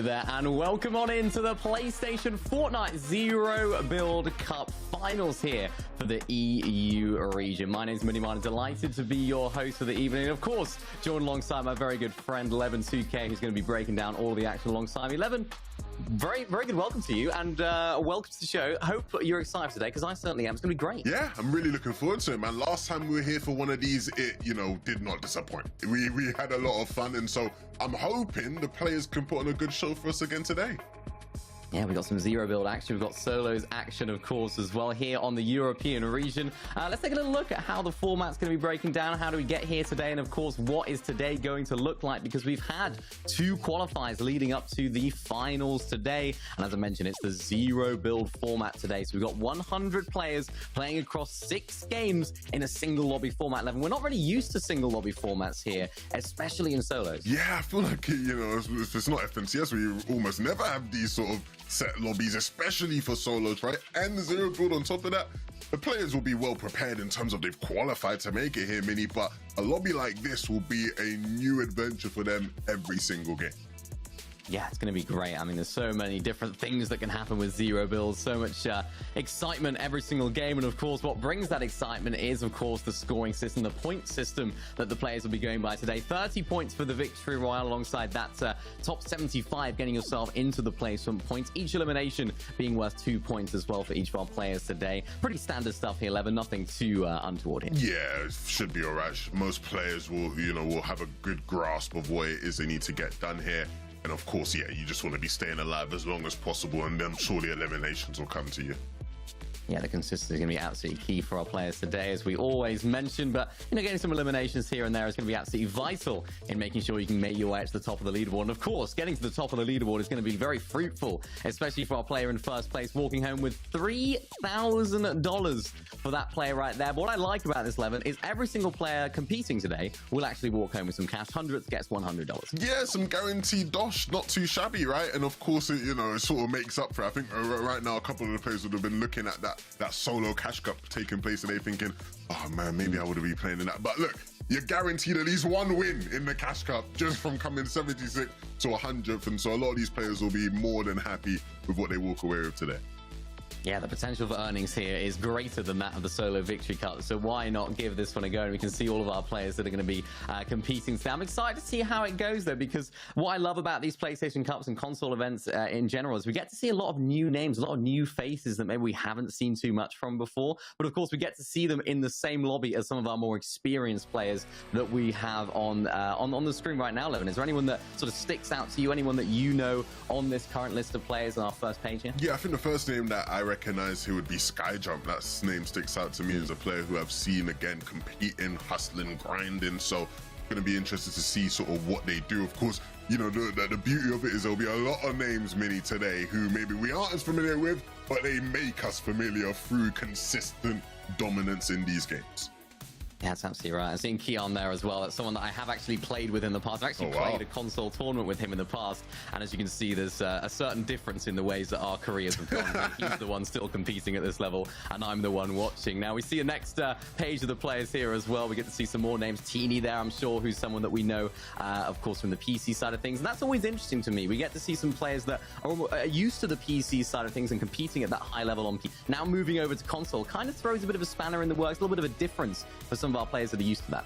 Hello there, and welcome on into the PlayStation Fortnite Zero Build Cup Finals here for the EU region. My name is Miniman, delighted to be your host for the evening. And of course, joined alongside my very good friend, Levin2K, who's going to be breaking down all the action alongside me. Levin, very good welcome to you, and welcome to the show. Hope you're excited today, because I certainly am. It's going to be great. Yeah, I'm really looking forward to it, man. Last time we were here for one of these, it, did not disappoint. We had a lot of fun, and so I'm hoping the players can put on a good show for us again today. Yeah, we've got some zero build action. We've got solos action, of course, as well here on the European region. Let's take a little look at how the format's going to be breaking down. How do we get here today? And of course, what is today going to look like? Because we've had 2 qualifiers leading up to the finals today. And as I mentioned, it's the zero build format today. So we've got 100 players playing across 6 games in a single lobby format. We're not really used to single lobby formats here, especially in solos. Yeah, I feel like, if it's not FNCS, we almost never have these sort of set lobbies, especially for solos, right? And the zero build on top of that. The players will be well prepared in terms of they've qualified to make it here, Mini, but a lobby like this will be a new adventure for them every single game. Yeah, it's going to be great. I mean, there's so many different things that can happen with zero builds, so much excitement every single game. And of course, what brings that excitement is, of course, the scoring system, the point system that the players will be going by today. 30 points for the victory royale, alongside that top 75 getting yourself into the placement points. Each elimination being worth 2 points as well for each of our players today. Pretty standard stuff here, Levin. Nothing too untoward here. Yeah, it should be all right. Most players will, will have a good grasp of what it is they need to get done here. And of course, yeah, you just want to be staying alive as long as possible, and then surely eliminations will come to you. Yeah, the consistency is going to be absolutely key for our players today, as we always mention. But, getting some eliminations here and there is going to be absolutely vital in making sure you can make your way to the top of the leaderboard. And of course, getting to the top of the leaderboard is going to be very fruitful, especially for our player in first place, walking home with $3,000 for that player right there. But what I like about this, Levin, is every single player competing today will actually walk home with some cash. 100th gets $100. Yeah, some guaranteed dosh, not too shabby, right? And of course, it sort of makes up for it. I think right now a couple of the players would have been looking at that solo cash cup taking place and they thinking, oh man, maybe I would have been playing in that. But look, you're guaranteed at least 1 win in the cash cup just from coming 76 to 100th. And so a lot of these players will be more than happy with what they walk away with today. Yeah, the potential for earnings here is greater than that of the solo victory cup, so why not give this one a go? And we can see all of our players that are going to be competing today. I'm excited to see how it goes, though, because what I love about these PlayStation Cups and console events in general is we get to see a lot of new names, a lot of new faces that maybe we haven't seen too much from before. But of course, we get to see them in the same lobby as some of our more experienced players that we have on the screen right now, Levin. Is there anyone that sort of sticks out to you? Anyone that you know on this current list of players on our first page here? Yeah, I think the first name that I recognize who would be Skyjump. That name sticks out to me as a player who I've seen again competing, hustling, grinding. So going to be interested to see sort of what they do. Of course, the beauty of it is there'll be a lot of names, Mini, today who maybe we aren't as familiar with, but they make us familiar through consistent dominance in these games. Yeah, that's absolutely right. I'm seeing Keon there as well. That's someone that I have actually played with in the past. I've actually played a console tournament with him in the past. And as you can see, there's a certain difference in the ways that our careers have gone. He's the one still competing at this level, and I'm the one watching. Now, we see the next page of the players here as well. We get to see some more names. Teeny there, I'm sure, who's someone that we know, of course, from the PC side of things. And that's always interesting to me. We get to see some players that are used to the PC side of things and competing at that high level on PC. Now moving over to console kind of throws a bit of a spanner in the works, a little bit of a difference for some of our players that are used to that.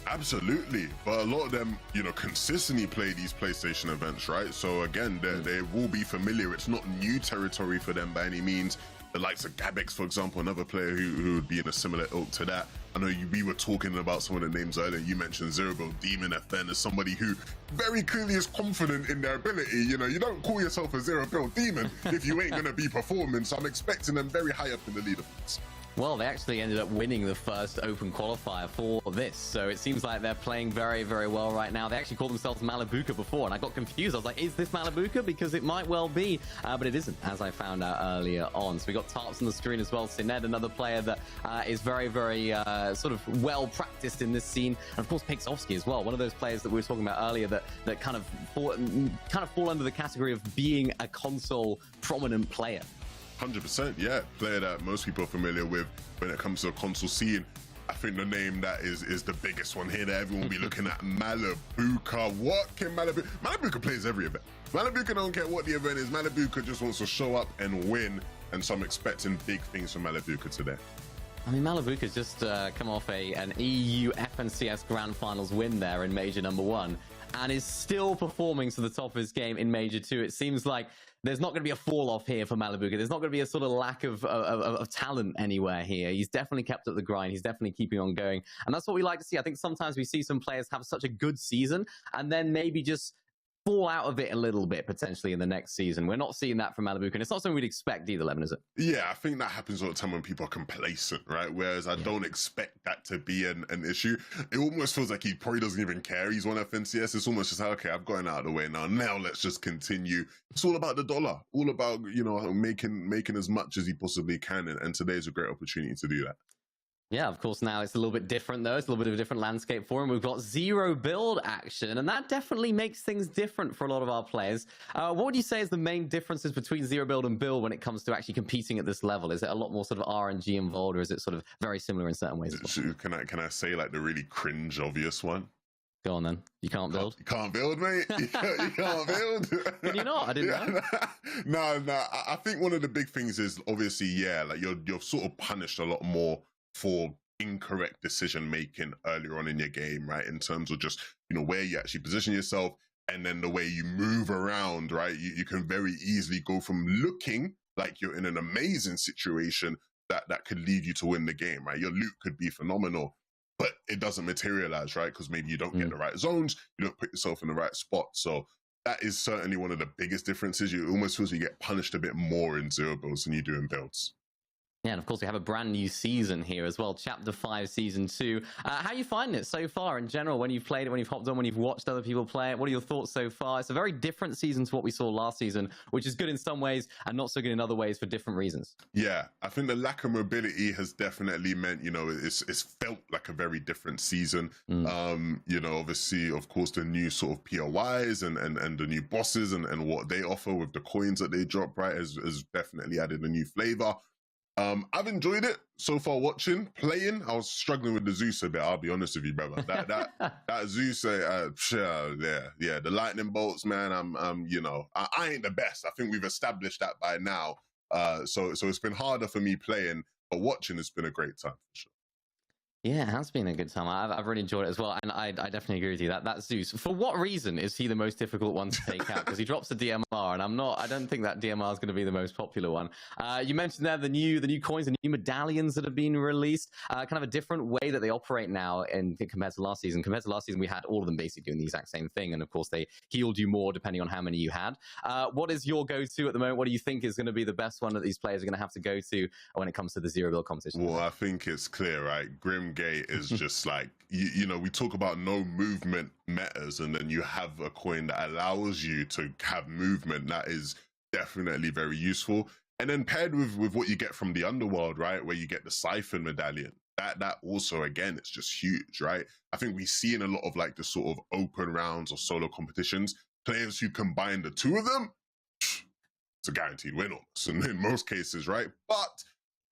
Absolutely, but a lot of them, consistently play these PlayStation events, right? So again, they will be familiar. It's not new territory for them by any means. The likes of Gabex, for example, another player who would be in a similar ilk to that. I know we were talking about some of the names earlier. You mentioned Zero Build, Demon FN as somebody who very clearly is confident in their ability. You don't call yourself a Zero Build Demon if you ain't going to be performing. So I'm expecting them very high up in the leaderboards. Well, they actually ended up winning the first open qualifier for this, so it seems like they're playing very, very well right now. They actually called themselves Malibuka before, and I got confused. I was like, is this Malibuka? Because it might well be, but it isn't, as I found out earlier on. So we got Tarps on the screen as well. Sined, another player that is very, very sort of well practiced in this scene. And of course, Pixovsky as well, one of those players that we were talking about earlier that kind of fall under the category of being a console prominent player. 100%, yeah. Player that most people are familiar with when it comes to the console scene. I think the name that is the biggest one here that everyone will be looking at, Malabuka. What can Malabuka? Malabuka plays every event. Malabuka don't care what the event is. Malabuka just wants to show up and win. And so I'm expecting big things from Malabuka today. I mean, Malabuka's just come off an EU FNCS Grand Finals win there in Major number 1 and is still performing to the top of his game in Major 2. It seems like there's not going to be a fall off here for Malabuka. There's not going to be a sort of lack of talent anywhere here. He's definitely kept up the grind. He's definitely keeping on going. And that's what we like to see. I think sometimes we see some players have such a good season and then maybe just fall out of it a little bit potentially in the next season. We're not seeing that from Malabuka, and it's not something we'd expect either, Levin, is it? Yeah, I think that happens all the time when people are complacent, right? Whereas I don't expect that to be an issue. It almost feels like he probably doesn't even care. He's won FNCS. It's almost just like, okay, I've gotten out of the way now. Now let's just continue. It's all about the dollar, all about, you know, making as much as he possibly can. And today's a great opportunity to do that. Yeah, of course, now it's a little bit different, though. It's a little bit of a different landscape for him. We've got zero build action, and that definitely makes things different for a lot of our players. What would you say is the main differences between zero build and build when it comes to actually competing at this level? Is it a lot more sort of RNG involved, or is it sort of very similar in certain ways as well? Can I say like the really cringe obvious one? Go on then. You can't build? You can't build, mate. You can't build. Can you not? I didn't know. No. I think one of the big things is obviously, yeah, like you're sort of punished a lot more for incorrect decision making earlier on in your game, right? In terms of just, you know, where you actually position yourself and then the way you move around, right? You can very easily go from looking like you're in an amazing situation that could lead you to win the game, right? Your loot could be phenomenal, but it doesn't materialize, right? Because maybe you don't get the right zones, you don't put yourself in the right spot. So that is certainly one of the biggest differences. You almost feel you get punished a bit more in zero builds than you do in builds. Yeah, and of course we have a brand new season here as well, Chapter 5, Season 2. How are you finding it so far in general, when you've played it, when you've hopped on, when you've watched other people play it? What are your thoughts so far? It's a very different season to what we saw last season, which is good in some ways and not so good in other ways for different reasons. Yeah, I think the lack of mobility has definitely meant, you know, it's felt like a very different season. You know, obviously, of course, the new sort of POIs and the new bosses and what they offer with the coins that they drop, right, has definitely added a new flavor. I've enjoyed it so far watching. Playing, I was struggling with the Zeus a bit, I'll be honest with you, brother. That Zeus, yeah, the lightning bolts, man, I'm you know, I ain't the best. I think we've established that by now. So it's been harder for me playing, but watching has been a great time for sure. Yeah, it has been a good time. I've really enjoyed it as well, and I definitely agree with you. That Zeus, for what reason is he the most difficult one to take out? Because he drops the DMR, and I don't think that DMR is going to be the most popular one. You mentioned there the new coins, the new medallions that have been released. Kind of a different way that they operate now compared to last season. Compared to last season, we had all of them basically doing the exact same thing, and of course they healed you more depending on how many you had. What is your go-to at the moment? What do you think is going to be the best one that these players are going to have to go to when it comes to the zero build competition? Well, I think it's clear, right? Gate is just like, you know, we talk about no movement metas, and then you have a coin that allows you to have movement. That is definitely very useful. And then paired with what you get from the underworld, right, where you get the siphon medallion, that also, again, it's just huge, right? I think we see in a lot of like the sort of open rounds or solo competitions, players who combine the two of them, it's a guaranteed win almost, and in most cases, right? But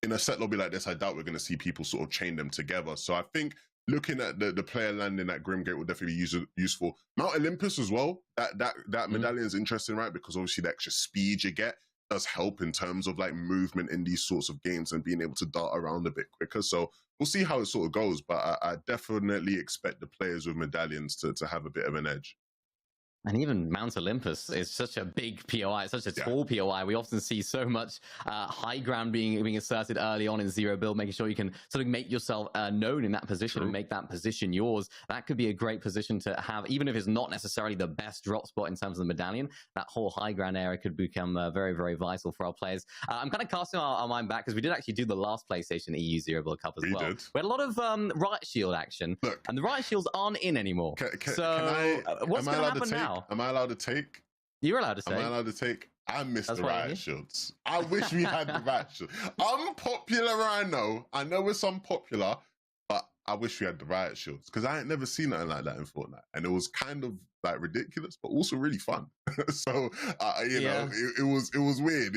in a set lobby like this, I doubt we're going to see people sort of chain them together. So I think looking at the player landing at Grimgate will definitely be useful. Mount Olympus as well, that medallion is interesting, right? Because obviously the extra speed you get does help in terms of like movement in these sorts of games and being able to dart around a bit quicker. So we'll see how it sort of goes, but I definitely expect the players with medallions to have a bit of an edge. And even Mount Olympus is such a big POI, such a tall POI. We often see so much high ground being asserted early on in zero build, making sure you can sort of make yourself known in that position and make that position yours. That could be a great position to have, even if it's not necessarily the best drop spot in terms of the medallion. That whole high ground area could become very, very vital for our players. I'm kind of casting our mind back because we did actually do the last PlayStation EU Zero Build Cup as well. We had a lot of Riot Shield action, and the Riot Shields aren't in anymore. What's going to happen now? Am I allowed to take? You're allowed to say. Am I allowed to take? I miss the Riot Shields. I wish we had the Riot Shields. Unpopular, I know it's unpopular, but I wish we had the Riot Shields because I ain't never seen nothing like that in Fortnite, and it was kind of like ridiculous, but also really fun. So you know, it was weird.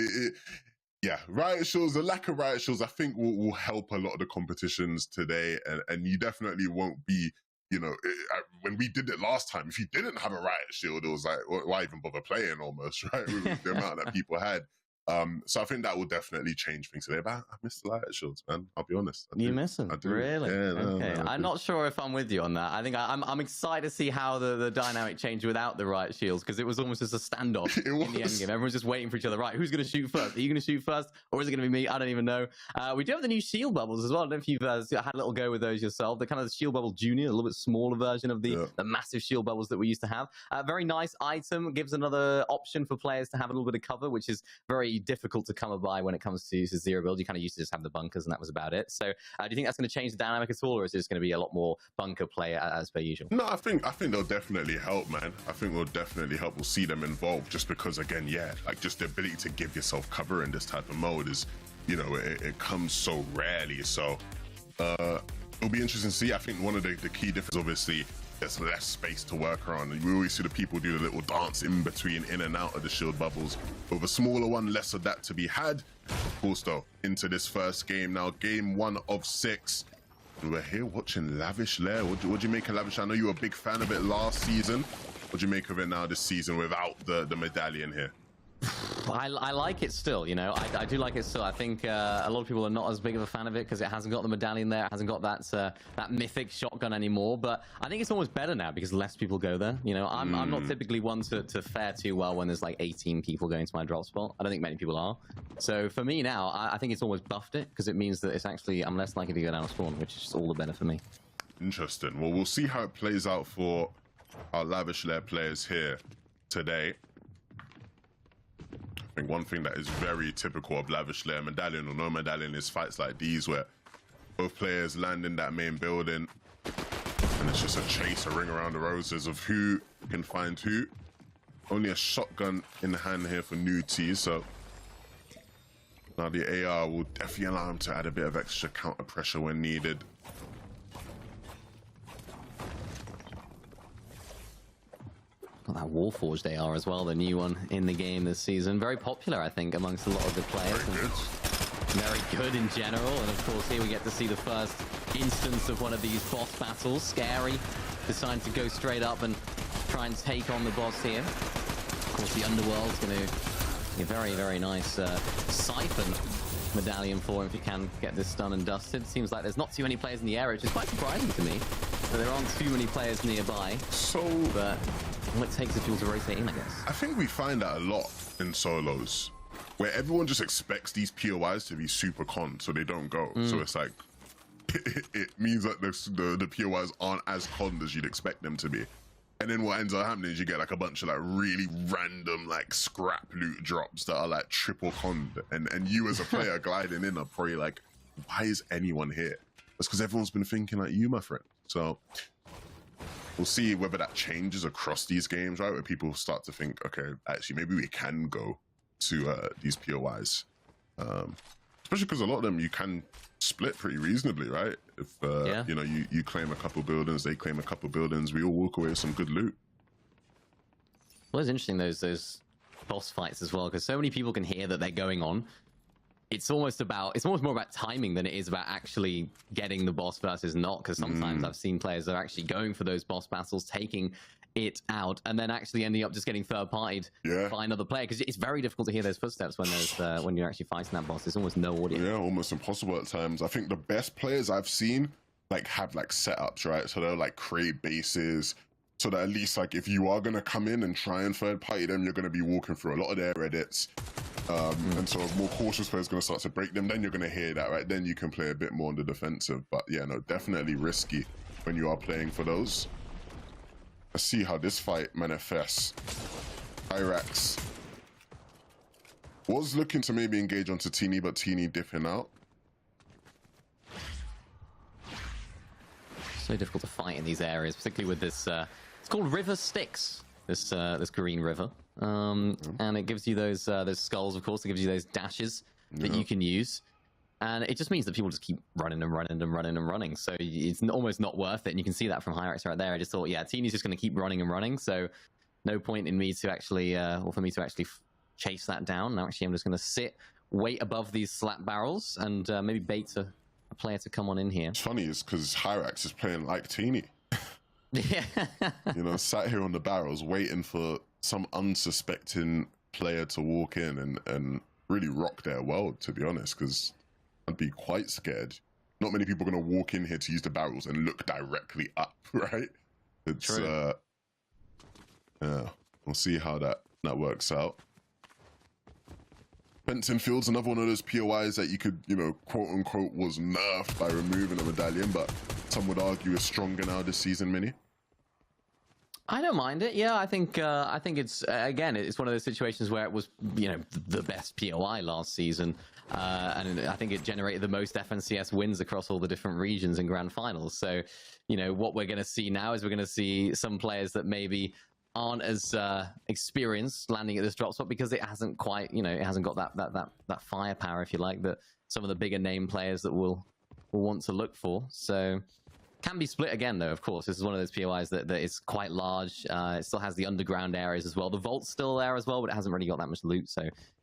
Yeah, riot shields, the lack of riot shields, I think will help a lot of the competitions today. And you definitely won't be, when we did it last time, if you didn't have a riot shield, it was like, why even bother playing almost, right? With the amount that people had. So I think that will definitely change things today. But I miss the light shields, man. I'll be honest. You miss them? Really? Yeah, okay. I'm not sure if I'm with you on that. I think I'm excited to see how the dynamic changed without the riot shields, because it was almost just a standoff in the end game. Everyone's just waiting for each other. Right, who's going to shoot first? Are you going to shoot first, or is it going to be me? I don't even know. We do have the new shield bubbles as well. I don't know if you've had a little go with those yourself. They're kind of the shield bubble junior, a little bit smaller version of the massive shield bubbles that we used to have. Very nice item. Gives another option for players to have a little bit of cover, which is very difficult to come by when it comes to zero build. You kind of used to just have the bunkers and that was about it. So do you think that's going to change the dynamic at all, or is it just going to be a lot more bunker play as per usual? No, I think they'll definitely help, man. I think they'll definitely help. We'll see them involved, just because, again, like just the ability to give yourself cover in this type of mode is, it comes so rarely. So it'll be interesting to see. I think one of the key differences, obviously, there's less space to work around. We always see the people do the little dance in between, in and out of the shield bubbles. With a smaller one, less of that to be had. Of course, though, into this first game now, game 1 of 6. And we're here watching Lavish Lair. What do you make of Lavish? I know you were a big fan of it last season. What do you make of it now this season without the medallion here? I like it still, I do like it still. I think a lot of people are not as big of a fan of it because it hasn't got the medallion there. It hasn't got that mythic shotgun anymore. But I think it's almost better now because less people go there. I'm not typically one to fare too well when there's like 18 people going to my drop spot. I don't think many people are. So for me now, I think it's almost buffed it, because it means that it's actually, I'm less likely to go down a spawn, which is all the better for me. Interesting. Well, we'll see how it plays out for our Lavish Lair players here today. I think one thing that is very typical of Lavish Lair, medallion or no medallion, is fights like these where both players land in that main building and it's just a chase, a ring around the roses of who can find who. Only a shotgun in hand here for Nuti, so now the AR will definitely allow him to add a bit of extra counter pressure when needed. Got that Warforged AR as well, the new one in the game this season. Very popular, I think, amongst a lot of the players. Very good in general. And of course, here we get to see the first instance of one of these boss battles. Scary deciding to go straight up and try and take on the boss here. Of course, the Underworld's going to be a very, very nice siphon medallion for him if he can get this done and dusted. Seems like there's not too many players in the area, which is quite surprising to me. So there aren't too many players nearby. But what it takes is people to rotate in, I guess. I think we find that a lot in solos, where everyone just expects these POIs to be super con, so they don't go. So it's like, it means that the POIs aren't as con as you'd expect them to be. And then what ends up happening is you get like a bunch of like really random like scrap loot drops that are like triple conned, and you as a player gliding in are probably like, why is anyone here? That's because everyone's been thinking like you, my friend. So we'll see whether that changes across these games, right? Where people start to think, okay, actually, maybe we can go to these POIs. Especially because a lot of them you can split pretty reasonably, right? If you claim a couple buildings, they claim a couple buildings, we all walk away with some good loot. Well, it's interesting those boss fights as well, because so many people can hear that they're going on. It's almost more about timing than it is about actually getting the boss versus not, because sometimes I've seen players that are actually going for those boss battles, taking it out, and then actually ending up just getting third-partied by another player, because it's very difficult to hear those footsteps when you're actually fighting that boss. There's almost no audio. Yeah, almost impossible at times. I think the best players I've seen have setups, right? So they'll create bases, so that at least if you are gonna come in and try and third-party them, you're gonna be walking through a lot of their edits. And so a more cautious player is going to start to break them, then you're going to hear that, right? Then you can play a bit more on the defensive. But yeah, no, definitely risky when you are playing for those. Let's see how this fight manifests. Irax was looking to maybe engage onto Teeny, but Teeny dipping out. So difficult to fight in these areas, particularly with this, it's called River Styx, this green river. And it gives you those skulls, of course. It gives you those dashes that you can use, and it just means that people just keep running and running and running and running. So it's almost not worth it. And you can see that from Hyrax right there. I just thought, yeah, Teeny's just going to keep running and running. So no point in me to actually, or for me to actually chase that down. Now, actually, I'm just going to sit wait above these slap barrels and maybe bait a player to come on in here. It's funny is because Hyrax is playing like Teeny. Yeah. You know, sat here on the barrels waiting for some unsuspecting player to walk in and really rock their world, to be honest, because I'd be quite scared. Not many people are going to walk in here to use the barrels and look directly up, right? It's True. Yeah, we'll see how that works out. Benton Field's another one of those POIs that you could, you know, quote unquote, was nerfed by removing a medallion, but some would argue is stronger now this season, Mini. I don't mind it. Yeah, I think it's again, it's one of those situations where it was, you know, the best POI last season, and I think it generated the most FNCS wins across all the different regions and grand finals. So, you know, what we're going to see now is we're going to see some players that maybe aren't as experienced landing at this drop spot because it hasn't quite, you know, it hasn't got that firepower, if you like, that some of the bigger name players that will want to look for. So can be split again, though. Of course, this is one of those POIs that is quite large. It still has the underground areas as well. The vault's still there as well, but it hasn't really got that much loot, so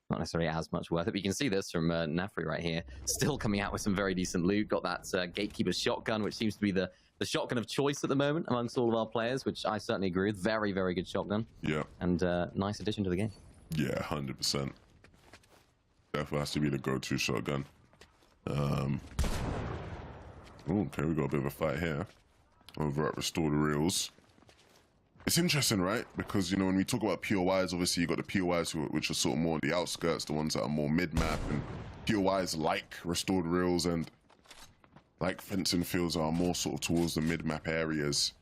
not necessarily as much worth it. But you can see this from Nafri right here, still coming out with some very decent loot. Got that Gatekeeper's shotgun, which seems to be the shotgun of choice at the moment amongst all of our players, which I certainly agree with. Very, very good shotgun. Yeah. And nice addition to the game. Yeah, 100%. Definitely has to be the go-to shotgun. Okay, we got a bit of a fight here over at Restore the Reels. It's interesting, right? Because, you know, when we talk about POIs, obviously you got the POIs which are sort of more on the outskirts, the ones that are more mid-map, and POIs like Restore the Reels and like Fencing Fields are more sort of towards the mid-map areas.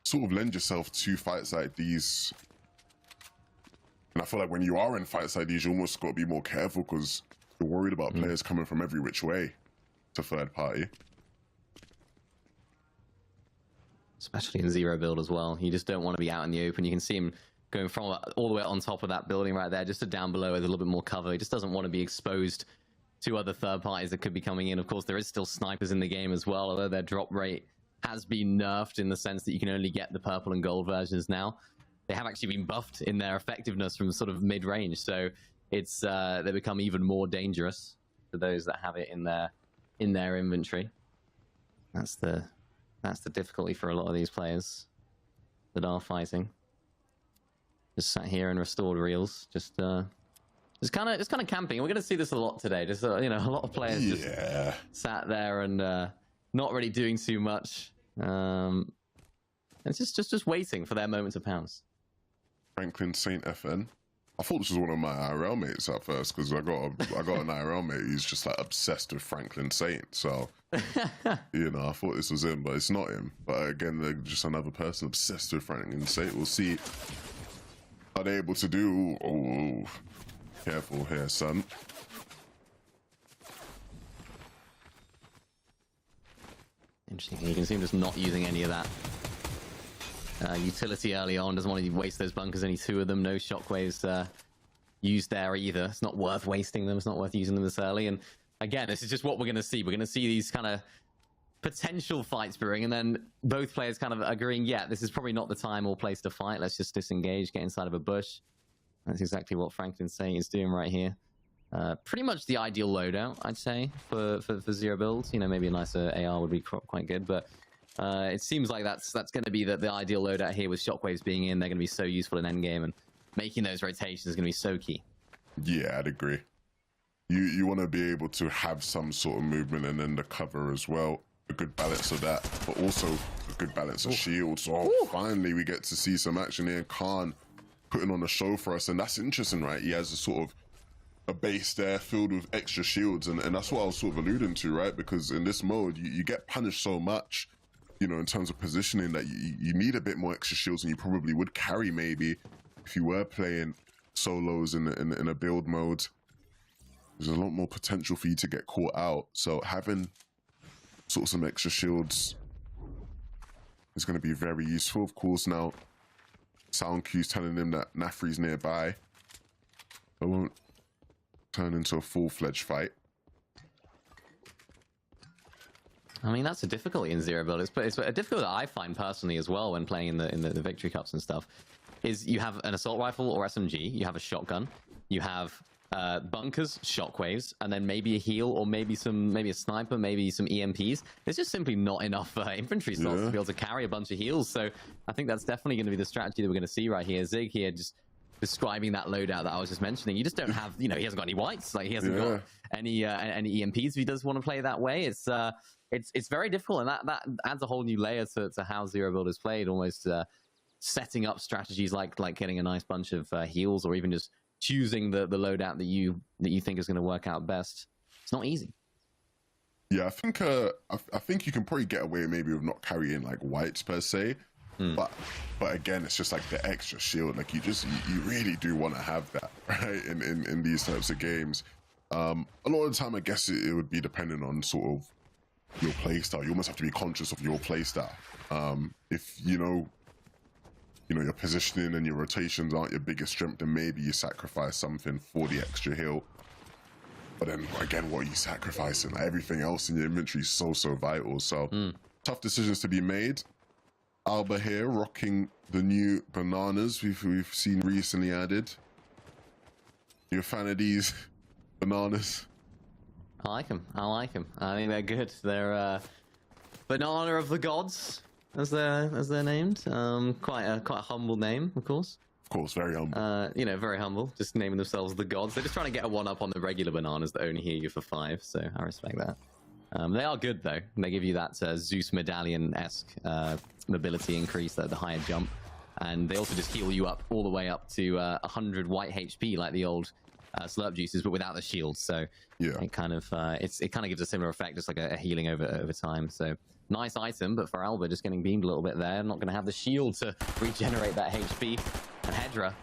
Sort of lend yourself to fights like these. And I feel like when you are in fights like these, you almost got to be more careful because you're worried about players coming from every which way to third party. Especially in zero build as well. You just don't want to be out in the open. You can see him going from all the way on top of that building right there, just to down below with a little bit more cover. He just doesn't want to be exposed to other third parties that could be coming in. Of course, there is still snipers in the game as well, although their drop rate has been nerfed in the sense that you can only get the purple and gold versions now. They have actually been buffed in their effectiveness from sort of mid-range, so it's they become even more dangerous to those that have it in their inventory. That's the difficulty for a lot of these players that are fighting. Just sat here and restored reels. Just kind of camping. We're going to see this a lot today. Just you know, a lot of players just sat there and not really doing too much. It's just waiting for their moment to pounce. Franklin Saint FN. I thought this was one of my IRL mates at first because I got an IRL mate who's just like obsessed with Franklin Saint. So you know, I thought this was him, but it's not him. But again, they're just another person obsessed with Franklin Saint. We'll see. Are they able to do? Oh, careful here, son. Interesting. You can see him just not using any of that utility early on. Doesn't want to waste those bunkers. Only 2 of them. No shockwaves used there either. It's not worth wasting them. It's not worth using them this early. And again, this is just what we're going to see. We're going to see these kind of potential fights brewing, and then both players kind of agreeing, yeah, this is probably not the time or place to fight. Let's just disengage, get inside of a bush. That's exactly what Franklin's saying is doing right here. Pretty much the ideal loadout, I'd say, for zero builds. You know, maybe a nicer AR would be quite good, but it seems like that's going to be the ideal loadout here with shockwaves being in. They're going to be so useful in endgame, and making those rotations is going to be so key. Yeah, I'd agree. You want to be able to have some sort of movement and then the cover as well. A good balance of that, but also a good balance of shields. Oh, finally we get to see some action here. Khan putting on a show for us, and that's interesting, right? He has a sort of a base there filled with extra shields, and that's what I was sort of alluding to, right? Because in this mode, you get punished so much, you know, in terms of positioning, that you need a bit more extra shields than you probably would carry maybe if you were playing solos in a build mode. There's a lot more potential for you to get caught out, so having sort of some extra shields is going to be very useful. Of course, now sound cues telling him that Nafri's nearby. It won't turn into a full-fledged fight. I mean, that's a difficulty in zero build. It's a difficulty that I find personally as well when playing in the victory cups and stuff. Is you have an assault rifle or SMG, you have a shotgun, you have bunkers, shockwaves, and then maybe a heal or maybe a sniper, maybe some EMPs. There's just simply not enough infantry slots to be able to carry a bunch of heals. So I think that's definitely going to be the strategy that we're going to see right here. Zig here just describing that loadout that I was just mentioning. You just don't have, he hasn't got any whites, like he hasn't got any EMPs if he does want to play that way. It's very difficult, and that adds a whole new layer to how Zero Build is played, almost setting up strategies like getting a nice bunch of heals, or even just choosing the loadout that you think is going to work out best. It's not easy. Yeah, I think you can probably get away maybe with not carrying like whites per se, but again, it's just like the extra shield. Like you really do want to have that, right? In these types of games, a lot of the time, I guess it would be dependent on sort of your playstyle. You almost have to be conscious of your playstyle. If your positioning and your rotations aren't your biggest strength, then maybe you sacrifice something for the extra heal. But then again, what are you sacrificing? Like, everything else in your inventory is so vital. So tough decisions to be made. Alba here rocking the new bananas we've seen recently added. You a fan of these bananas? I like them. I think they're good. They're banana of the gods, as they're named. Quite a humble name, of course. Of course, very humble. Very humble. Just naming themselves the gods. They're just trying to get a one-up on the regular bananas that only heal you for 5. So I respect that. They are good though. They give you that Zeus medallion-esque mobility increase, the higher jump, and they also just heal you up all the way up to 100 white HP, like the old slurp juices, but without the shield. So it kind of gives a similar effect, just like a healing over time. So nice item, but for Alba just getting beamed a little bit there, not going to have the shield to regenerate that HP, and Hedra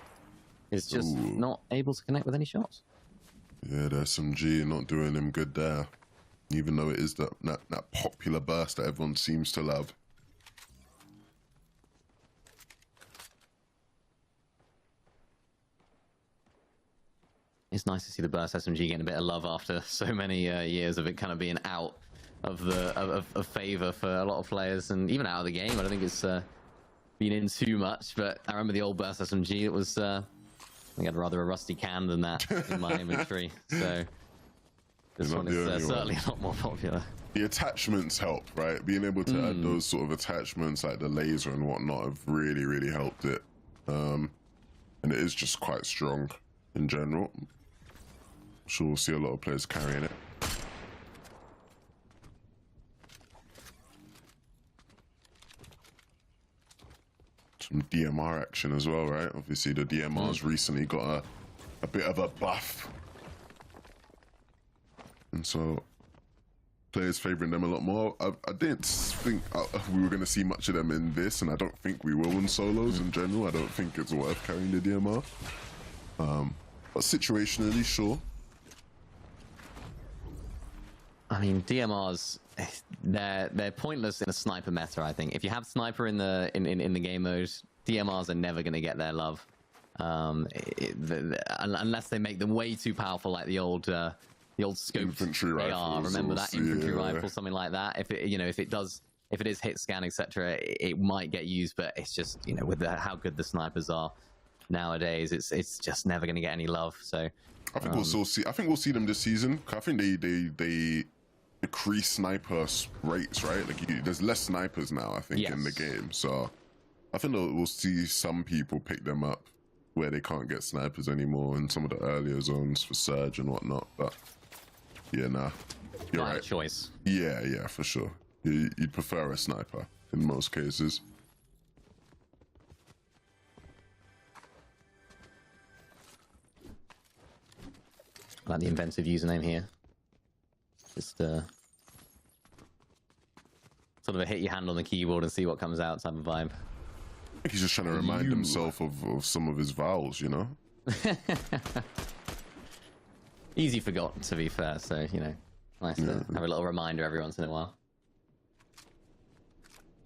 is just not able to connect with any shots. Yeah, the SMG not doing him good there, even though it is that popular burst that everyone seems to love. It's nice to see the burst SMG getting a bit of love after so many years of it kind of being out of favor for a lot of players, and even out of the game. I don't think it's been in too much, but I remember the old burst SMG. It was I think I'd rather a rusty can than that in my inventory. So this one is certainly a lot more popular. The attachments help, right? Being able to add those sort of attachments like the laser and whatnot have really helped it, and it is just quite strong in general. I'm sure we'll see a lot of players carrying it. Some DMR action as well, right? Obviously the DMR's recently got a bit of a buff, and so players favoring them a lot more. I didn't think we were going to see much of them in this, and I don't think we will in solos in general. I don't think it's worth carrying the DMR, but situationally, sure. I mean, DMRs, they're pointless in a sniper meta. I think if you have sniper in the game mode, DMRs are never going to get their love, unless they make them way too powerful, like the old scoped infantry rifles. Remember that infantry rifle, something like that. If it is hit scan, etc., it might get used, but it's just with how good the snipers are nowadays, it's just never going to get any love. So I think we'll still see. I think we'll see them this season. I think they decrease sniper rates, right? Like there's less snipers now, I think, in the game. So I think we'll see some people pick them up where they can't get snipers anymore in some of the earlier zones for Surge and whatnot. But yeah, nah, you're right. Choice. Yeah, for sure. You'd prefer a sniper in most cases. I like the inventive username here. Just sort of a hit your hand on the keyboard and see what comes out type of vibe. I think he's just trying to remind himself of some of his vowels, Easy forgot, to be fair, so, nice to have a little reminder every once in a while.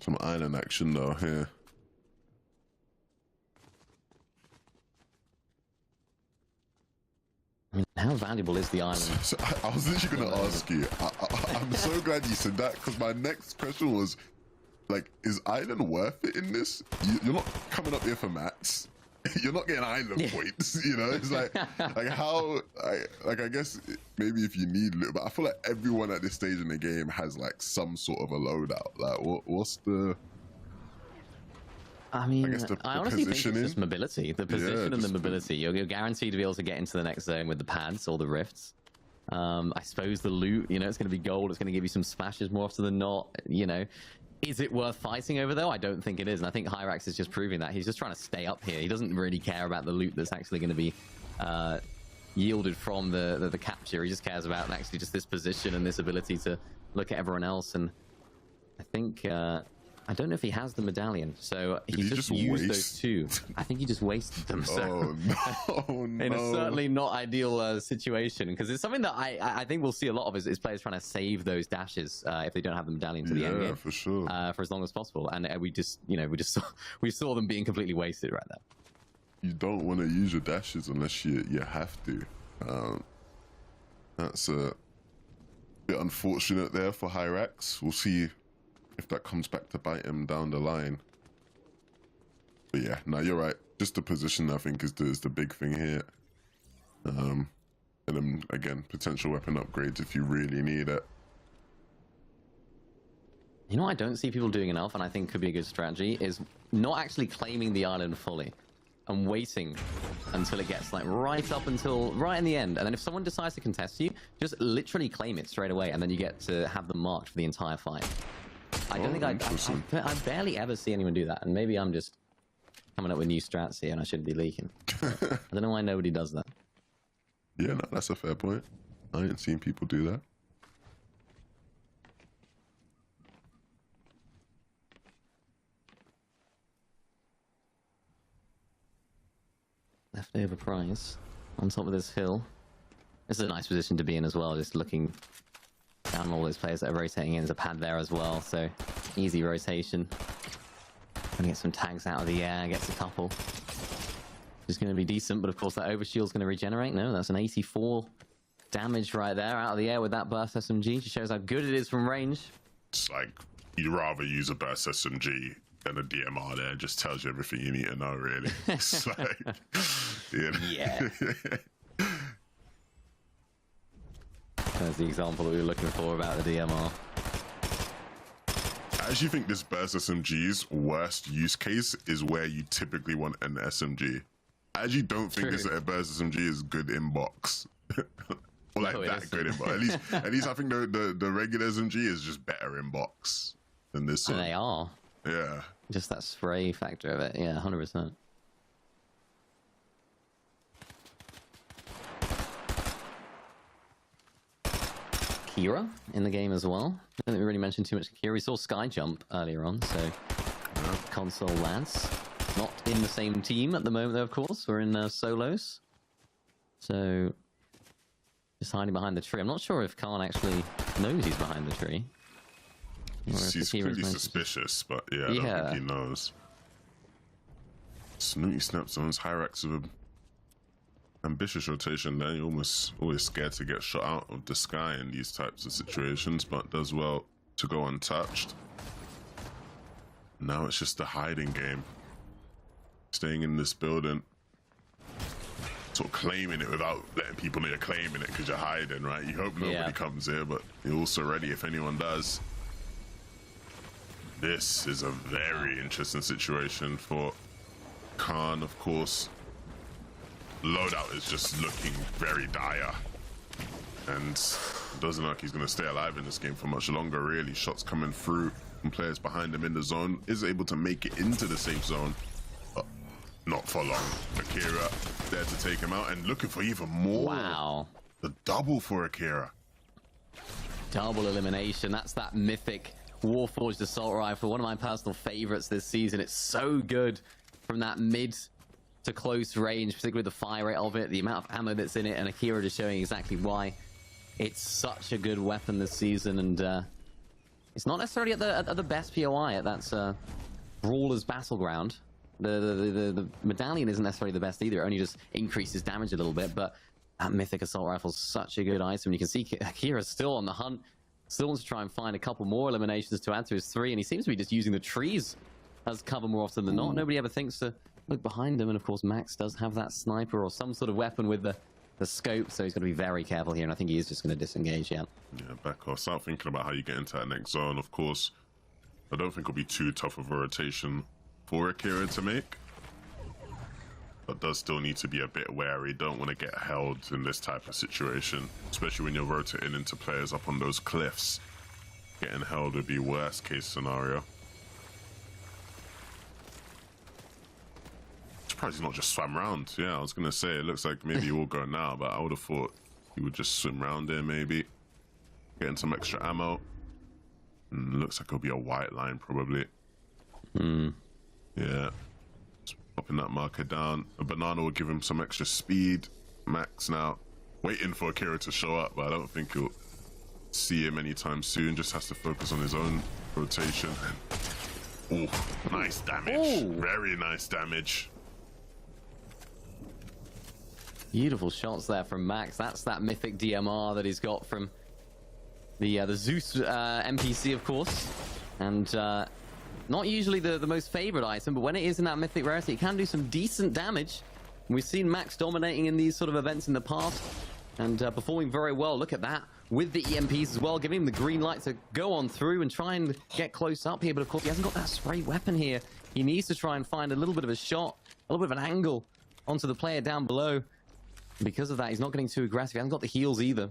Some island action, though, here. I mean, how valuable is the island? So I was literally going to ask you. I'm so glad you said that, because my next question was, like, is Island worth it in this? You're not coming up here for mats. you're not getting island points, you know. It's like how, I guess maybe if you need, but I feel like everyone at this stage in the game has like some sort of a loadout. Like, what's the? I mean, I honestly think it's just mobility. The position and the mobility. You're guaranteed to be able to get into the next zone with the pads or the rifts. I suppose the loot, you know, it's going to be gold. It's going to give you some splashes more often than not. You know, is it worth fighting over though? I don't think it is, and I think Hyrax is just proving that. He's just trying to stay up here. He doesn't really care about the loot that's actually going to be yielded from the capture. He just cares about actually just this position and this ability to look at everyone else. And I think I don't know if he has the medallion, so he just used those two. I think he just wasted them. So. Oh no! In a certainly not ideal situation, because it's something that I think we'll see a lot of is players trying to save those dashes if they don't have the medallion to the end game. Yeah, for sure. For as long as possible, and we saw them being completely wasted right there. You don't want to use your dashes unless you have to. That's a bit unfortunate there for Hyrax. We'll see if that comes back to bite him down the line. But yeah, no, you're right. Just the position, I think, is the big thing here. And then again, potential weapon upgrades if you really need it. You know what I don't see people doing enough, and I think could be a good strategy, is not actually claiming the island fully and waiting until it gets like right in the end. And then if someone decides to contest you, just literally claim it straight away, and then you get to have them marked for the entire fight. I don't think I barely ever see anyone do that, and maybe I'm just coming up with new strats here and I shouldn't be leaking. I don't know why nobody does that. Yeah, no, that's a fair point. I ain't seen people do that. Leftover prize on top of this hill. This is a nice position to be in as well, just looking down all those players that are rotating in. There's a pad there as well, so easy rotation. Gonna get some tags out of the air, gets a couple. Just gonna be decent, but of course that overshield's gonna regenerate. No, that's an 84 damage right there out of the air with that burst SMG. Just shows how good it is from range. It's like, you'd rather use a burst SMG than a DMR there. It just tells you everything you need to know, really. It's like, yeah. There's the example that we were looking for about the DMR. I actually think this burst SMG's worst use case is where you typically want an SMG. I actually don't think this burst SMG is good in box. Or like that good in box. At least I think the regular SMG is just better in box than this one. And they are. Yeah. Just that spray factor of it. Yeah, 100%. Kira in the game as well. I don't think we really mentioned too much Kira. We saw Sky Jump earlier on, so console lads. Not in the same team at the moment, though, of course. We're in solos. So, just hiding behind the tree. I'm not sure if Khan actually knows he's behind the tree. He's pretty suspicious, but yeah, I don't think he knows. Snooty Snapzone's Hyrax with an ambitious rotation there. You're almost always scared to get shot out of the sky in these types of situations, but does well to go untouched. Now it's just a hiding game. Staying in this building. Sort of claiming it without letting people know you're claiming it because you're hiding, right? You hope nobody comes here, but you're also ready if anyone does. This is a very interesting situation for Khan, of course. Loadout is just looking very dire. And doesn't look like he's going to stay alive in this game for much longer, really. Shots coming through from players behind him in the zone. Is able to make it into the safe zone. But not for long. Akira there to take him out and looking for even more. Wow. The double for Akira. Double elimination. That's that mythic Warforged assault rifle, one of my personal favorites this season. It's so good from that mid to close range, particularly the fire rate of it, the amount of ammo that's in it, and Akira just showing exactly why it's such a good weapon this season. And it's not necessarily at the best POI at that Brawler's Battleground. The medallion isn't necessarily the best either. It only just increases damage a little bit, but that mythic assault rifle is such a good item. You can see Akira's still on the hunt. Still wants to try and find a couple more eliminations to add to his 3, and he seems to be just using the trees as cover more often than not. Nobody ever thinks to look behind him, and of course Max does have that sniper or some sort of weapon with the scope, so he's got to be very careful here, and I think he is just going to disengage. Yeah, back off. Start thinking about how you get into that next zone. Of course, I don't think it'll be too tough of a rotation for Akira to make, but does still need to be a bit wary. Don't want to get held in this type of situation, especially when you're rotating into players up on those cliffs. Getting held would be worst case scenario. Surprised he's not just swam around. Yeah, I was gonna say it looks like maybe he will go now, but I would have thought he would just swim around there, maybe getting some extra ammo. Looks like it'll be a white line probably. Yeah, just popping that marker down. A banana will give him some extra speed. Max now waiting for Akira to show up, but I don't think he'll see him anytime soon. Just has to focus on his own rotation. Oh, nice damage. Very nice damage. Beautiful shots there from Max. That's that mythic DMR that he's got from the Zeus NPC, of course. And not usually the most favorite item, but when it is in that mythic rarity, it can do some decent damage. We've seen Max dominating in these sort of events in the past and performing very well. Look at that with the EMPs as well, giving him the green light to go on through and try and get close up here. But of course, he hasn't got that spray weapon here. He needs to try and find a little bit of a shot, a little bit of an angle onto the player down below. Because of that, he's not getting too aggressive. He hasn't got the heals either.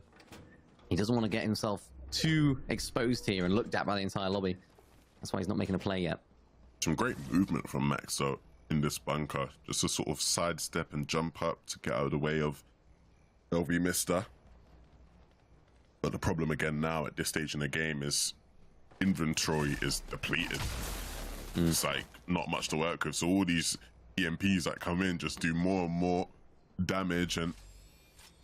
He doesn't want to get himself too exposed here and looked at by the entire lobby. That's why he's not making a play yet. Some great movement from Max, though, in this bunker. Just a sort of sidestep and jump up to get out of the way of LV Mister. But the problem again now at this stage in the game is inventory is depleted. It's like not much to work with. So all these EMPs that come in just do more and more damage, and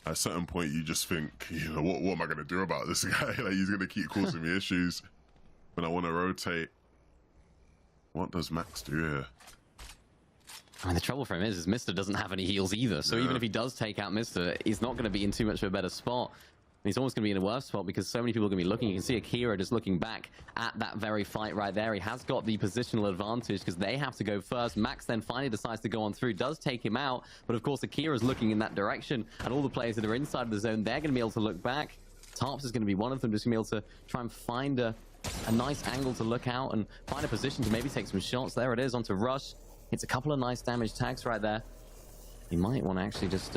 at a certain point you just think, you know, what am I going to do about this guy? Like, he's going to keep causing me issues when I want to rotate. What does Max do here? I mean, the trouble for him is Mr. doesn't have any heals either, so even if he does take out Mr., he's not going to be in too much of a better spot. He's almost going to be in a worse spot because so many people are going to be looking. You can see Akira just looking back at that very fight right there. He has got the positional advantage because they have to go first. Max then finally decides to go on through, does take him out. But of course, Akira's looking in that direction. And all the players that are inside of the zone, they're going to be able to look back. Tarps is going to be one of them, just going to be able to try and find a nice angle to look out and find a position to maybe take some shots. There it is, onto Rush. It's a couple of nice damage tags right there. He might want to actually just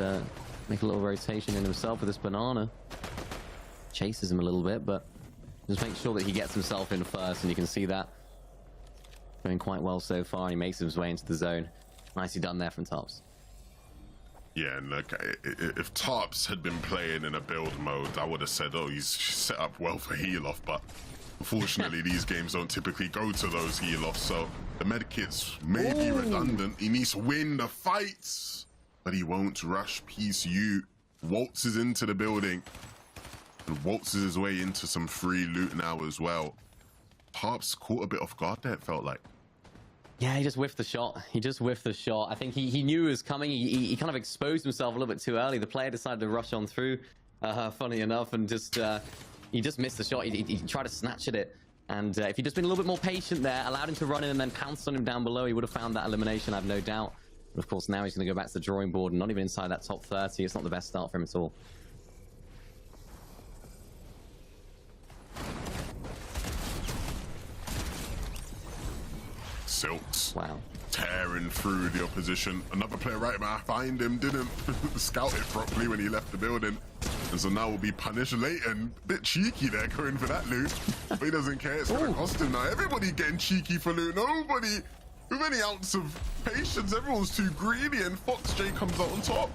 make a little rotation in himself with this banana. Chases him a little bit, but just make sure that he gets himself in first, and you can see that going quite well so far. He makes his way into the zone. Nicely done there from Tarps. Yeah, and look, if Tarps had been playing in a build mode, I would have said, oh, he's set up well for heal off, but unfortunately these games don't typically go to those heal offs, so the medkits may be redundant. He needs to win the fights, but he won't. Rush PSU waltzes into the building and waltzes his way into some free loot now as well. Tarps caught a bit off guard there, it felt like. Yeah, he just whiffed the shot. He just whiffed the shot. I think he knew it was coming. He kind of exposed himself a little bit too early. The player decided to rush on through, funny enough, and just he just missed the shot. He tried to snatch at it. And if he'd just been a little bit more patient there, allowed him to run in and then pounced on him down below, he would have found that elimination, I have no doubt. But of course, now he's going to go back to the drawing board and not even inside that top 30. It's not the best start for him at all. Silks. Wow. Tearing through the opposition. Another player right behind him didn't scout it properly when he left the building. And so now will be punished. Leighton, bit cheeky there going for that loot. But he doesn't care, it's gonna cost him now. Everybody getting cheeky for loot. Nobody with any ounce of patience. Everyone's too greedy, and Fox J comes out on top.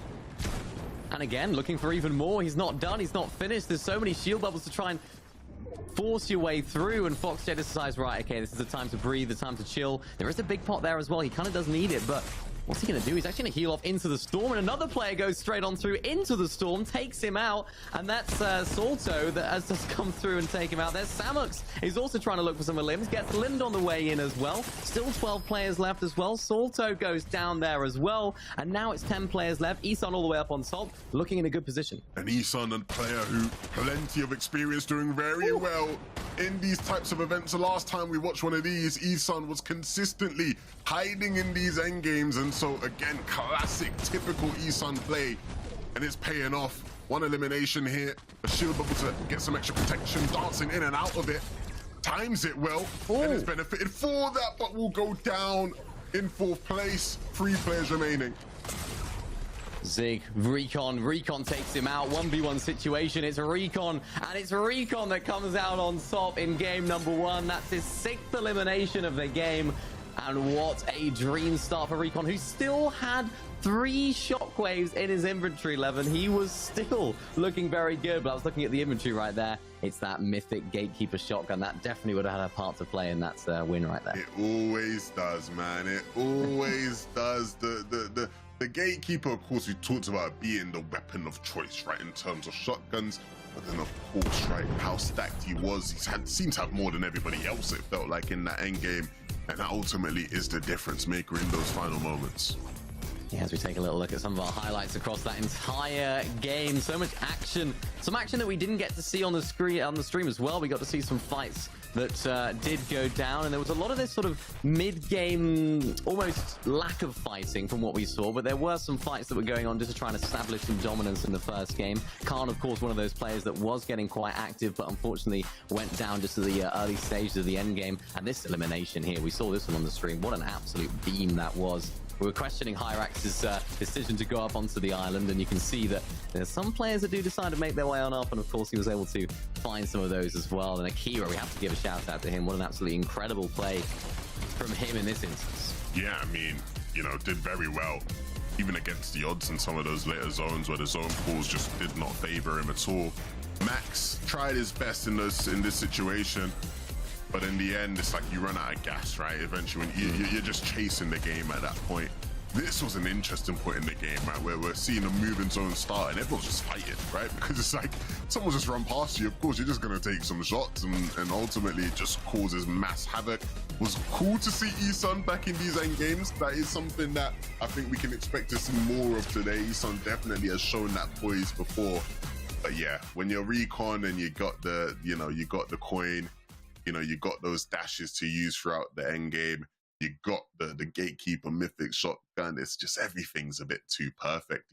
And again, looking for even more. He's not done, he's not finished. There's so many shield bubbles to try and force your way through, and Fox J decides, right, okay, this is the time to breathe, the time to chill. There is a big pot there as well. He kind of does need it, but what's he going to do? He's actually going to heal off into the storm, and another player goes straight on through into the storm, takes him out, and that's Salto that has just come through and take him out. There's Samux. He's also trying to look for some limbs, gets Lind on the way in as well. Still 12 players left as well. Salto goes down there as well, and now it's 10 players left. Isan all the way up on top, looking in a good position. And Isan, a player who plenty of experience, doing very well. in these types of events. The last time we watched one of these, Isun was consistently hiding in these end games, and so again, classic, typical Isun play, and it's paying off. One elimination here, a shield bubble to get some extra protection, dancing in and out of it, times it well, and it's benefited for that, but will go down in 4th place. 3 players remaining. Zig, Recon takes him out. 1v1 situation. It's Recon, and it's Recon that comes out on top in game number 1. That's his 6th elimination of the game. And what a dream start for Recon, who still had 3 shockwaves in his inventory, Levin. He was still looking very good, but I was looking at the inventory right there. It's that mythic Gatekeeper shotgun. That definitely would have had a part to play in that win right there. It always does, man. It always does. The Gatekeeper, of course, we talked about being the weapon of choice, right, in terms of shotguns. But then, of course, right, how stacked he was. He seemed to have more than everybody else, it felt like, in that end game. And that ultimately is the difference maker in those final moments. Yeah, as we take a little look at some of our highlights across that entire game, so much action, some action that we didn't get to see on the stream as well. We got to see some fights that did go down, and there was a lot of this sort of mid-game, almost lack of fighting from what we saw, but there were some fights that were going on just to try and establish some dominance in the first game. Khan, of course, one of those players that was getting quite active, but unfortunately went down just at the early stages of the end game. And this elimination here, we saw this one on the stream. What an absolute beam that was. We were questioning Hyrax's decision to go up onto the island, and you can see that there's some players that do decide to make their way on up, and of course he was able to find some of those as well. And Akira, we have to give a shout out to him. What an absolutely incredible play from him in this instance. Yeah, I mean, you know, did very well, even against the odds in some of those later zones where the zone pools just did not favor him at all. Max tried his best in this situation, but in the end, it's like you run out of gas, right? Eventually, when you're just chasing the game at that point. This was an interesting point in the game, right, where we're seeing a moving zone start and everyone's just fighting, right? Because it's like someone just run past you. Of course, you're just going to take some shots, and ultimately it just causes mass havoc. It was cool to see Isun back in these end games. That is something that I think we can expect to see more of today. Isun definitely has shown that poise before. But yeah, when you're Recon and you got the, you got the coin, you got those dashes to use throughout the end game. You got the Gatekeeper mythic shotgun. It's just everything's a bit too perfect.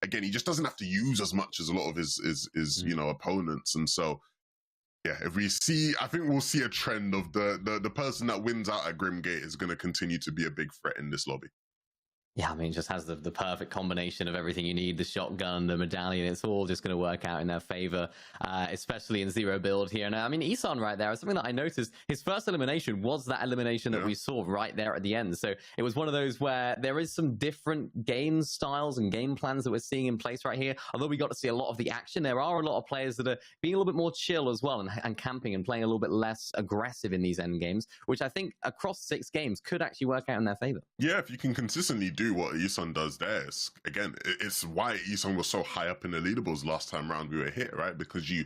Again, he just doesn't have to use as much as a lot of his opponents. And so, yeah, if we see, I think we'll see a trend of the person that wins out at Grimgate is going to continue to be a big threat in this lobby. Yeah, I mean, it just has the perfect combination of everything you need. The shotgun, the medallion, it's all just going to work out in their favor, especially in zero build here. And I mean, Isun right there, something that I noticed, his first elimination was that elimination that we saw right there at the end. So it was one of those where there is some different game styles and game plans that we're seeing in place right here. Although we got to see a lot of the action, there are a lot of players that are being a little bit more chill as well and camping and playing a little bit less aggressive in these end games, which I think across 6 games could actually work out in their favor. Yeah, if you can consistently do what Isun does there, it's why Isun was so high up in the leaderboards last time round we were here, right? Because you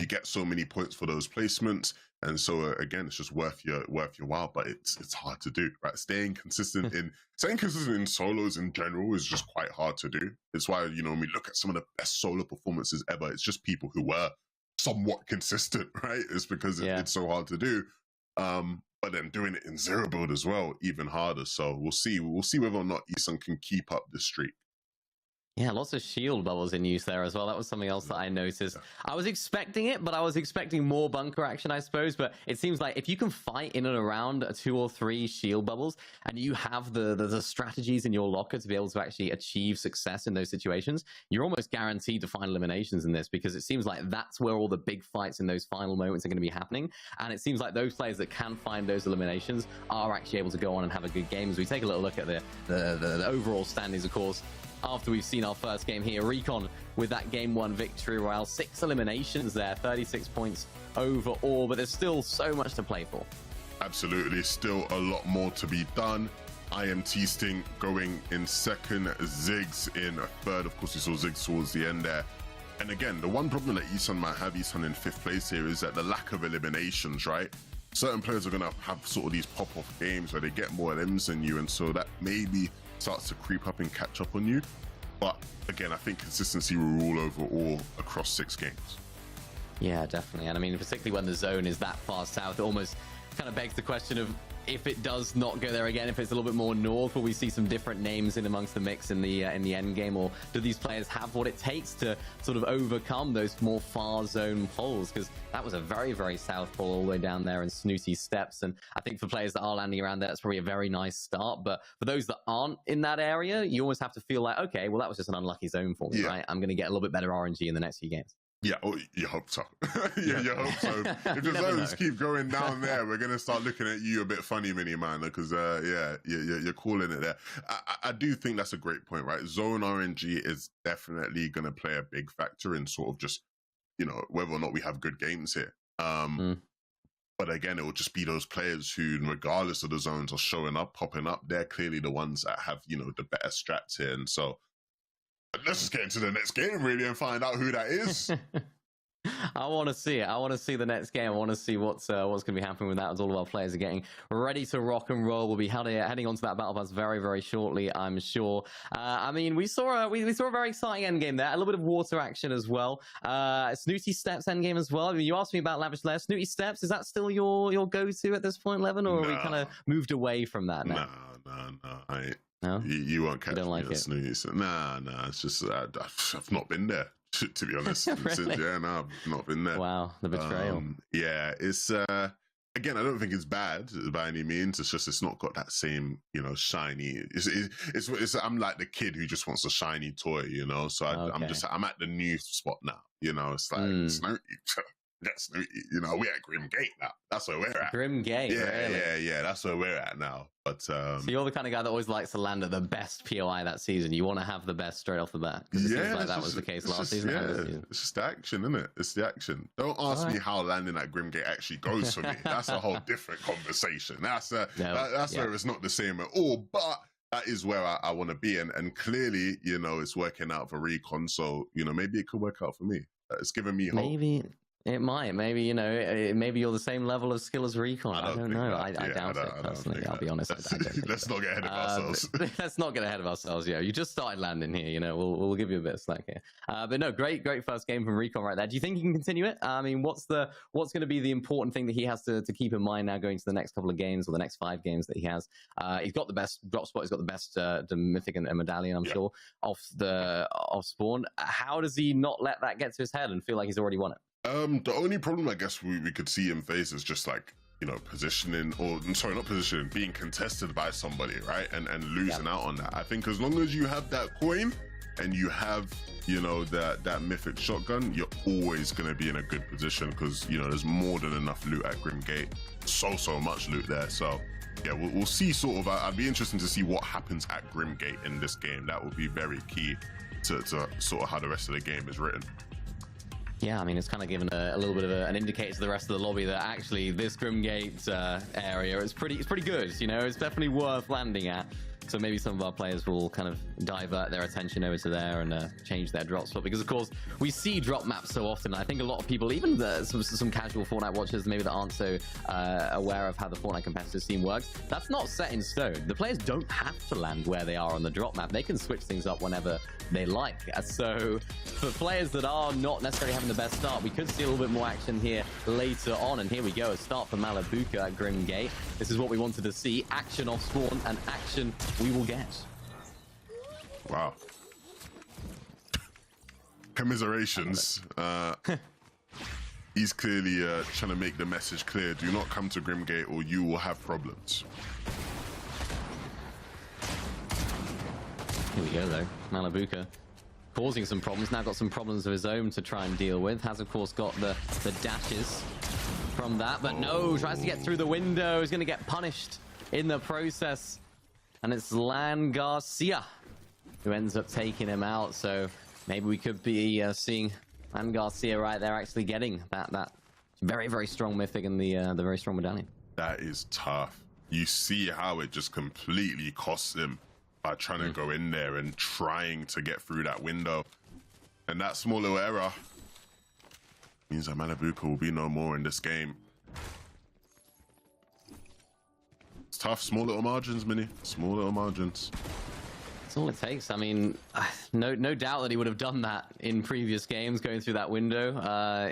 get so many points for those placements, and so again, it's just worth your while. But it's hard to do, right? Staying consistent in solos in general is just quite hard to do. It's why when we look at some of the best solo performances ever, it's just people who were somewhat consistent, right? It's because it's so hard to do. But then doing it in zero build as well, even harder. So we'll see whether or not Isun can keep up the streak. Yeah, lots of shield bubbles in use there as well. That was something else that I noticed. I was expecting it, but I was expecting more bunker action, I suppose. But it seems like if you can fight in and around 2 or 3 shield bubbles, and you have the strategies in your locker to be able to actually achieve success in those situations, you're almost guaranteed to find eliminations in this, because it seems like that's where all the big fights in those final moments are going to be happening. And it seems like those players that can find those eliminations are actually able to go on and have a good game. As we take a little look at the overall standings, of course, after we've seen our first game here, Recon with that game 1 victory. Royale, 6 eliminations there, 36 points overall, but there's still so much to play for. Absolutely, still a lot more to be done. IMT Sting going in second, Ziggs in third. Of course, we saw Ziggs towards the end there. And again, the one problem that Isun might have, Isun in 5th place here, is that the lack of eliminations, right? Certain players are going to have sort of these pop-off games where they get more elims than you, and so that maybe starts to creep up and catch up on you. But again, I think consistency will rule over all across 6 games. Yeah, definitely. And I mean, particularly when the zone is that far south, it almost kind of begs the question of if it does not go there again, if it's a little bit more north, will we see some different names in amongst the mix in the end game, or do these players have what it takes to sort of overcome those more far zone poles? Because that was a very, very south pole all the way down there in Snooty Steps, and I think for players that are landing around there, that's probably a very nice start. But for those that aren't in that area, you always have to feel like, okay, well, that was just an unlucky zone for me, right? I'm going to get a little bit better RNG in the next few games. Yeah, oh, you hope so. Yeah, you hope so. If the zones keep going down there, we're gonna start looking at you a bit funny, mini man, because yeah, you're calling it there. I do think that's a great point, right? Zone RNG is definitely gonna play a big factor in sort of just, you know, whether or not we have good games here. But again, it will just be those players who, regardless of the zones, are showing up, popping up. They're clearly the ones that have, you know, the better strats here, and so. Let's just get into the next game, really, and find out who that is. I want to see it. I want to see the next game. I want to see what's going to be happening with that as all of our players are getting ready to rock and roll. We'll be heading onto that battle pass very, very shortly, I'm sure. I mean, we saw a very exciting end game there. A little bit of water action as well. Snooty Steps end game as well. I mean, you asked me about Lavish Lair. Snooty Steps, is that still your go-to at this point, Levin, or are we kind of moved away from that now? No. I ain't. No? You won't catch me like at Snooty. So, nah. It's just I've not been there, to be honest. Really? Yeah, no, I've not been there. Wow, the betrayal. Yeah, it's again, I don't think it's bad by any means. It's just it's not got that same, you know, shiny. It's I'm like the kid who just wants a shiny toy, you know. So I'm at the new spot now. You know, it's like Snooty. That's, you know, we're at Grim Gate now. That's where we're at. Grim Gate, yeah. That's where we're at now. But so you're the kind of guy that always likes to land at the best POI that season. You want to have the best straight off the bat. Because it seems like that was the case last season. Yeah, it's just the action, isn't it? It's the action. Don't ask me how landing at Grim Gate actually goes for me. That's a whole different conversation. That's where it's not the same at all. But that is where I want to be, and clearly, you know, it's working out for Recon. So you know, maybe it could work out for me. It's giving me hope. Maybe. It might. Maybe, you know, maybe you're the same level of skill as Recon. I don't know. I doubt it, personally. I'll be honest. Let's not get ahead of ourselves. Let's not get ahead of ourselves, yeah. You just started landing here, you know. We'll give you a bit of slack here. But no, great first game from Recon right there. Do you think he can continue it? I mean, what's going to be the important thing that he has to keep in mind now going to the next couple of games or the next 5 games that he has? He's got the best drop spot. He's got the best the mythic and medallion, I'm sure, off spawn. How does he not let that get to his head and feel like he's already won it? The only problem I guess we could see him face is just like, you know, positioning, or sorry, not positioning, being contested by somebody, right? And losing out on that. I think as long as you have that coin and you have, you know, that mythic shotgun, you're always going to be in a good position because, you know, there's more than enough loot at Grim Gate. So much loot there. So yeah, we'll see sort of, I'd be interested to see what happens at Grim Gate in this game. That would be very key to sort of how the rest of the game is written. Yeah, I mean, it's kind of given a little bit of an indicator to the rest of the lobby that actually this Grimgate area is pretty good. You know, it's definitely worth landing at. So maybe some of our players will kind of divert their attention over to there and change their drop spot, because of course we see drop maps so often. I think a lot of people, even some casual Fortnite watchers maybe that aren't so aware of how the Fortnite competitive scene works, that's not set in stone. The players don't have to land where they are on the drop map. They can switch things up whenever they like. So for players that are not necessarily having the best start, we could see a little bit more action here later on. And here we go, a start for Malabuka at Grim Gate. This is what we wanted to see. Action off spawn and action we will get. Wow. Commiserations. He's clearly trying to make the message clear. Do not come to Grimgate or you will have problems. Here we go though. Malabuka causing some problems. Now got some problems of his own to try and deal with. Has of course got the dashes from that, but no, tries to get through the window. He's going to get punished in the process. And it's Lan Garcia who ends up taking him out. So maybe we could be seeing Lan Garcia right there actually getting that very, very strong mythic and the very strong medallion. That is tough. You see how it just completely costs him by trying to go in there and trying to get through that window. And that small little error means that Malabuka will be no more in this game. It's tough, small little margins, Mini. Small little margins. That's all it takes. I mean, no doubt that he would have done that in previous games, going through that window.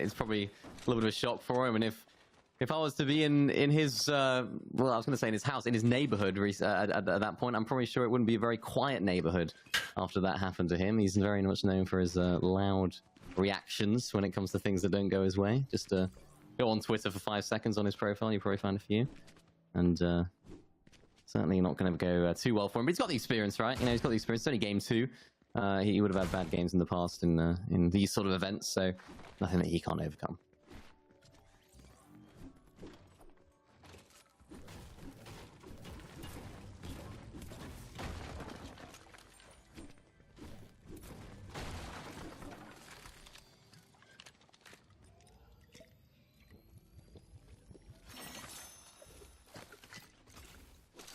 It's probably a little bit of a shock for him. And if I was to be in his, well, I was going to say in his house, in his neighborhood at that point, I'm probably sure it wouldn't be a very quiet neighborhood after that happened to him. He's very much known for his loud reactions when it comes to things that don't go his way. Just go on Twitter for 5 seconds on his profile, you probably find a few. And certainly not going to go too well for him. But he's got the experience, right? You know, he's got the experience. It's only game 2. He would have had bad games in the past in these sort of events, so nothing that he can't overcome.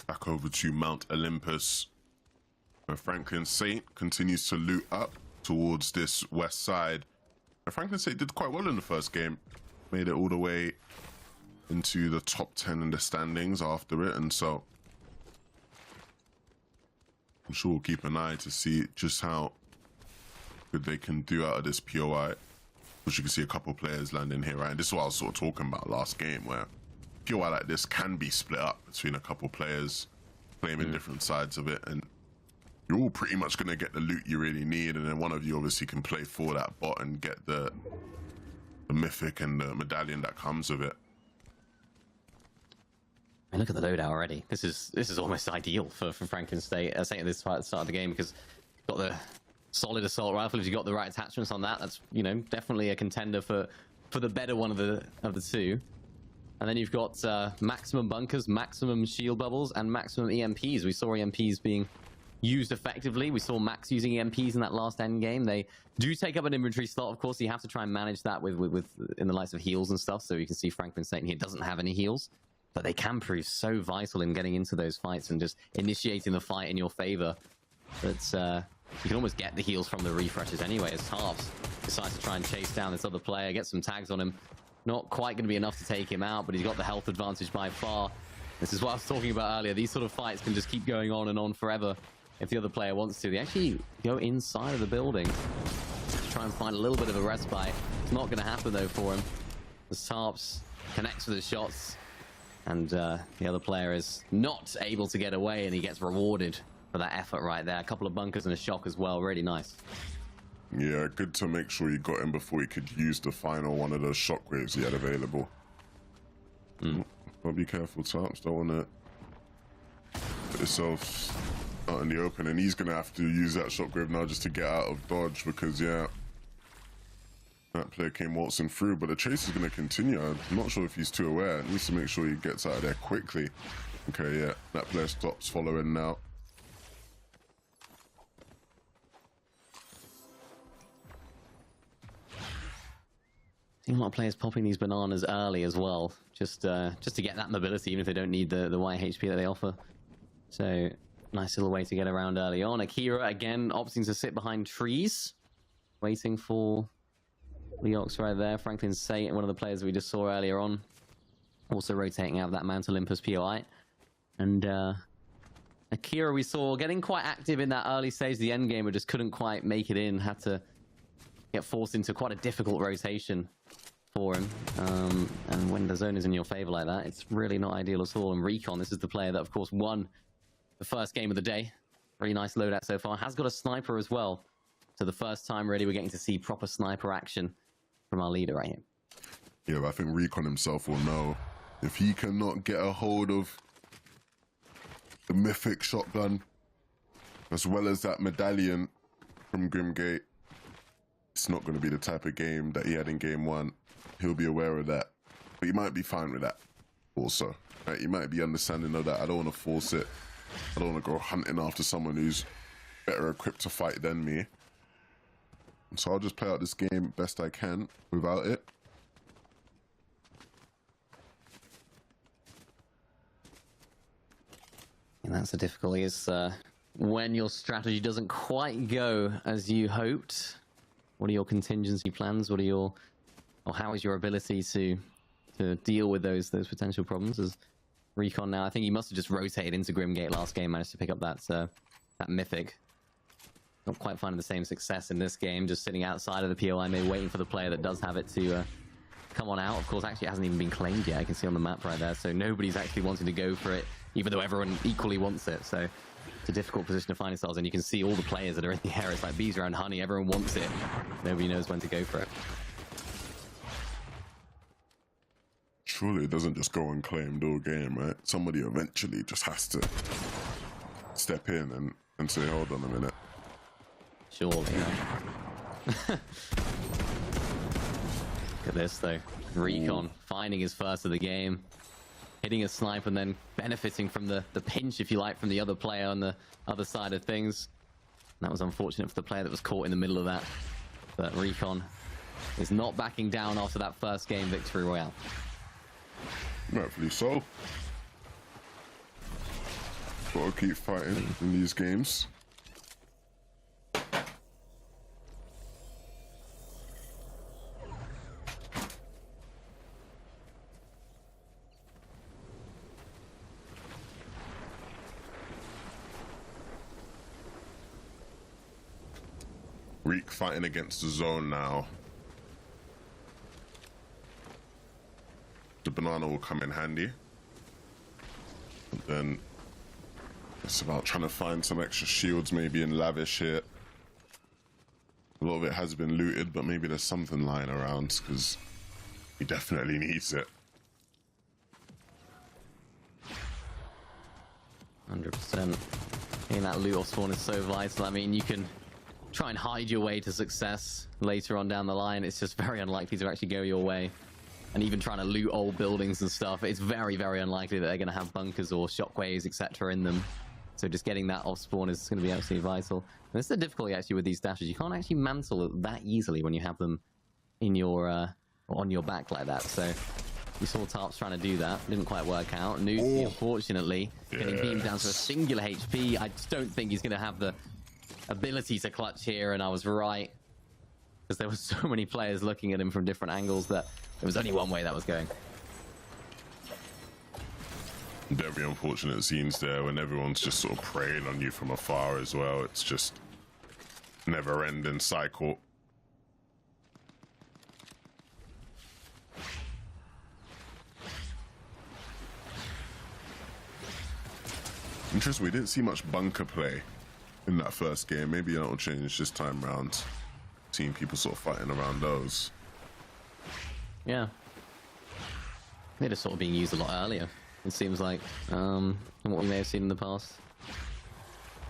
Back over to Mount Olympus, where Franklin Saint continues to loot up towards this west side. And Franklin Saint did quite well in the first game, made it all the way into the top 10 in the standings after it, and so I'm sure we'll keep an eye to see just how good they can do out of this POI. Which you can see a couple players landing here, right? And this is what I was sort of talking about last game, where POI like this can be split up between a couple players claiming different sides of it, and you're all pretty much going to get the loot you really need, and then one of you obviously can play for that bot and get the mythic and the medallion that comes with it. I mean, look at the loadout already. This is almost ideal for Franklin State at this start of the game, because you've got the solid assault rifle. If you've got the right attachments on that, that's, you know, definitely a contender for the better one of the two. And then you've got maximum bunkers, maximum shield bubbles, and maximum EMPs. We saw EMPs being used effectively. We saw Max using EMPs in that last end game. They do take up an inventory slot, of course. You have to try and manage that with in the likes of heals and stuff. So you can see Franklin State here doesn't have any heals, but they can prove so vital in getting into those fights and just initiating the fight in your favor. But you can almost get the heals from the refreshes anyway, as Harps decides to try and chase down this other player, get some tags on him. Not quite going to be enough to take him out, but he's got the health advantage by far. This is what I was talking about earlier. These sort of fights can just keep going on and on forever if the other player wants to. They actually go inside of the building to try and find a little bit of a respite. It's not going to happen, though, for him. The Sarps connects with his shots, and the other player is not able to get away, and he gets rewarded for that effort right there. A couple of bunkers and a shock as well. Really nice. Yeah, good to make sure you got him before he could use the final one of those shockwaves he had available. But be careful, Tarps. Don't want to put yourself out in the open, and he's going to have to use that shockwave now just to get out of dodge, because, yeah, that player came waltzing through, but the chase is going to continue. I'm not sure if he's too aware. He needs to make sure he gets out of there quickly. Okay, yeah, that player stops following now. A lot of players popping these bananas early as well, just to get that mobility, even if they don't need the YHP that they offer. So, nice little way to get around early on. Akira, again, opting to sit behind trees, waiting for Leox right there. Franklin Saint, one of the players that we just saw earlier on, also rotating out of that Mount Olympus POI. And Akira, we saw getting quite active in that early stage of the end game, but just couldn't quite make it in, had to get forced into quite a difficult rotation for him. And when the zone is in your favor like that, it's really not ideal at all. And Recon, this is the player that, of course, won the first game of the day. Really nice loadout so far. Has got a sniper as well. So the first time, really, we're getting to see proper sniper action from our leader right here. Yeah, but I think Recon himself will know if he cannot get a hold of the mythic shotgun, as well as that medallion from Grimgate, it's not going to be the type of game that he had in game 1. He'll be aware of that, but he might be fine with that also. Right? He might be understanding of that. I don't want to force it. I don't want to go hunting after someone who's better equipped to fight than me. So I'll just play out this game best I can without it. And that's the difficulty, is when your strategy doesn't quite go as you hoped. What are your contingency plans? What are your, or how is your ability to deal with those potential problems? As Recon now, I think he must have just rotated into Grimgate last game, managed to pick up that mythic. Not quite finding the same success in this game, just sitting outside of the POI, maybe waiting for the player that does have it to come on out. Of course, actually, it hasn't even been claimed yet. I can see on the map right there. So nobody's actually wanting to go for it, even though everyone equally wants it. So it's a difficult position to find yourselves in. You can see all the players that are in the air. It's like bees around honey. Everyone wants it. Nobody knows when to go for it. Surely it doesn't just go unclaimed all game, right? Somebody eventually just has to step in and say, hold on a minute. Surely, yeah. Look at this, though. Recon finding his first of the game. Hitting a snipe and then benefiting from the pinch, if you like, from the other player on the other side of things. That was unfortunate for the player that was caught in the middle of that. But Recon is not backing down after that first game victory royale. Rightfully so. Gotta keep fighting in these games. Reek fighting against the zone now. The banana will come in handy. And then it's about trying to find some extra shields, maybe in Lavish here. A lot of it has been looted, but maybe there's something lying around because he definitely needs it. 100%. Getting that loot off spawn is so vital. I mean, you can try and hide your way to success later on down the line. It's just very unlikely to actually go your way. And even trying to loot old buildings and stuff, it's very, very unlikely that they're going to have bunkers or shockwaves, etc. in them. So just getting that off spawn is going to be absolutely vital. And this is the difficulty actually with these dashes. You can't actually mantle it that easily when you have them in your on your back like that. So you saw Tarps trying to do that. Didn't quite work out. Nuki, unfortunately, getting beamed down to a singular HP. I just don't think he's going to have the ability to clutch here, and I was right. Because there were so many players looking at him from different angles that there was only one way that was going. Very unfortunate scenes there when everyone's just sort of preying on you from afar as well. It's just never-ending cycle. Interesting, we didn't see much bunker play in that first game. Maybe that'll change this time round. Seeing people sort of fighting around those. Yeah. They're just sort of being used a lot earlier, it seems like, than what we may have seen in the past.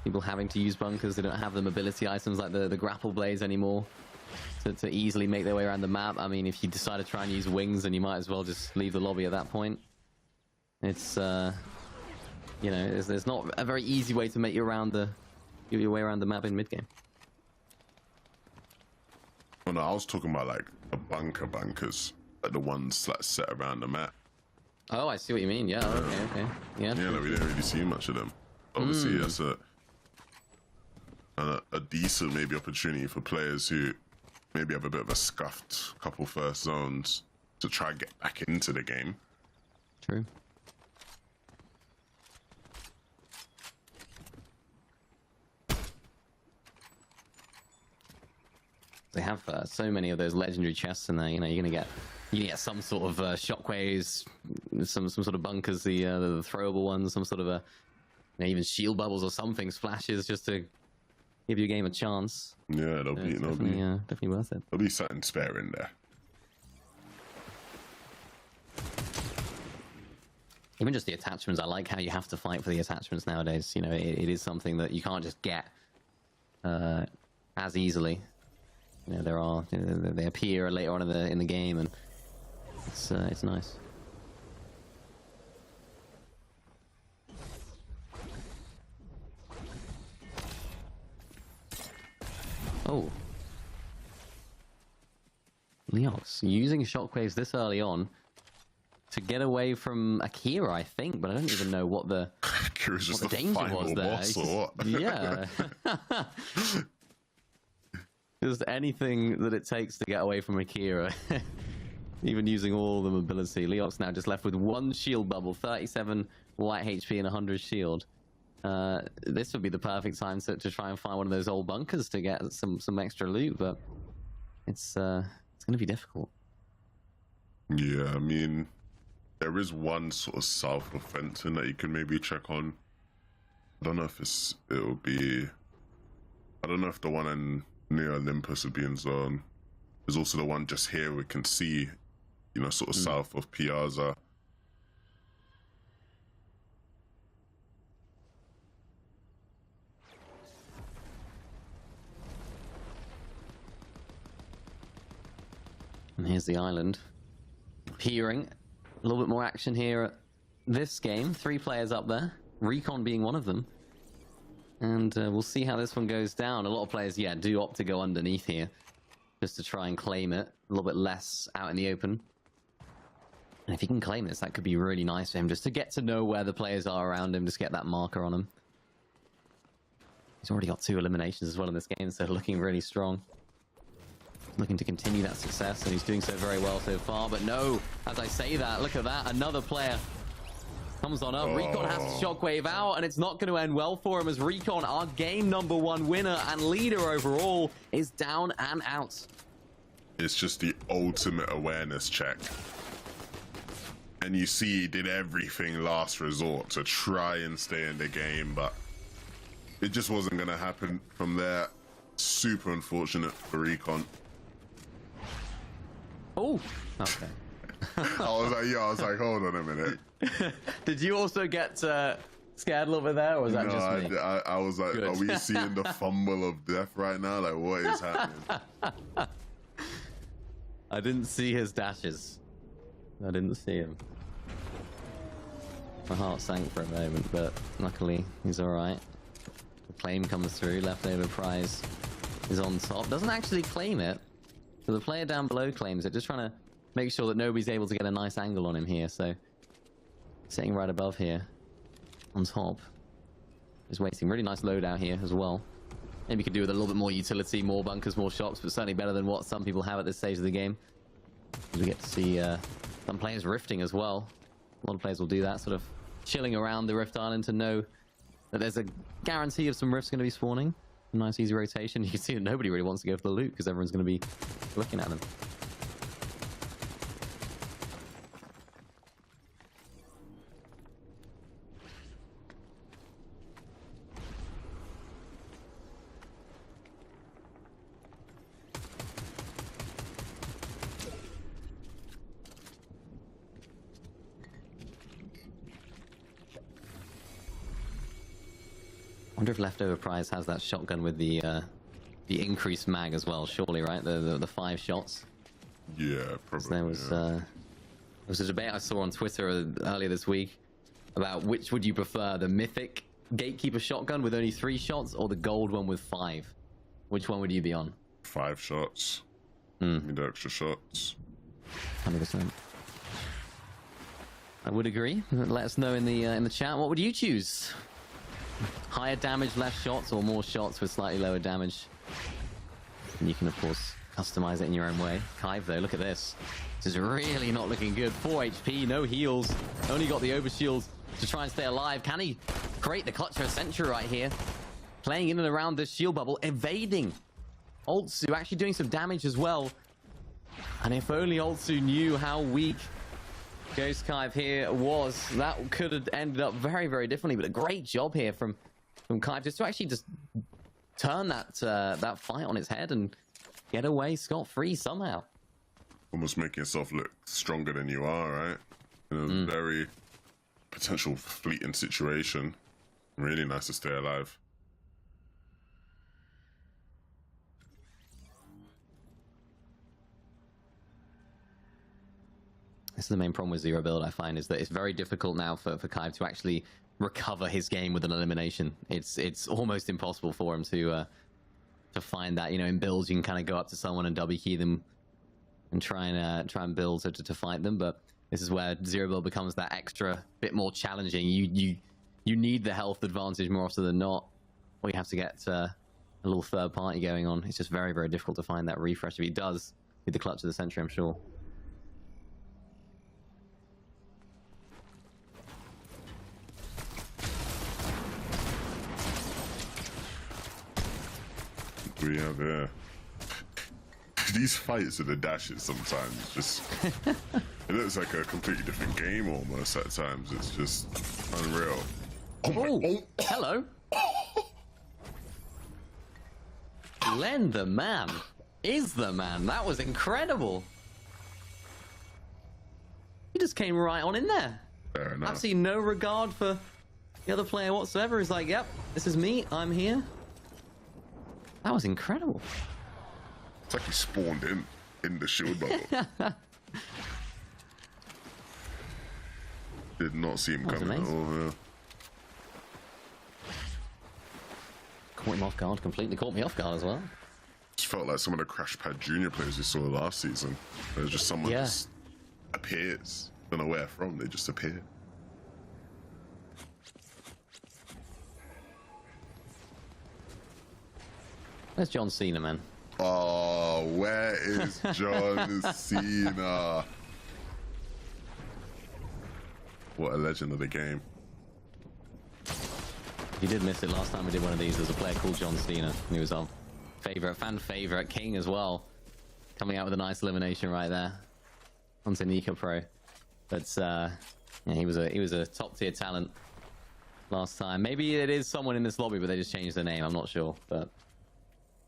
People having to use bunkers, they don't have the mobility items like the grapple blades anymore to easily make their way around the map. I mean, if you decide to try and use wings, then you might as well just leave the lobby at that point. It's, you know, there's not a very easy way to make your way around the map in mid-game. Oh no, I was talking about like the bunkers, like the ones like set around the map. Oh, I see what you mean. Yeah, okay. Yeah. Yeah, no, we didn't really see much of them. Obviously, that's a decent maybe opportunity for players who maybe have a bit of a scuffed couple first zones to try and get back into the game. True. They have so many of those legendary chests in there. You know, you're gonna get some sort of shockwaves, some sort of bunkers, the throwable ones, some sort of even shield bubbles or something, splashes, just to give your game a chance. Yeah, it'll be definitely worth it. There'll be something spare in there. Even just the attachments, I like how you have to fight for the attachments nowadays. You know, it is something that you can't just get as easily. You know, there are they appear later on in the game, and it's nice. Oh, Leox using shockwaves this early on to get away from Akira, I think, but I don't even know what the danger was there. Boss or what? Yeah. Just anything that it takes to get away from Akira. Even using all the mobility. Leox now just left with one shield bubble, 37 white HP and 100 shield. this would be the perfect time to try and find one of those old bunkers to get some extra loot, but it's going to be difficult. Yeah, I mean, there is one sort of south of Fenton that you can maybe check on. I don't know if it'll be. I don't know if the one in near Olympus would be in zone. There's also the one just here we can see, you know, sort of south of Piazza. And here's the island. Peering. A little bit more action here at this game. 3 players up there. Recon being one of them. And we'll see how this one goes down. A lot of players, yeah, do opt to go underneath here. Just to try and claim it. A little bit less out in the open. And if he can claim this, that could be really nice for him. Just to get to know where the players are around him. Just get that marker on him. He's already got 2 eliminations as well in this game. So looking really strong. Looking to continue that success, and he's doing so very well so far. But no, as I say that, look at that. Another player comes on up. Recon has to shockwave out, and it's not going to end well for him as Recon, our game #1 winner and leader overall, is down and out. It's just the ultimate awareness check. And you see he did everything last resort to try and stay in the game, but it just wasn't going to happen from there. Super unfortunate for Recon. Oh, okay. I was like, hold on a minute. Did you also get scared a little bit there, or was that just me? I was like, Good. are we seeing the fumble of death right now? Like, what is happening? I didn't see his dashes. I didn't see him. My heart sank for a moment, but luckily he's all right. The claim comes through. Leftover prize is on top. Doesn't actually claim it. So the player down below claims it. Just trying to make sure that nobody's able to get a nice angle on him here. So sitting right above here on top. Just waiting. Really nice loadout here as well. Maybe could do with a little bit more utility, more bunkers, more shops, but certainly better than what some people have at this stage of the game. We get to see some players rifting as well. A lot of players will do that, sort of chilling around the Rift Island to know that there's a guarantee of some rifts going to be spawning. A nice easy rotation. You can see that nobody really wants to go for the loot because everyone's going to be looking at them. I wonder if Leftover Prize has that shotgun with the increased mag as well. Surely, right? The 5 shots. Yeah, probably. So there was a debate I saw on Twitter earlier this week about which would you prefer, the mythic gatekeeper shotgun with only 3 shots or the gold one with 5? Which one would you be on? 5 shots. Need the extra shots. 100%. I would agree. Let us know in the chat. What would you choose? Higher damage, less shots, or more shots with slightly lower damage? And you can, of course, customize it in your own way. Kive, though, look at this. This is really not looking good. 4 HP, no heals. Only got the overshield to try and stay alive. Can he create the clutch for a sentry right here? Playing in and around this shield bubble, evading. Altsu actually doing some damage as well. And if only Altsu knew how weak Ghost Kive here was, that could have ended up very, very differently. But a great job here from Kive just to actually just turn that fight on its head and get away scot-free somehow. Almost making yourself look stronger than you are, right? In a very potential fleeting situation. Really nice to stay alive. This is the main problem with Zero Build, I find, is that it's very difficult now for Kive to actually recover his game with an elimination. It's almost impossible for him to find that. You know, in builds you can kind of go up to someone and W key them and try and build to fight them, but this is where Zero Build becomes that extra bit more challenging. You need the health advantage more often than not, or you have to get a little third party going on. It's just very, very difficult to find that refresh. If he does with the clutch of the sentry, I'm sure. We have, yeah. These fights and the dashes sometimes just... It looks like a completely different game almost at times. It's just unreal. Oh my... Oh, hello. Len the man is the man. That was incredible. He just came right on in there. Fair enough. Absolutely no regard for the other player whatsoever. He's like, yep, this is me. I'm here. That was incredible. It's like he spawned in the shield bubble. Did not see him coming at all, yeah. Caught him off guard, completely caught me off guard as well. Just felt like some of the Crash Pad Junior players we saw last season. There's just someone just appears. Don't know where from, they just appear. Where's John Cena, man? Oh, where is John Cena? What a legend of the game. You did miss it last time we did one of these. There's a player called John Cena. He was our fan favorite King as well. Coming out with a nice elimination right there onto Nika Pro. But yeah, he was a top tier talent last time. Maybe it is someone in this lobby, but they just changed their name. I'm not sure, but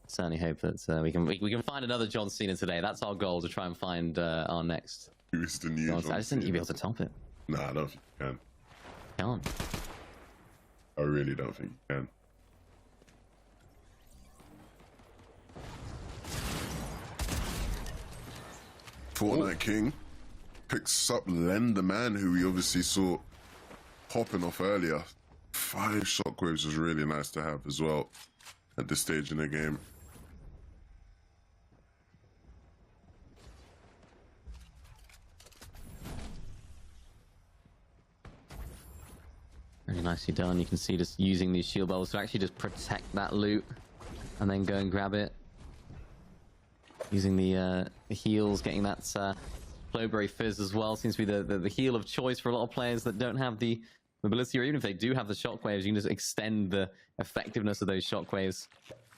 certainly hope that we can find another John Cena today. That's our goal, to try and find our next. Who's the new John Cena? I just think you'd be able to top it. Nah, I don't think you can. Can't. I really don't think you can. Fortnite King picks up Len the man, who we obviously saw popping off earlier. 5 shockwaves was really nice to have as well at this stage in the game. Very nicely done. You can see just using these shield bubbles to actually just protect that loot and then go and grab it. Using the heals, getting that Flowberry Fizz as well. Seems to be the heal of choice for a lot of players that don't have the mobility, or even if they do have the shockwaves, you can just extend the effectiveness of those shockwaves,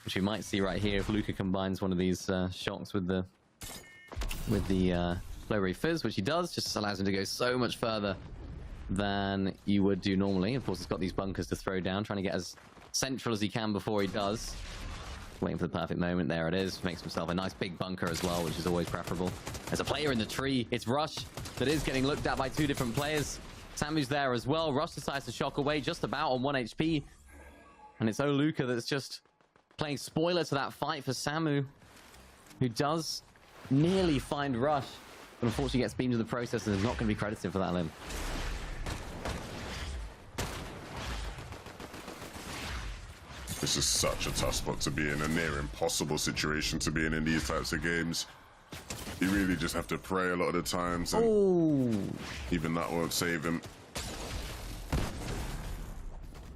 which we might see right here if Luca combines one of these shocks with the Flowberry Fizz, which he does. Just allows him to go so much further than you would do normally. Of course, he's got these bunkers to throw down, trying to get as central as he can before he does. Waiting for the perfect moment. There it is. Makes himself a nice big bunker as well, which is always preferable. There's a player in the tree. It's Rush that is getting looked at by 2 different players. Samu's there as well. Rush decides to shock away just about on 1 HP. And it's Luca that's just playing spoiler to that fight for Samu, who does nearly find Rush, but unfortunately gets beamed to the process and is not going to be credited for that limb. This is such a tough spot to be in, a near impossible situation to be in these types of games. You really just have to pray a lot of the times, and even that won't save him.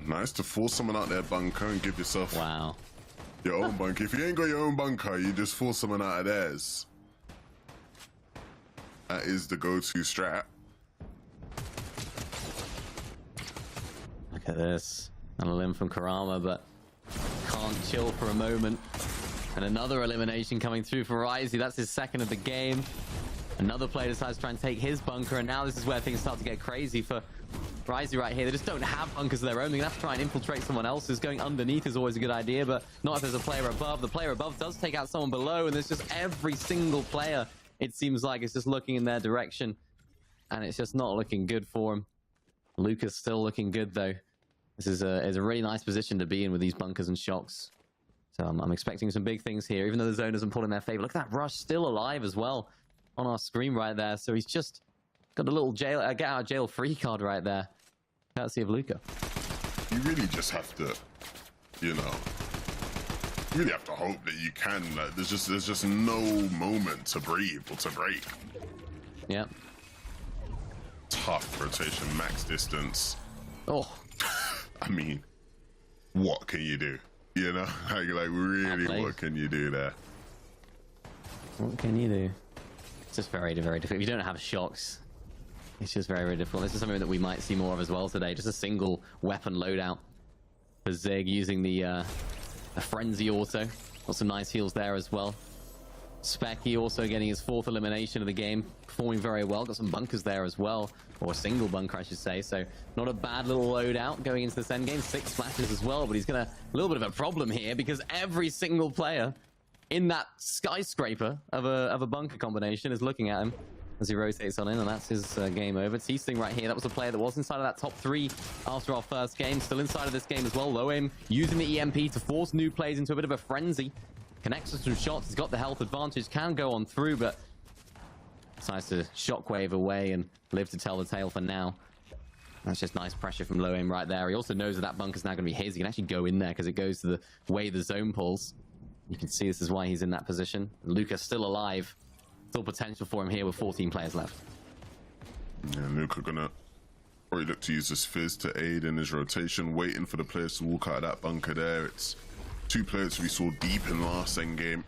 Nice to force someone out their bunker and give yourself your own bunker. If you ain't got your own bunker, you just force someone out of theirs. That is the go-to strat. Look at this. On a limb from Karama, but can't chill for a moment. And another elimination coming through for Ryzy. That's his second of the game. Another player decides to try and take his bunker, and now this is where things start to get crazy for Ryzy right here. They just don't have bunkers of their own. They're gonna have to try and infiltrate someone else's. Going underneath is always a good idea, but not if there's a player above. The player above does take out someone below, and there's just every single player, it seems like, is just looking in their direction, and it's just not looking good for him. Luca's still looking good though. This is a really nice position to be in with these bunkers and shocks. So I'm expecting some big things here, even though the zone doesn't pull in their favor. Look at that Rush still alive as well on our screen right there. So he's just got a little get out of jail free card right there. Courtesy of Luca. You really just have to, you know, you really have to hope that you can. Like, there's just no moment to breathe or to break. Yeah. Tough rotation, max distance. Oh. I mean, what can you do? You know, like really, what can you do there? What can you do? It's just very, very difficult. If you don't have shocks, it's just very, very difficult. This is something that we might see more of as well today. Just a single weapon loadout for Zig using the frenzy auto. Got some nice heals there as well. Specky also getting his 4th elimination of the game, performing very well. Got some bunkers there as well, or a single bunker, I should say. So not a bad little loadout going into this endgame. 6 splashes as well, but he's got a little bit of a problem here because every single player in that skyscraper of a bunker combination is looking at him as he rotates on in, and that's his game over. T-Sting right here, that was a player that was inside of that top 3 after our first game. Still inside of this game as well. Low aim using the EMP to force new plays into a bit of a frenzy. Connects with some shots, he's got the health advantage, can go on through, but decides to shockwave away and live to tell the tale for now. That's just nice pressure from Low aim right there. He also knows that that bunker's now going to be his. He can actually go in there because it goes to the way the zone pulls. You can see this is why he's in that position. Luca's still alive. Still potential for him here with 14 players left. Yeah, Luca gonna probably look to use this fizz to aid in his rotation, waiting for the players to walk out of that bunker there. It's 2 players we saw deep in last endgame.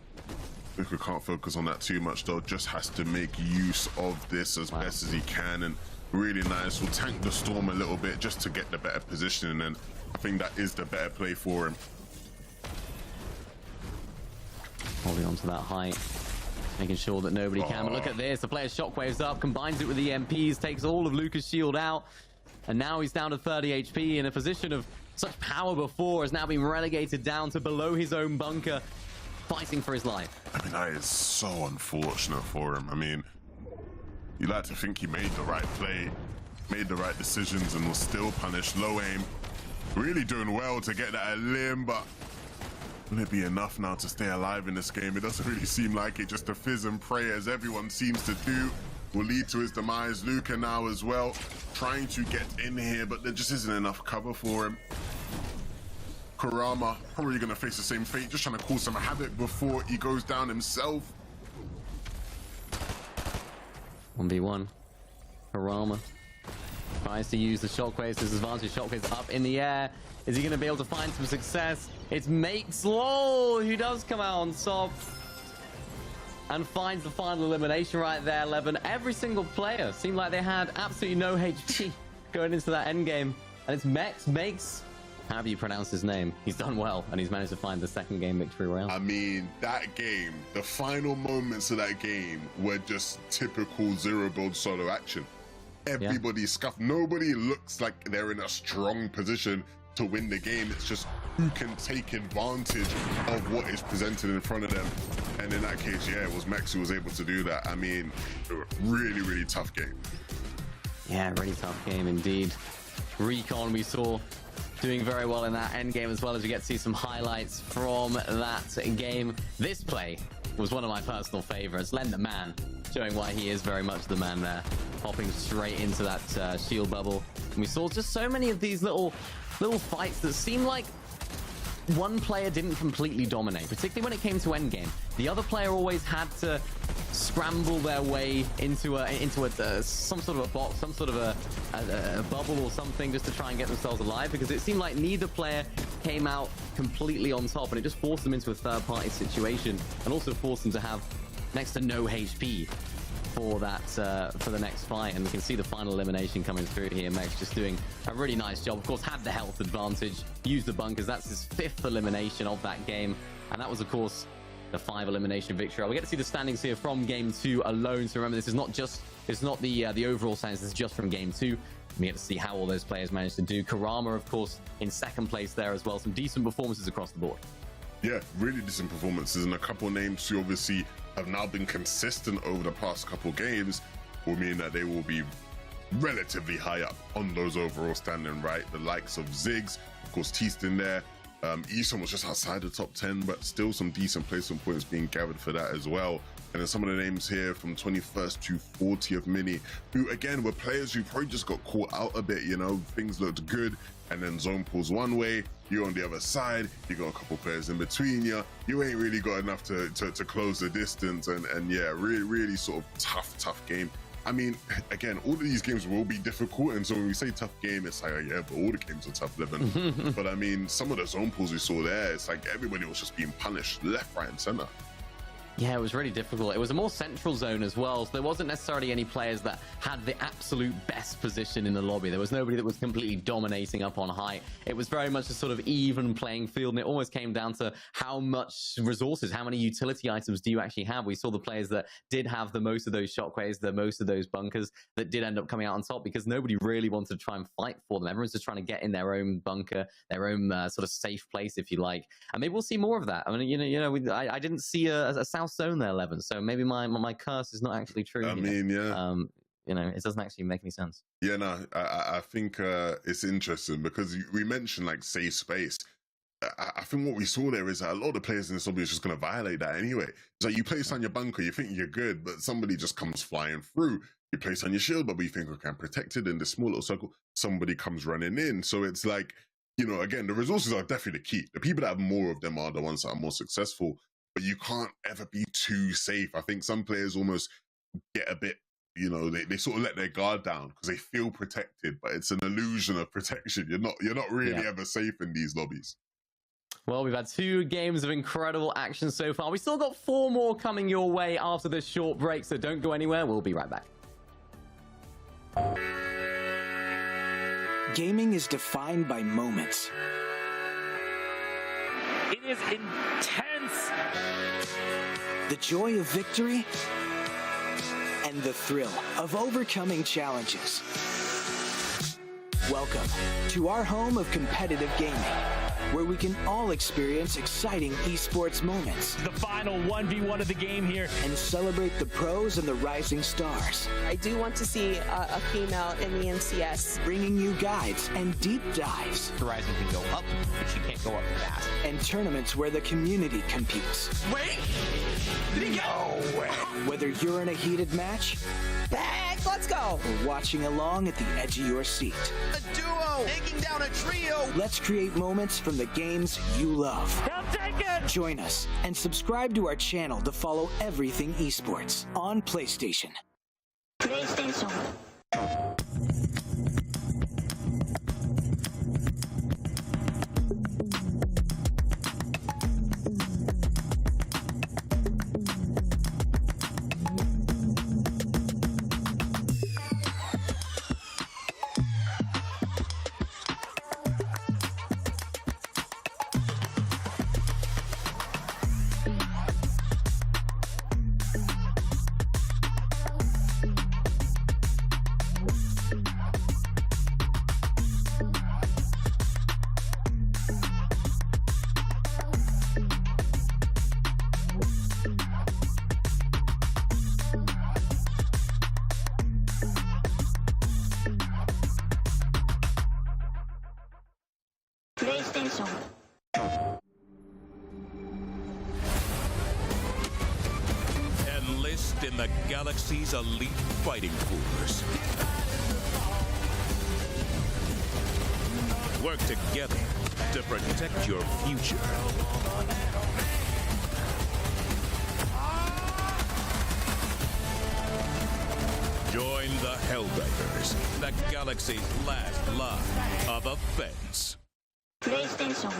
Luca can't focus on that too much though, just has to make use of this as best as he can, and really nice. We'll tank the storm a little bit just to get the better position, and I think that is the better play for him. Holding on to that height, making sure that nobody can. But look at this, the player shockwaves up, combines it with the EMPs, takes all of Luca's shield out, and now he's down to 30 HP in a position of such power before, has now been relegated down to below his own bunker, fighting for his life. I mean, that is so unfortunate for him. I mean, you like to think he made the right play, made the right decisions, and was still punished. Low aim, really doing well to get that limb, but will it be enough now to stay alive in this game? It doesn't really seem like it. Just a fizz and pray, as everyone seems to do, will lead to his demise. Luca now as well, trying to get in here, but there just isn't enough cover for him. Kurama probably going to face the same fate, just trying to cause some havoc before he goes down himself. 1v1. Kurama tries to use the shockwaves to his advantage. Shockwaves up in the air. Is he going to be able to find some success? It's Makes Lol who does come out on top and finds the final elimination right there, Levin. Every single player seemed like they had absolutely no HP going into that end game. And it's Makes, however you pronounce his name. He's done well, and he's managed to find the 2nd game victory royale. I mean, that game, the final moments of that game were just typical zero build solo action. Everybody scuffed. Nobody looks like they're in a strong position to win the game. It's just who can take advantage of what is presented in front of them. And in that case, yeah, it was Max who was able to do that. I mean, really, really tough game. Yeah, really tough game indeed. Recon we saw doing very well in that end game, as well as we get to see some highlights from that game. This play was one of my personal favorites. Len the man, showing why he is very much the man there, popping straight into that shield bubble. And we saw just so many of these little fights that seem like one player didn't completely dominate, particularly when it came to endgame. The other player always had to scramble their way into some sort of a box, some sort of a bubble or something, just to try and get themselves alive, because it seemed like neither player came out completely on top, and it just forced them into a third-party situation, and also forced them to have next to no HP for that for the next fight. And we can see the final elimination coming through here. Meg's just doing a really nice job. Of course, had the health advantage, used the bunkers. That's his 5th elimination of that game, and that was, of course, the 5 elimination victory. We get to see the standings here from game 2 alone. So remember, this is not just, it's not the overall standings. This is just from game 2. We get to see how all those players managed to do. Kurama, of course, in 2nd place there as well. Some decent performances across the board. Yeah, really decent performances, and a couple names who obviously have now been consistent over the past couple games will mean that they will be relatively high up on those overall standing, right? The likes of Ziggs, of course, T-Sting there. Eason was just outside the top 10, but still some decent placement points being gathered for that as well. And then some of the names here from 21st to 40th Mini, who again were players who probably just got caught out a bit, you know, things looked good, and then zone pulls one way, you're on the other side, you got a couple players in between you, you ain't really got enough to close the distance, and yeah, really sort of tough game. I mean, again, all of these games will be difficult, and so when we say tough game, it's like, oh, yeah, but all the games are tough living. But I mean, some of the zone pulls we saw there, it's like everybody was just being punished left, right, and center. Yeah, it was really difficult. It was a more central zone as well, so there wasn't necessarily any players that had the absolute best position in the lobby. There was nobody that was completely dominating up on height. It was very much a sort of even playing field, and it almost came down to how much resources, how many utility items do you actually have. We saw the players that did have the most of those shockwaves, the most of those bunkers, that did end up coming out on top because nobody really wanted to try and fight for them. Everyone's just trying to get in their own bunker, their own sort of safe place, if you like. And maybe we'll see more of that. I mean, I didn't see a South Zone there, Levin. So maybe my curse is not actually true. I mean, yeah. It doesn't actually make any sense. Yeah, no, I think it's interesting because we mentioned like safe space. I think what we saw there is that a lot of the players in this lobby is just going to violate that anyway. It's like you place on your bunker, you think you're good, but somebody just comes flying through. You place on your shield, but you think, okay, I'm protected in this small little circle. Somebody comes running in. So it's like, again, the resources are definitely the key. The people that have more of them are the ones that are more successful, but you can't ever be too safe. I think some players almost get a bit, they sort of let their guard down because they feel protected, but it's an illusion of protection. You're not really ever safe in these lobbies. Well, we've had 2 games of incredible action so far. We still got 4 more coming your way after this short break, so don't go anywhere. We'll be right back. Gaming is defined by moments. It is intense. The joy of victory and the thrill of overcoming challenges. Welcome to our home of competitive gaming, where we can all experience exciting esports moments. The final 1v1 of the game here. And celebrate the pros and the rising stars. I do want to see a female in the NCS. Bringing you guides and deep dives. Horizon can go up, but she can't go up fast. And tournaments where the community competes. Wait! Did he go? Whether you're in a heated match, Back, let's go! or watching along at the edge of your seat. A duo taking down a trio. Let's create moments from the games you love. Come take it! Join us and subscribe to our channel to follow everything esports on PlayStation. PlayStation. PlayStation. Enlist in the galaxy's elite fighting force. Work together to protect your future. Join the Helldivers, the galaxy's last line of offense. PlayStation.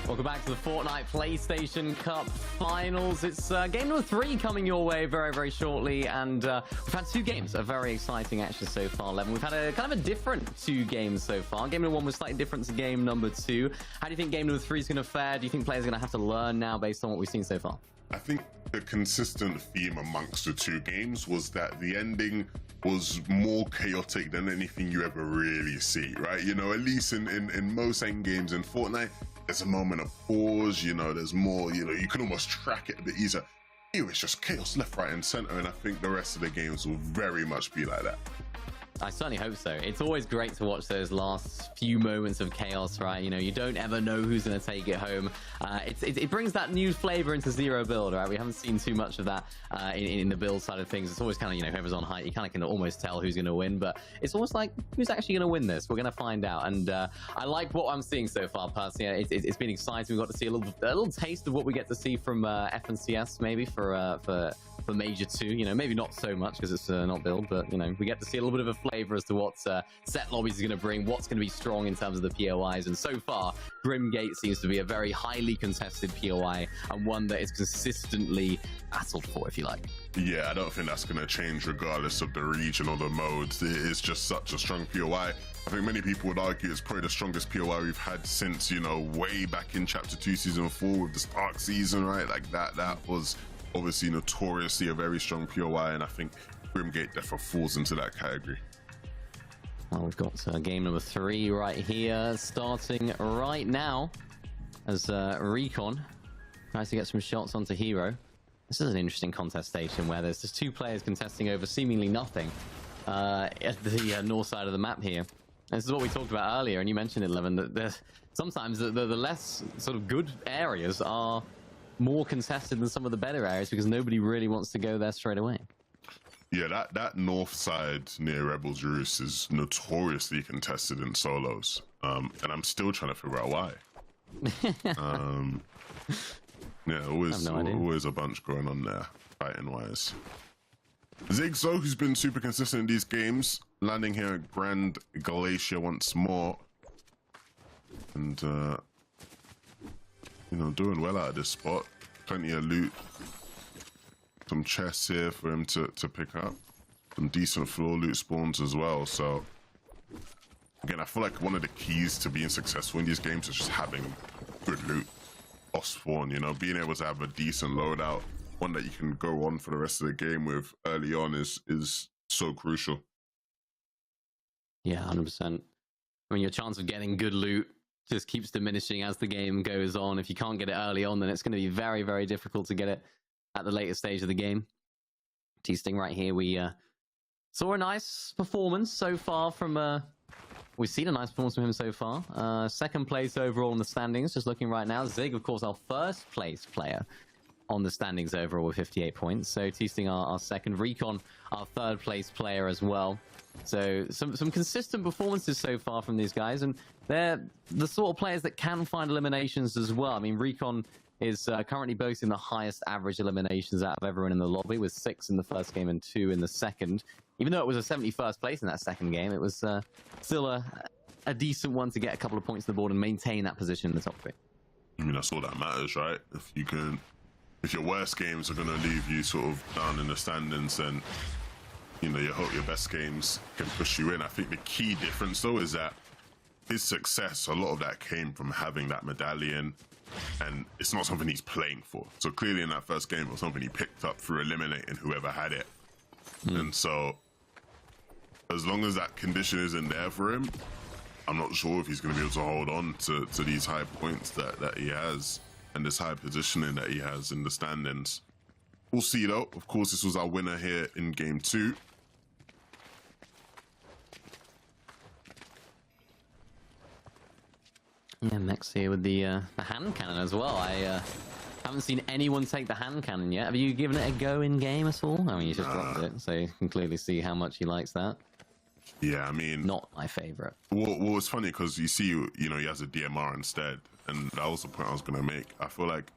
Welcome back to the Fortnite PlayStation Cup Finals. It's game number 3 coming your way very, very shortly, and we've had 2 games of very exciting action so far, Levin. We've had a kind of a different 2 games so far. Game number 1 was slightly different to game number 2. How do you think game number 3 is going to fare? Do you think players are going to have to learn now based on what we've seen so far? I think the consistent theme amongst the 2 games was that the ending was more chaotic than anything you ever really see, right? At least in most end games in Fortnite, there's a moment of pause, there's more, you can almost track it a bit easier. Here it's just chaos left, right, and center, and I think the rest of the games will very much be like that. I certainly hope so. It's always great to watch those last few moments of chaos, right? You know, you don't ever know who's going to take it home. It brings that new flavor into Zero build, right? We haven't seen too much of that in the build side of things. It's always kind of, you know, whoever's on height, you kind of can almost tell who's going to win, but it's almost like, who's actually going to win this? We're going to find out. And I like what I'm seeing so far, personally. It's been exciting. We've got to see a little taste of what we get to see from FNCS, maybe, for Major 2. You know, maybe not so much because it's not build, but, you know, we get to see a little bit of a flavor as to what Set Lobbies is going to bring, what's going to be strong in terms of the POIs. And so far, Grimgate seems to be a very highly contested POI and one that is consistently battled for, if you like. Yeah, I don't think that's going to change regardless of the region or the modes. It is just such a strong POI. I think many people would argue it's probably the strongest POI we've had since, you know, way back in Chapter 2 Season 4 with the Spark season, right? Like that was obviously notoriously a very strong POI, and I think Grimgate definitely falls into that category. Well, we've got game number 3 right here, starting right now as Recon tries to get some shots onto Hero. This is an interesting contestation where there's just 2 players contesting over seemingly nothing at the north side of the map here. And this is what we talked about earlier, and you mentioned it, Levin, that sometimes the less sort of good areas are more contested than some of the better areas because nobody really wants to go there straight away. Yeah, that north side near Rebels Roost is notoriously contested in solos, and I'm still trying to figure out why. Yeah, always a bunch going on there, fighting wise. Zigzag, who's been super consistent in these games, landing here at Grand Glacier once more, and you know, doing well out of this spot. Plenty of loot. Some chests here for him to pick up. Some decent floor loot spawns as well. So again, I feel like one of the keys to being successful in these games is just having good loot off spawn, you know, being able to have a decent loadout, one that you can go on for the rest of the game with early on is so crucial. Yeah, 100%. I mean, your chance of getting good loot just keeps diminishing as the game goes on. If you can't get it early on, then it's going to be very, very difficult to get it at the later stage of the game. T-Sting right here, we saw a nice performance so far from... We've seen a nice performance from him so far. Second place overall in the standings, just looking right now. Zig, of course, our first place player on the standings overall with 58 points. So T-Sting our second. Recon, our third place player as well. So some consistent performances so far from these guys. And they're the sort of players that can find eliminations as well. I mean, Recon is currently boasting the highest average eliminations out of everyone in the lobby, with 6 in the first game and 2 in the second. Even though it was a 71st place in that second game, it was still a decent one to get a couple of points on the board and maintain that position in the top 3. I mean, that's all that matters, right? If your worst games are going to leave you sort of down in the standings, then, you know, you hope your best games can push you in. I think the key difference, though, is that his success, a lot of that came from having that medallion, and it's not something he's playing for. So clearly in that first game, it was something he picked up through eliminating whoever had it. And so as long as that condition isn't there for him, I'm not sure if he's going to be able to hold on to these high points that he has and this high positioning that he has in the standings. We'll see, though. Of course, this was our winner here in Game 2. Yeah, Max here with the hand cannon as well. I haven't seen anyone take the hand cannon yet. Have you given it a go in game at all? I mean, you just dropped it, so you can clearly see how much he likes that. Yeah, I mean, not my favorite. Well, it's funny because you see, you know, he has a DMR instead, and that was the point I was going to make. I feel like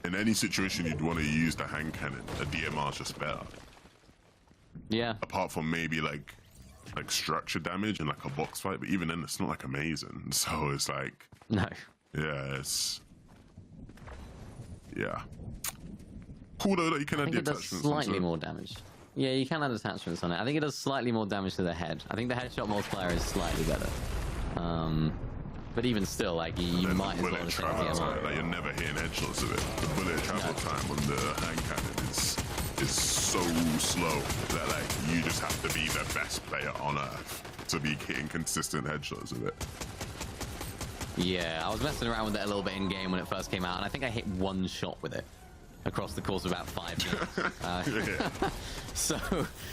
in any situation you'd want to use the hand cannon, a DMR is just better. Yeah. Apart from maybe like structure damage in like a box fight, but even then it's not like amazing. So it's like, no. Yeah, cool though that you can add the attachments. It does slightly more damage. Yeah, you can add attachments on it. I think it does slightly more damage to the head. I think the headshot multiplier is slightly better. But even still, like, you might as well take DMR. Like, you're never hitting headshots of it. The bullet travel time on the hand cannon is so slow that, like, you just have to be the best player on Earth to be hitting consistent headshots of it. Yeah, I was messing around with it a little bit in game when it first came out, and I think I hit 1 shot with it across the course of about 5 minutes. So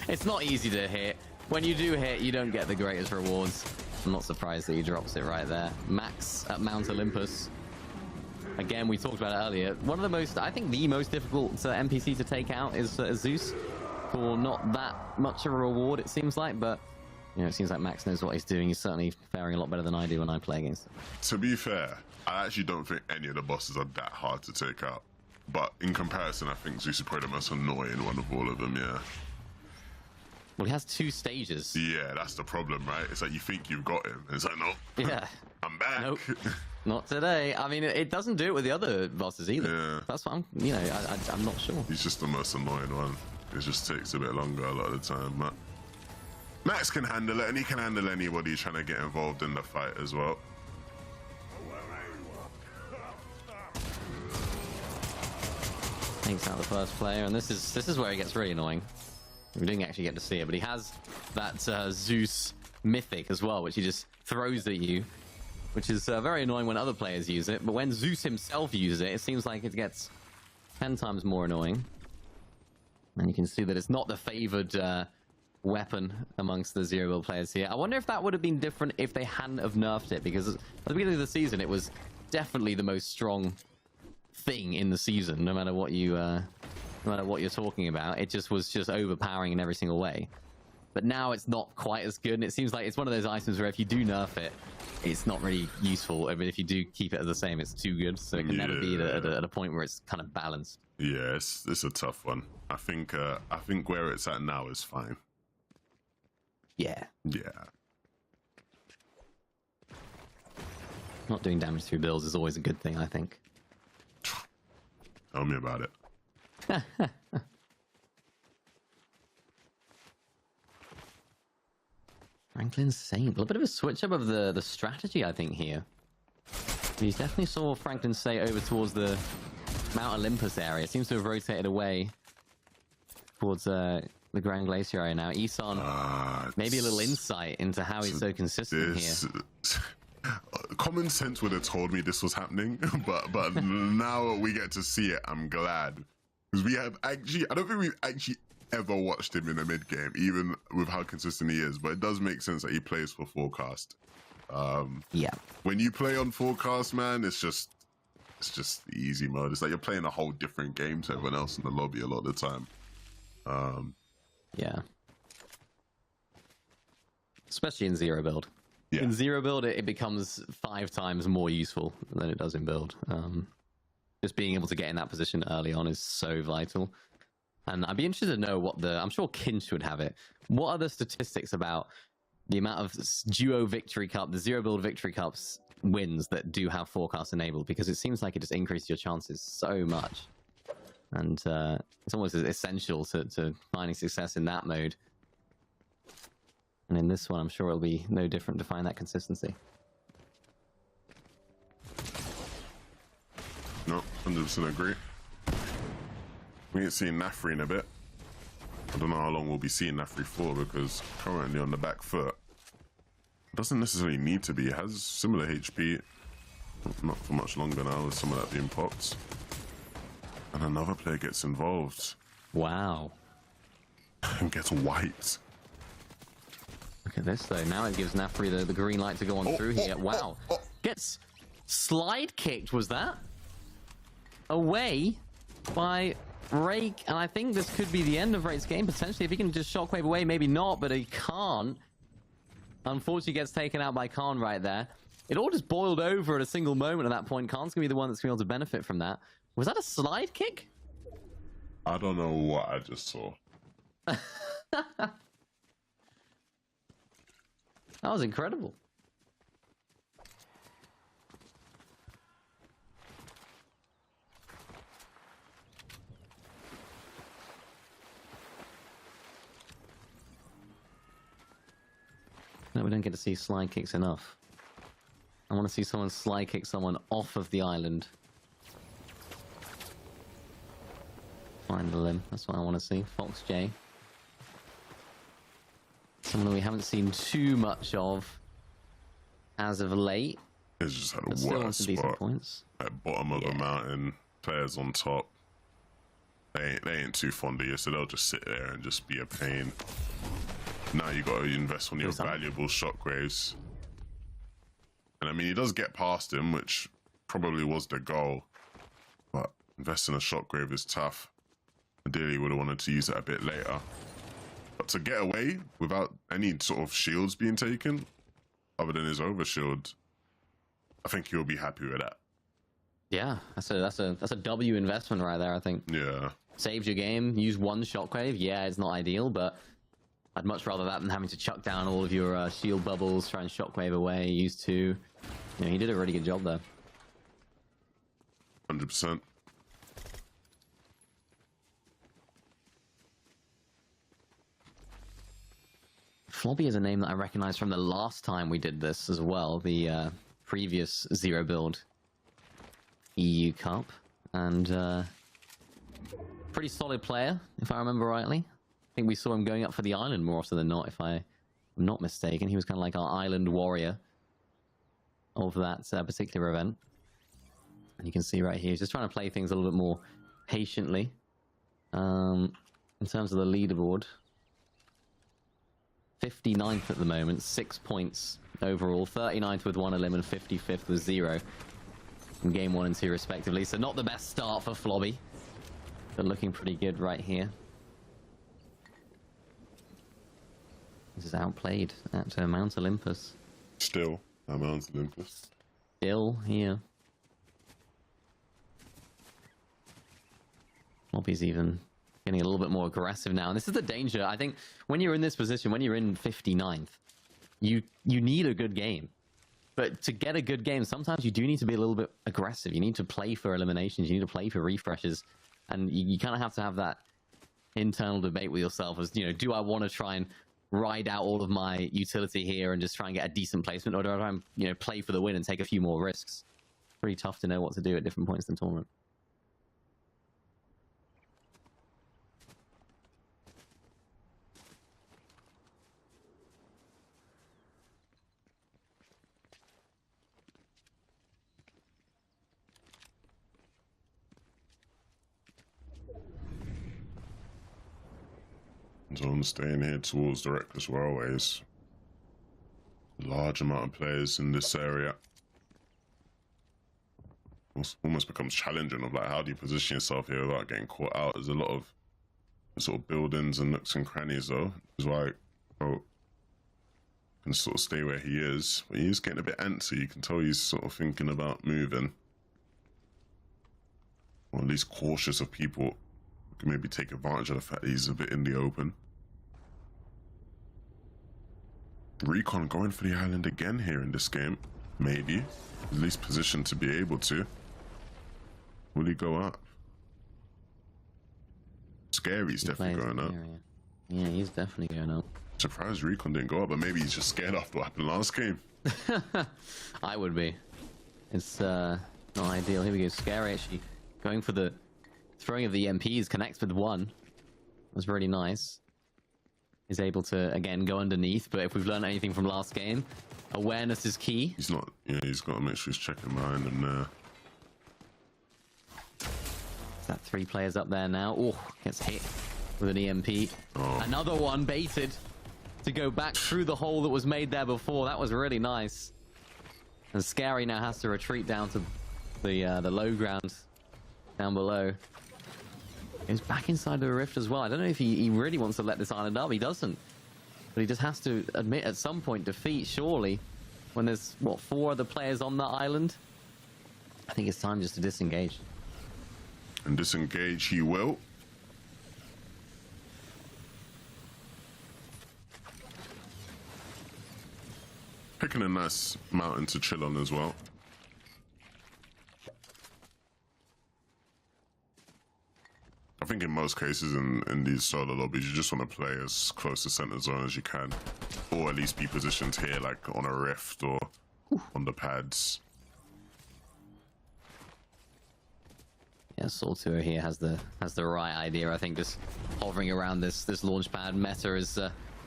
it's not easy to hit. when you do hit, you don't get the greatest rewards. I'm not surprised that he drops it right there. Max at Mount Olympus. Again, we talked about it earlier. One of the most, I think the most difficult NPC to take out is Zeus, for not that much of a reward, it seems like. But, you know, it seems like Max knows what he's doing. He's certainly faring a lot better than I do when I play against him. To be fair, I actually don't think any of the bosses are that hard to take out. But in comparison, I think Zeus is probably the most annoying one of all of them, yeah. Well, he has 2 stages. Yeah, that's the problem, right? It's like you think you've got him. It's like, no, Yeah. I'm back. Nope. Not today. I mean, it doesn't do it with the other bosses either. Yeah. That's what I'm, you know, I'm not sure. He's just the most annoying one. It just takes a bit longer a lot of the time. But Max can handle it, and he can handle anybody trying to get involved in the fight as well. Takes out the first player, and this is where it gets really annoying. We didn't actually get to see it, but he has that Zeus mythic as well, which he just throws at you, which is very annoying when other players use it. But when Zeus himself uses it, it seems like it gets 10 times more annoying. And you can see that it's not the favored weapon amongst the zero build players here. I wonder if that would have been different if they hadn't have nerfed it, because at the beginning of the season, it was definitely the most strong thing in the season, no matter what you no matter what you're talking about. It just was just overpowering in every single way. But now it's not quite as good, and it seems like it's one of those items where if you do nerf it, it's not really useful. I mean, if you do keep it as the same, it's too good, so it can never be at a point where it's kind of balanced. Yeah, it's a tough one. I think where it's at now is fine. Yeah. Yeah. Not doing damage through builds is always a good thing, I think. Tell me about it. Franklin Saint. A little bit of a switch up of the strategy, I think, here. We definitely saw Franklin Saint over towards the Mount Olympus area. Seems to have rotated away towards the Grand Glacier area now. Isan, maybe a little insight into how he's so consistent here. Common sense would have told me this was happening, but now we get to see it. I'm glad, because we have actually, I don't think we've actually ever watched him in a mid game, even with how consistent he is. But it does make sense that he plays for Forecast. Yeah. When you play on Forecast, man, it's just the easy mode. It's like you're playing a whole different game to everyone else in the lobby a lot of the time. Yeah. Especially in zero build. Yeah. In zero build, it becomes 5 times more useful than it does in build. Just being able to get in that position early on is so vital. And I'd be interested to know what I'm sure Kinch would have it. What are the statistics about the amount of duo victory cup, the zero build victory cups wins that do have forecast enabled? Because it seems like it just increases your chances so much. And it's almost essential to finding success in that mode. And in this one, I'm sure it'll be no different to find that consistency. No, 100% agree. We ain't seen Nafri in a bit. I don't know how long we'll be seeing Nafri for, because currently on the back foot. Doesn't necessarily need to be. It has similar HP. Not for much longer now with some of that being popped. And another player gets involved. Wow. And gets wiped. Look at this, though. Now it gives Nafri the green light to go on through here. Wow. Gets slide kicked, was that? Away by Rake. And I think this could be the end of Rake's game, potentially. If he can just shockwave away, maybe not, but he can't. Unfortunately, gets taken out by Khan right there. It all just boiled over at a single moment at that point. Khan's going to be the one that's going to be able to benefit from that. Was that a slide kick? I don't know what I just saw. That was incredible. No, we don't get to see slide kicks enough. I want to see someone slide kick someone off of the island. Find the limb. That's what I want to see. Fox J. Someone that we haven't seen too much of as of late. It's just had a Still on worse some decent spot. points. At bottom of the mountain, players on top. They ain't too fond of you, so they'll just sit there and just be a pain. Now you got to invest on your valuable shockwaves. And I mean, he does get past him, which probably was the goal. But investing a shockwave is tough. Ideally, would have wanted to use it a bit later. But to get away without any sort of shields being taken, other than his overshield, I think he'll be happy with that. Yeah, that's a W investment right there, I think. Yeah. Saved your game, use one shockwave. Yeah, it's not ideal, but I'd much rather that than having to chuck down all of your shield bubbles, try and shockwave away, use two. You know, he did a really good job there. 100%. Flobby is a name that I recognize from the last time we did this as well, the previous Zero Build EU Cup, and pretty solid player, if I remember rightly. I think we saw him going up for the island more often than not, if I'm not mistaken. He was kind of like our island warrior of that particular event. And you can see right here, he's just trying to play things a little bit more patiently. In terms of the leaderboard, 59th at the moment, 6 points overall, 39th with 1 elim and 55th with 0 in game 1 and 2 respectively. So not the best start for Flobby, but looking pretty good right here. This is outplayed at Mount Olympus. Still at Mount Olympus. Still here. Flobby's even getting a little bit more aggressive now. And this is the danger. I think when you're in this position, when you're in 59th, you need a good game. But to get a good game, sometimes you do need to be a little bit aggressive. You need to play for eliminations. You need to play for refreshes. And you kind of have to have that internal debate with yourself as, you know, do I want to try and ride out all of my utility here and just try and get a decent placement? Or do I try and, you know, play for the win and take a few more risks? Pretty tough to know what to do at different points in the tournament. So I'm staying here towards the Reckless Railways. Large amount of players in this area. Almost becomes challenging of like, how do you position yourself here without getting caught out? There's a lot of sort of buildings and nooks and crannies though. That's why I can sort of stay where he is. But he is getting a bit antsy. You can tell he's sort of thinking about moving. Or at least cautious of people who can maybe take advantage of the fact that he's a bit in the open. Recon going for the island again here in this game. Maybe. At least positioned to be able to. Will he go up? Scary's definitely going up. Yeah, he's definitely going up. Surprised Recon didn't go up, but maybe he's just scared after what happened last game. I would be. It's not ideal. Here we go. Scary actually going for the throwing of the EMPs, connects with one. That was really nice. Is able to, again, go underneath, but if we've learned anything from last game, awareness is key. He's not, yeah, he's got to make sure he's checking behind him there. Is that 3 players up there now? Oh, gets hit with an EMP. Oh. Another one baited to go back through the hole that was made there before. That was really nice. And Scary now has to retreat down to the low ground down below. He's back inside the rift as well. I don't know if he really wants to let this island up. He doesn't. But he just has to admit at some point defeat, surely, when there's, what, 4 other players on that island? I think it's time just to disengage. And disengage he will. Picking a nice mountain to chill on as well. I think in most cases in these solo lobbies, you just want to play as close to center zone as you can. Or at least be positioned here, like on a rift or on the pads. Yeah, Saltour here has the right idea. I think just hovering around this launch pad. Meta is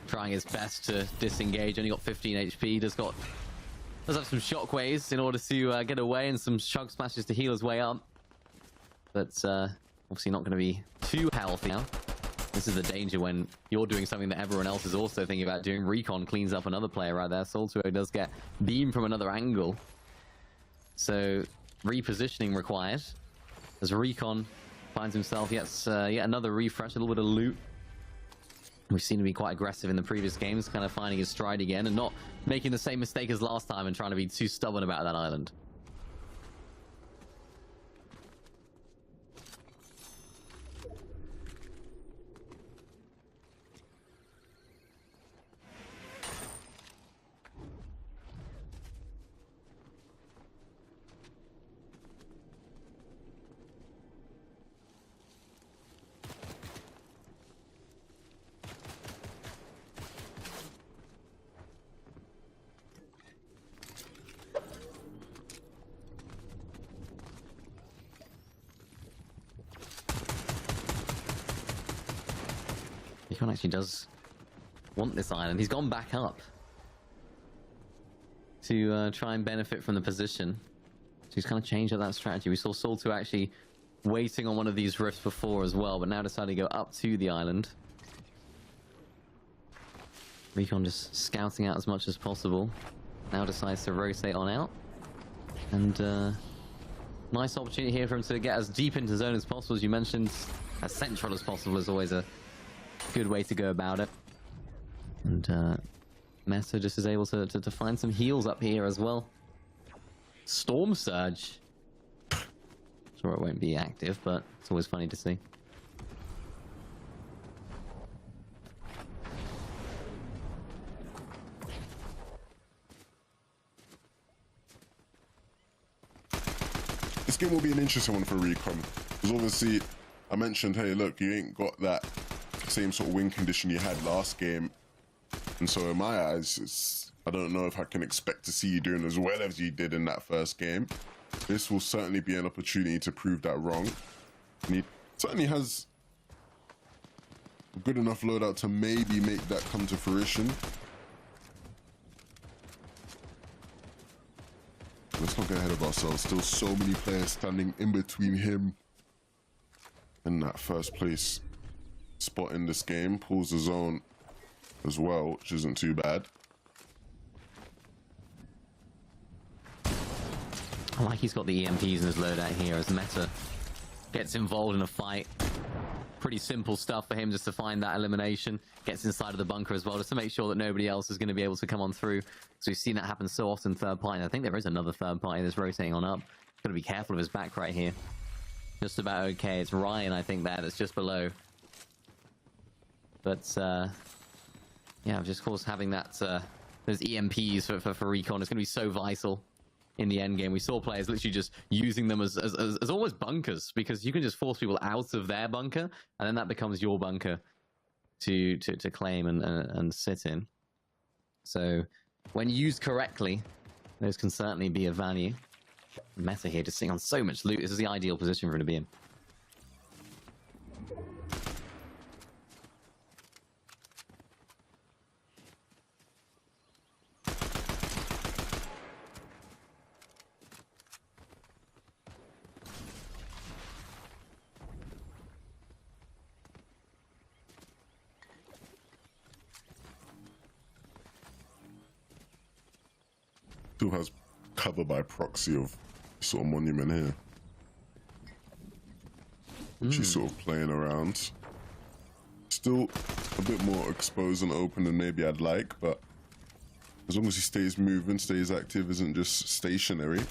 trying his best to disengage. Only got 15 HP. Does have some shockwaves in order to get away and some chug smashes to heal his way up. But obviously not going to be too healthy now. This is the danger when you're doing something that everyone else is also thinking about doing. Recon cleans up another player right there. Soul2O does get beamed from another angle. So repositioning required as Recon finds himself yet another refresh, a little bit of loot. We've seen him be quite aggressive in the previous games, kind of finding his stride again and not making the same mistake as last time and trying to be too stubborn about that island. Recon actually does want this island. He's gone back up to try and benefit from the position. So he's kind of changed up that strategy. We saw Soul2O actually waiting on one of these rifts before as well, but now decided to go up to the island. Recon just scouting out as much as possible. Now decides to rotate on out. And nice opportunity here for him to get as deep into zone as possible. As you mentioned, as central as possible is always a good way to go about it. And Mesa just is able to find some heals up here as well. Storm Surge. Sure it won't be active, but it's always funny to see. This game will be an interesting one for Recon. Because obviously, I mentioned, hey, look, you ain't got that same sort of win condition you had last game. And so in my eyes, I don't know if I can expect to see you doing as well as you did in that first game. This will certainly be an opportunity to prove that wrong. And he certainly has a good enough loadout to maybe make that come to fruition. Let's not get ahead of ourselves. Still so many players standing in between him and that first place spot in this game. Pulls the zone as well, which isn't too bad. I like he's got the EMPs in his loadout here as Meta gets involved in a fight. Pretty simple stuff for him just to find that elimination. Gets inside of the bunker as well just to make sure that nobody else is going to be able to come on through. So we've seen that happen so often third party. I think there is another third party that's rotating on up. Got to be careful of his back right here. Just about okay. It's Ryan, I think, that's just below. But yeah, just of course having that those EMPs for Recon is going to be so vital in the end game. We saw players literally just using them as almost bunkers, because you can just force people out of their bunker, and then that becomes your bunker to claim and sit in. So when used correctly, those can certainly be of value. Meta here just sitting on so much loot. This is the ideal position for him to be in. Still has cover by proxy of sort of monument here. She's sort of playing around. Still a bit more exposed and open than maybe I'd like, but as long as he stays moving, stays active, isn't just stationary,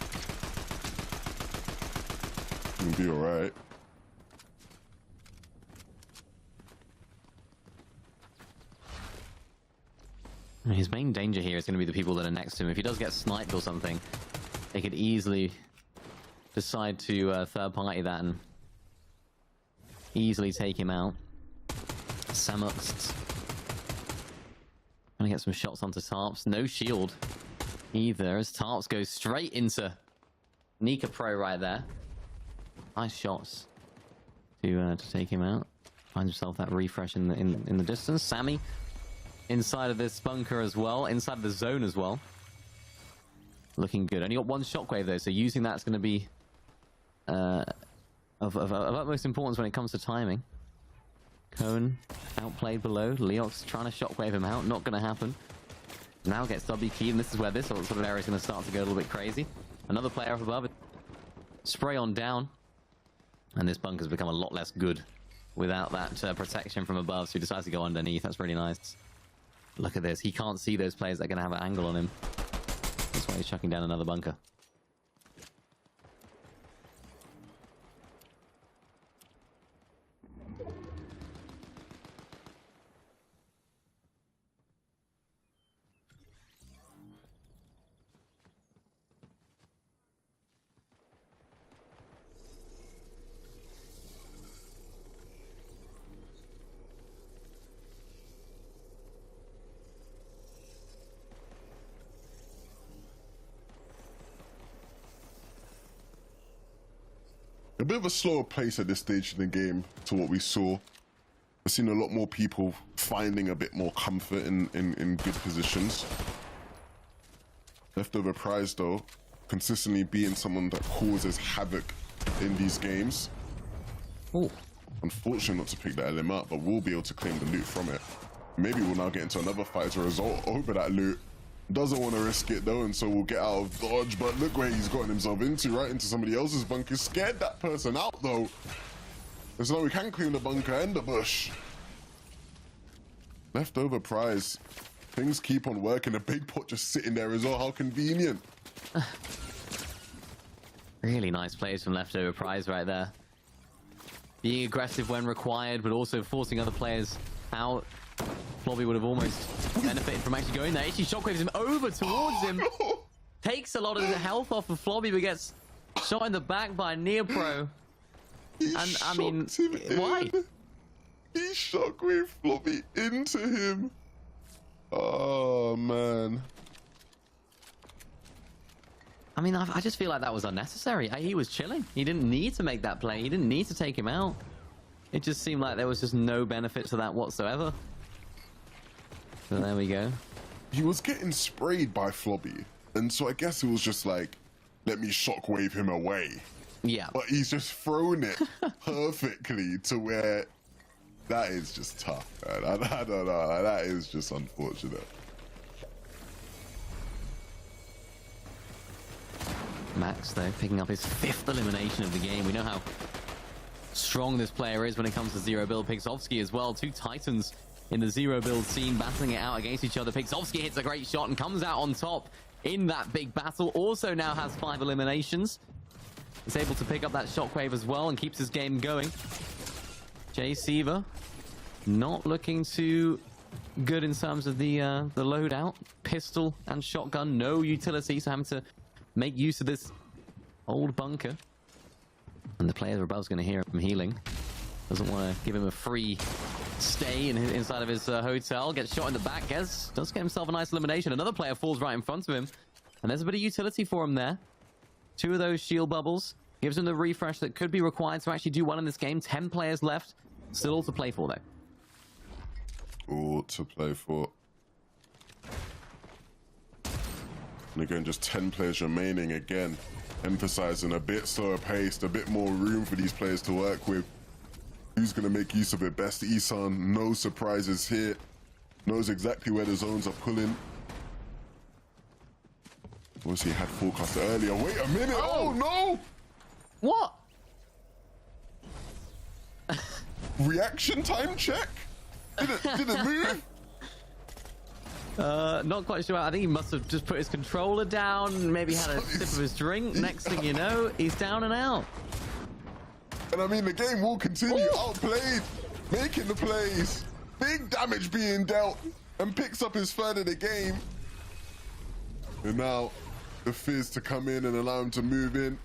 he'll be alright. His main danger here is going to be the people that are next to him. If he does get sniped or something, they could easily decide to third party that and easily take him out. Samux trying to get some shots onto Tarps. No shield either, as Tarps goes straight into Nika Pro right there. Nice shots to take him out. Finds himself that refresh in the distance. Sammy inside of this bunker as well, inside of the zone as well. Looking good. Only got one shockwave though, so using that's going to be of utmost importance when it comes to timing. Cone outplayed below. Leox trying to shockwave him out. Not going to happen. Now gets W key, and this is where this sort of area is going to start to go a little bit crazy. Another player up above it. Spray on down. And this bunker's become a lot less good without that protection from above, so he decides to go underneath. That's really nice. Look at this. He can't see those players that are going to have an angle on him. That's why he's chucking down another bunker. A bit of a slower pace at this stage in the game to what we saw. I've seen a lot more people finding a bit more comfort in good positions. Leftover Prize, though, consistently being someone that causes havoc in these games. Ooh. Unfortunate not to pick that LM up, but we'll be able to claim the loot from it. Maybe we'll now get into another fight as a result over that loot. Doesn't want to risk it though, and so we'll get out of dodge, but look where he's gotten himself into, right into somebody else's bunker. Scared that person out though. And so we can claim the bunker and the bush. Leftover Prize. Things keep on working. A big pot just sitting there as well. How convenient. Really nice plays from Leftover Prize right there. Being aggressive when required, but also forcing other players out. Flobby would have almost benefited from actually going there. Actually shockwaves him over towards him. No. Takes a lot of the health off of Flobby, but gets shot in the back by Neopro. And I mean, why? He shockwave Flobby into him. Oh man. I mean, I just feel like that was unnecessary. He was chilling. He didn't need to make that play. He didn't need to take him out. It just seemed like there was just no benefit to that whatsoever. So there we go. He was getting sprayed by Flobby, and so I guess it was just like, let me shockwave him away. Yeah. But he's just thrown it perfectly to where that is just tough, man. I don't know. That is just unfortunate. Max, though, picking up his 5th elimination of the game. We know how strong this player is when it comes to zero build. Pixovsky as well. 2 Titans in the zero build scene battling it out against each other. Pixovsky hits a great shot and comes out on top in that big battle. Also now has 5 eliminations. Is able to pick up that shockwave as well and keeps his game going. Jay Seaver not looking too good in terms of the loadout. Pistol and shotgun, no utility, so having to make use of this old bunker. And the player above is going to hear him healing. Doesn't want to give him a free stay inside of his hotel. Gets shot in the back. Does get himself a nice elimination. Another player falls right in front of him. And there's a bit of utility for him there. 2 of those shield bubbles. Gives him the refresh that could be required to actually do well in this game. 10 players left. Still all to play for, though. All to play for. And again, just 10 players remaining. Again, emphasizing a bit slower paced, a bit more room for these players to work with. Who's going to make use of it best? Isan, no surprises here. Knows exactly where the zones are pulling. Obviously, he had forecast earlier. Wait a minute. Oh no! What? Reaction time check? Didn't move? Not quite sure. I think he must have just put his controller down, maybe had a sip of his drink. Next thing you know, he's down and out. And I mean, the game will continue. Outplayed, making the plays, big damage being dealt, and picks up his 3rd of the game. And now, the Fizz to come in and allow him to move in.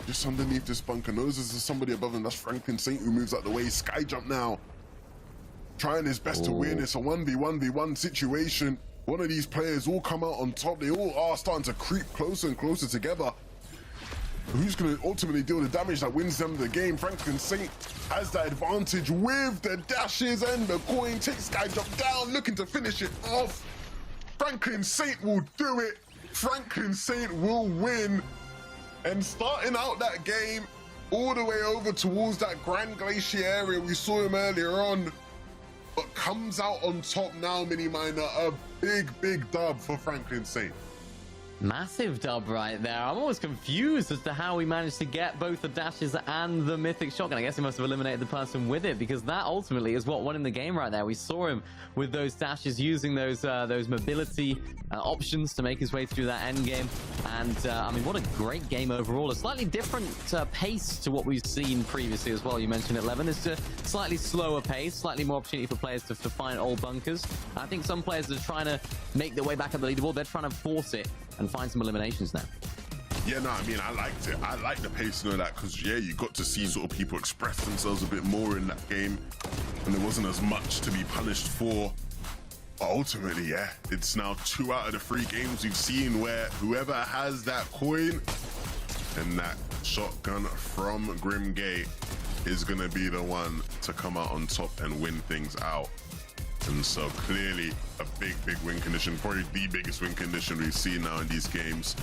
Just underneath this bunker. Knows there's somebody above him. That's Franklin Saint who moves out the way. Sky jump now. Trying his best to win. It's a 1v1v1 situation. One of these players all come out on top. They all are starting to creep closer and closer together. Who's going to ultimately deal the damage that wins them the game? Franklin Saint has that advantage with the dashes and the coin. Takes Sky jump down, looking to finish it off. Franklin Saint will do it. Franklin Saint will win. And starting out that game, all the way over towards that Grand Glacier area. We saw him earlier on, but comes out on top now, Mini Miner. A big dub for Franklin Saint. Massive dub right there. I'm almost confused as to how he managed to get both the dashes and the mythic shotgun. I guess he must have eliminated the person with it, because that ultimately is what won him the game right there. We saw him with those dashes, using those mobility options to make his way through that end game. And I mean, what a great game overall. A slightly different pace to what we've seen previously as well. You mentioned it, Levin. It's a slightly slower pace, slightly more opportunity for players to find old bunkers. I think some players are trying to make their way back up the leaderboard. They're trying to force it and find some eliminations now. Yeah, no, I mean, I liked it. I like the pacing of that, because, yeah, you got to see sort of people express themselves a bit more in that game, and there wasn't as much to be punished for. But ultimately, yeah, it's now 2 out of the 3 games we've seen where whoever has that coin and that shotgun from Grimgate is going to be the one to come out on top and win things out. And so clearly a big win condition, probably the biggest win condition we've seen now in these games.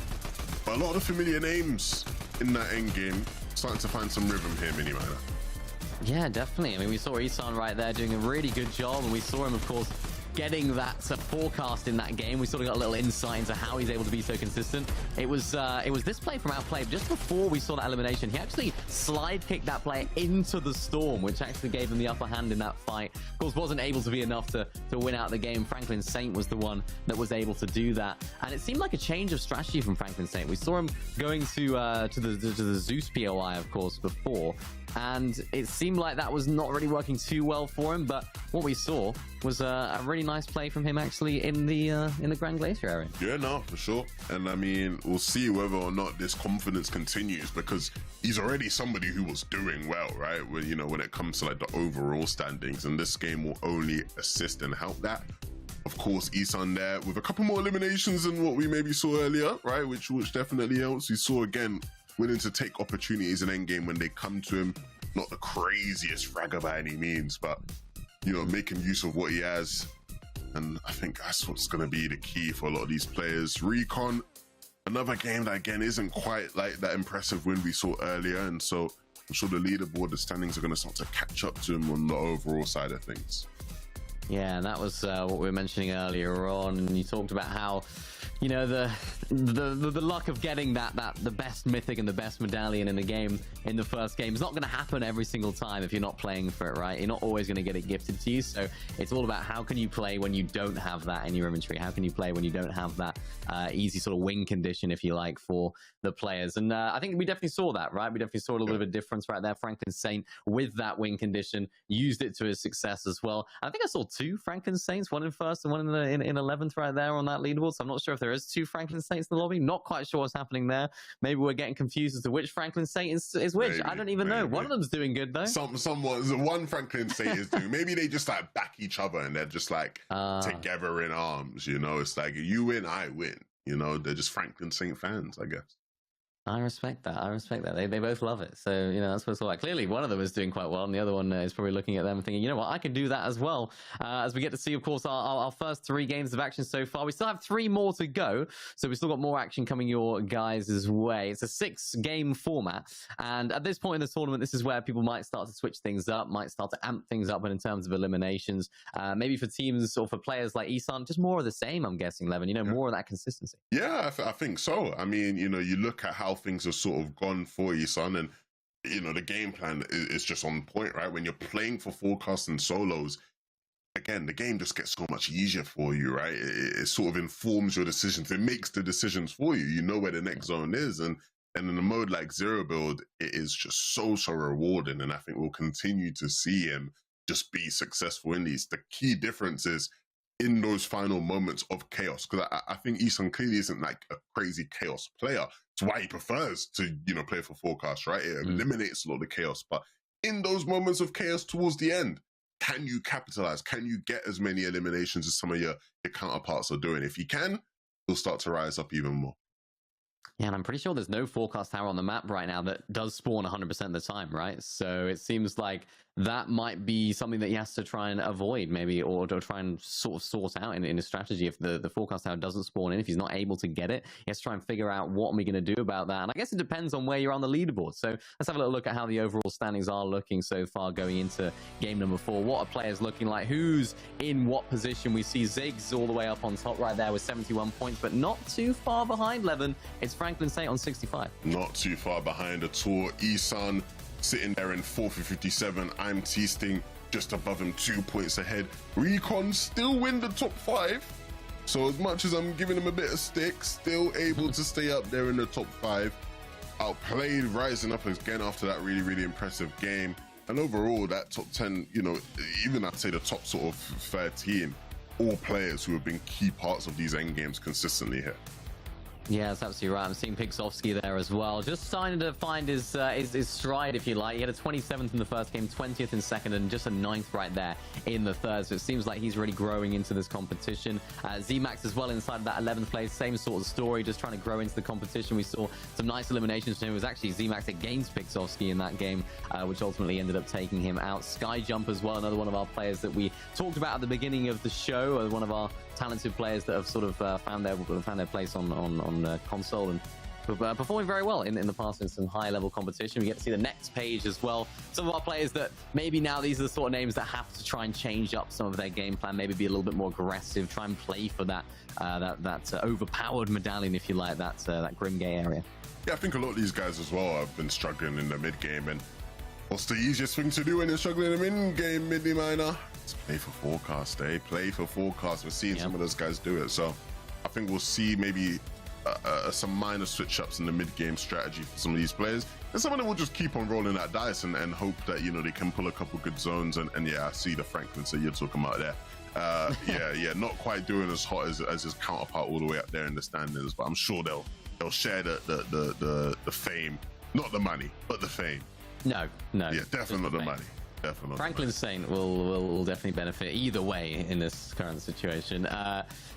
But a lot of familiar names in that end game, starting to find some rhythm here, Mini Miner. Yeah, definitely. I mean, we saw Isan right there doing a really good job, and we saw him, of course, getting that forecast in that game. We sort of got a little insight into how he's able to be so consistent. It was this play from Outplay. Just before we saw that elimination, he actually slide kicked that player into the storm, which actually gave him the upper hand in that fight. Of course, wasn't able to be enough to win out the game. Franklin Saint was the one that was able to do that, and it seemed like a change of strategy from Franklin Saint. We saw him going to the Zeus POI, of course, before, and it seemed like that was not really working too well for him. But what we saw was a really nice play from him, actually, in the Grand Glacier area. Yeah, no, for sure. And I mean, we'll see whether or not this confidence continues, because he's already somebody who was doing well, right? When, you know, when it comes to like the overall standings, and this game will only assist and help that. Of course, Isan there with a couple more eliminations than what we maybe saw earlier, right? Which definitely helps. We saw again willing to take opportunities in endgame when they come to him. Not the craziest fragger by any means, but, you know, making use of what he has. And I think that's what's going to be the key for a lot of these players. Recon, another game that, again, isn't quite like that impressive win we saw earlier. And so I'm sure the leaderboard, the standings are going to start to catch up to him on the overall side of things. Yeah, and that was what we were mentioning earlier on. And you talked about how, you know, the luck of getting the best mythic and the best medallion in the game in the first game is not going to happen every single time if you're not playing for it, right? You're not always going to get it gifted to you. So it's all about how can you play when you don't have that in your inventory? How can you play when you don't have that easy sort of win condition, if you like, for the players? And I think we definitely saw that, right? We definitely saw a little bit of a difference right there. Franklin Saint, with that win condition, used it to his success as well. I think I saw 2 Franklin Saints, one in first and one in 11th right there on that leaderboard. So I'm not sure if there is 2 Franklin Saints in the lobby. Not quite sure what's happening there. Maybe we're getting confused as to which Franklin Saint is which. Maybe, I don't even know. One of them's doing good though. One Franklin Saint is doing. Maybe they just like back each other and they're just like together in arms. You know, it's like you win, I win. You know, they're just Franklin Saint fans, I guess. I respect that. They both love it. So, you know, that's what it's all like. Clearly, one of them is doing quite well, and the other one is probably looking at them and thinking, you know what, I can do that as well. As we get to see, of course, our first 3 games of action so far. We still have 3 more to go, so we've still got more action coming your guys' way. It's a 6-game format, and at this point in the tournament, this is where people might start to switch things up, might start to amp things up, but in terms of eliminations, maybe for teams or for players like Isan, just more of the same, I'm guessing, Levin, you know, more of that consistency. Yeah, I think so. I mean, you know, you look at how things have sort of gone for you, son, and you know the game plan is just on point, right? When you're playing for forecasts and solos, again, the game just gets so much easier for you, right? It sort of informs your decisions. It makes the decisions for you. You know where the next zone is, and in a mode like Zero Build, it is just so rewarding, and I think we'll continue to see him just be successful in these. The key difference is in those final moments of chaos, because I think Isan clearly isn't like a crazy chaos player. It's why he prefers to, you know, play for forecast, right? It eliminates a lot of the chaos. But in those moments of chaos towards the end, can you capitalize? Can you get as many eliminations as some of your counterparts are doing? If you can, he'll start to rise up even more. Yeah, and I'm pretty sure there's no forecast tower on the map right now that does spawn 100% of the time, right? So it seems like that might be something that he has to try and avoid, maybe, or try and sort of sort out in a strategy. If the forecast tower doesn't spawn in, if he's not able to get it, he has to try and figure out what are we going to do about that. And I guess it depends on where you're on the leaderboard. So let's have a little look at how the overall standings are looking so far going into game number 4. What are players looking like? Who's in what position? We see Ziggs all the way up on top right there with 71 points, but not too far behind Levin. It's Franklin Saint on 65. Not too far behind at all. Isan sitting there in 4th with 57. I'm T-Sting just above him, 2 points ahead. Recon still win the top 5. So as much as I'm giving him a bit of stick, still able to stay up there in the top 5. Outplayed, rising up again after that really, really impressive game. And overall, that top 10, you know, even I'd say the top sort of 13, all players who have been key parts of these end games consistently here. Yeah, that's absolutely right. I'm seeing Pixovsky there as well. Just starting to find his stride, if you like. He had a 27th in the first game, 20th in second, and just a 9th right there in the third. So it seems like he's really growing into this competition. ZMax as well inside of that 11th place. Same sort of story, just trying to grow into the competition. We saw some nice eliminations from him. It was actually ZMax against Pixovsky in that game, which ultimately ended up taking him out. Skyjump as well, another one of our players that we talked about at the beginning of the show. One of our talented players that have sort of found their place on console and performing very well in the past in some high level competition. We get to see the next page as well. Some of our players that maybe now these are the sort of names that have to try and change up some of their game plan, maybe be a little bit more aggressive, try and play for that overpowered medallion, if you like, that Grim Gay area. Yeah, I think a lot of these guys as well have been struggling in the mid game, and what's the easiest thing to do when you're struggling in the mid game, mid minor? It's play for forecast, play for forecast. We're seeing some of those guys do it, so I think we'll see maybe some minor switch-ups in the mid-game strategy for some of these players, and some of them will just keep on rolling that dice and hope that, you know, they can pull a couple good zones. And yeah, I see the Franklins that you're talking about there. Yeah, not quite doing as hot as his counterpart all the way up there in the standings, but I'm sure they'll share the fame, not the money, but the fame. No, yeah, definitely not the money. Definitely. Franklin Saint will definitely benefit either way in this current situation.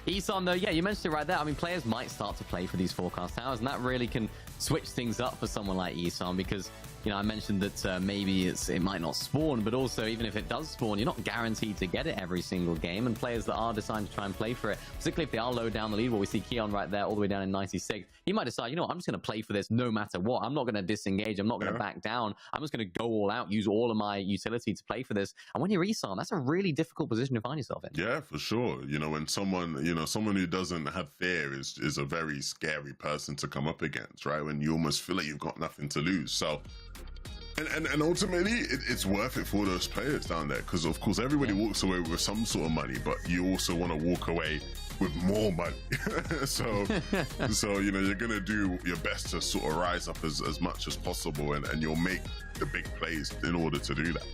Isan, though, yeah, you mentioned it right there. I mean, players might start to play for these forecast towers, and that really can switch things up for someone like Isan, because, you know, I mentioned that maybe it might not spawn, but also even if it does spawn, you're not guaranteed to get it every single game. And players that are deciding to try and play for it, particularly if they are low down the leaderboard, we see Keon right there all the way down in 96. He might decide, you know what, I'm just going to play for this no matter what. I'm not going to disengage. I'm not going to back down. I'm just going to go all out, use all of my utility to play for this. And when you're Isan, that's a really difficult position to find yourself in. Yeah, for sure. You know, when someone who doesn't have fear is a very scary person to come up against, right? When you almost feel like you've got nothing to lose. So, and ultimately, it's worth it for those players down there, because of course everybody walks away with some sort of money, but you also want to walk away with more money. so you know, you're gonna do your best to sort of rise up as much as possible, and you'll make the big plays in order to do that.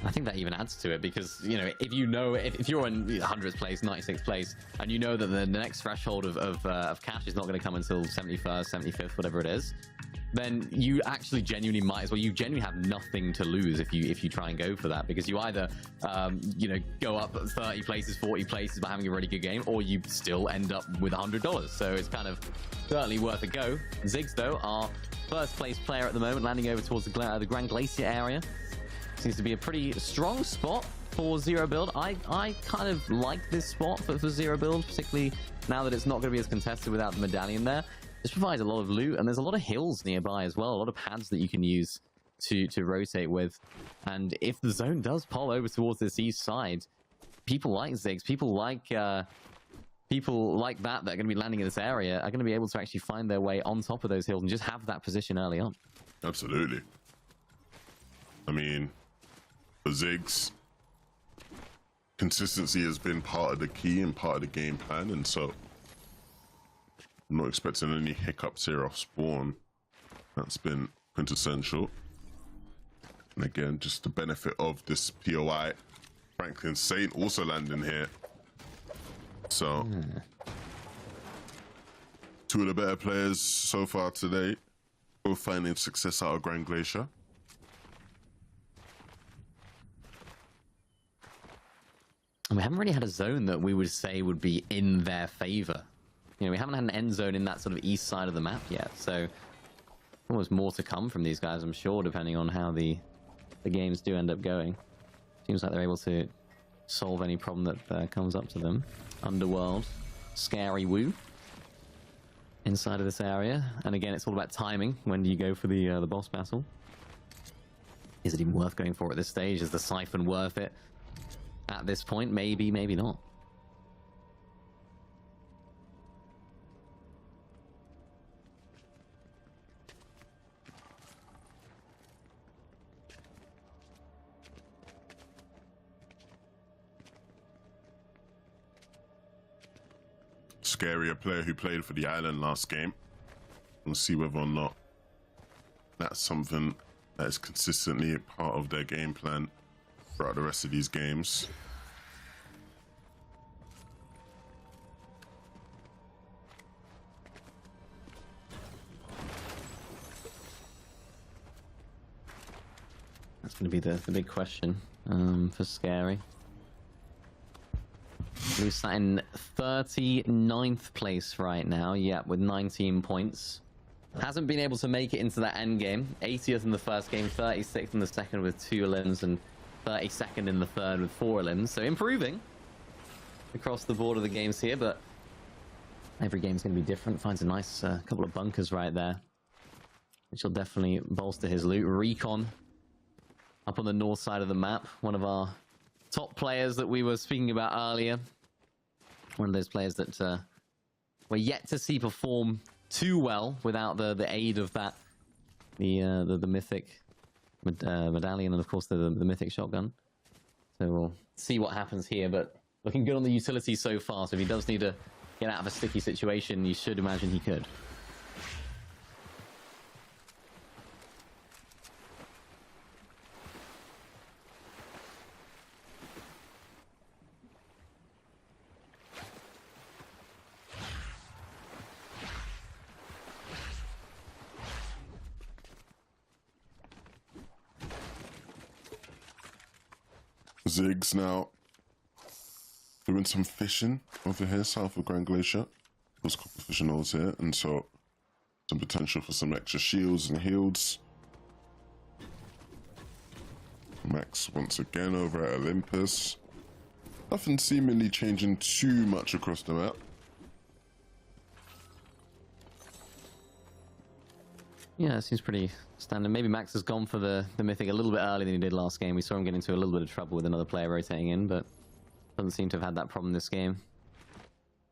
I think that even adds to it, because, you know, if you're in 100th place, 96th place, and you know that the next threshold of cash is not going to come until 71st, 75th, whatever it is, then you actually genuinely might as well. You genuinely have nothing to lose if you try and go for that, because you either you know, go up 30 places, 40 places by having a really good game, or you still end up with $100. So it's kind of certainly worth a go. Ziggs, though, our first place player at the moment, landing over towards the Grand Glacier area. Seems to be a pretty strong spot for Zero Build. I kind of like this spot for Zero Build, particularly now that it's not going to be as contested without the medallion there. This provides a lot of loot, and there's a lot of hills nearby as well, a lot of pads that you can use to rotate with. And if the zone does pull over towards this east side, people like Ziggs, people like that are going to be landing in this area are going to be able to actually find their way on top of those hills and just have that position early on. Absolutely. I mean, for Ziggs, consistency has been part of the key and part of the game plan, and so I'm not expecting any hiccups here off spawn. That's been quintessential. And again, just the benefit of this POI. Franklin Saint also landing here. So, two of the better players so far today, both finding success out of Grand Glacier. And we haven't really had a zone that we would say would be in their favor. You know, we haven't had an end zone in that sort of east side of the map yet, so almost more to come from these guys, I'm sure, depending on how the the games do end up going. Seems like they're able to solve any problem that comes up to them. Underworld, Scary Woo inside of this area. And again, it's all about timing. When do you go for the boss battle? Is it even worth going for at this stage? Is the Siphon worth it at this point? Maybe, maybe not. Scary, a player who played for the Island last game. We'll see whether or not that's something that is consistently a part of their game plan throughout the rest of these games. That's going to be the big question for Scary. We've sat in 39th place right now, yeah, with 19 points. Hasn't been able to make it into that end game. 80th in the first game, 36th in the second with 2 elims, and 32nd in the third with 4 elims. So improving across the board of the games here, but every game's going to be different. Finds a nice couple of bunkers right there, which will definitely bolster his loot. Recon up on the north side of the map, one of our top players that we were speaking about earlier. One of those players that we're yet to see perform too well without the aid of that the mythic medallion, and of course the mythic shotgun. So we'll see what happens here, but looking good on the utility so far. So if he does need to get out of a sticky situation, you should imagine he could. Ziggs now doing some fishing over here south of Grand Glacier. There's copper fishing holes here, and so some potential for some extra shields and heals. Max once again over at Olympus. Nothing seemingly changing too much across the map. Yeah, it seems pretty standard. Maybe Max has gone for the mythic a little bit earlier than he did last game. We saw him get into a little bit of trouble with another player rotating in, but doesn't seem to have had that problem this game.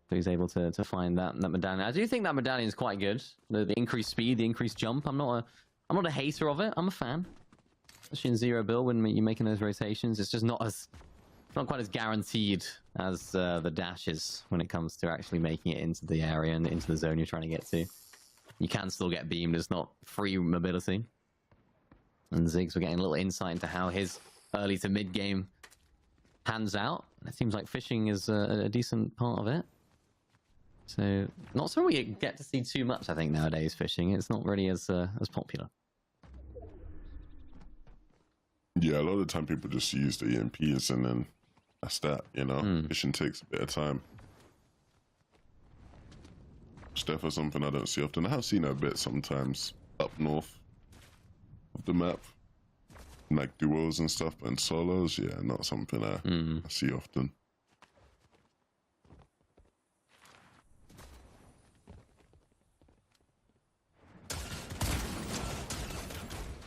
So he's able to find that medallion. I do think that medallion is quite good. The increased speed, the increased jump. I'm not a hater of it. I'm a fan. Especially in zero build when you're making those rotations. It's just not quite as guaranteed as the dash is when it comes to actually making it into the area and into the zone you're trying to get to. You can still get beamed, it's not free mobility. And Ziggs, we're getting a little insight into how his early to mid game pans out. It seems like fishing is a decent part of it. So, not something we get to see too much, I think, nowadays, fishing. It's not really as popular. Yeah, a lot of the time people just use the EMPs and then that's that, you know? Fishing takes a bit of time. It's definitely something I don't see often. I have seen it a bit sometimes up north of the map, like duos and stuff, but in solos, yeah, not something I see often.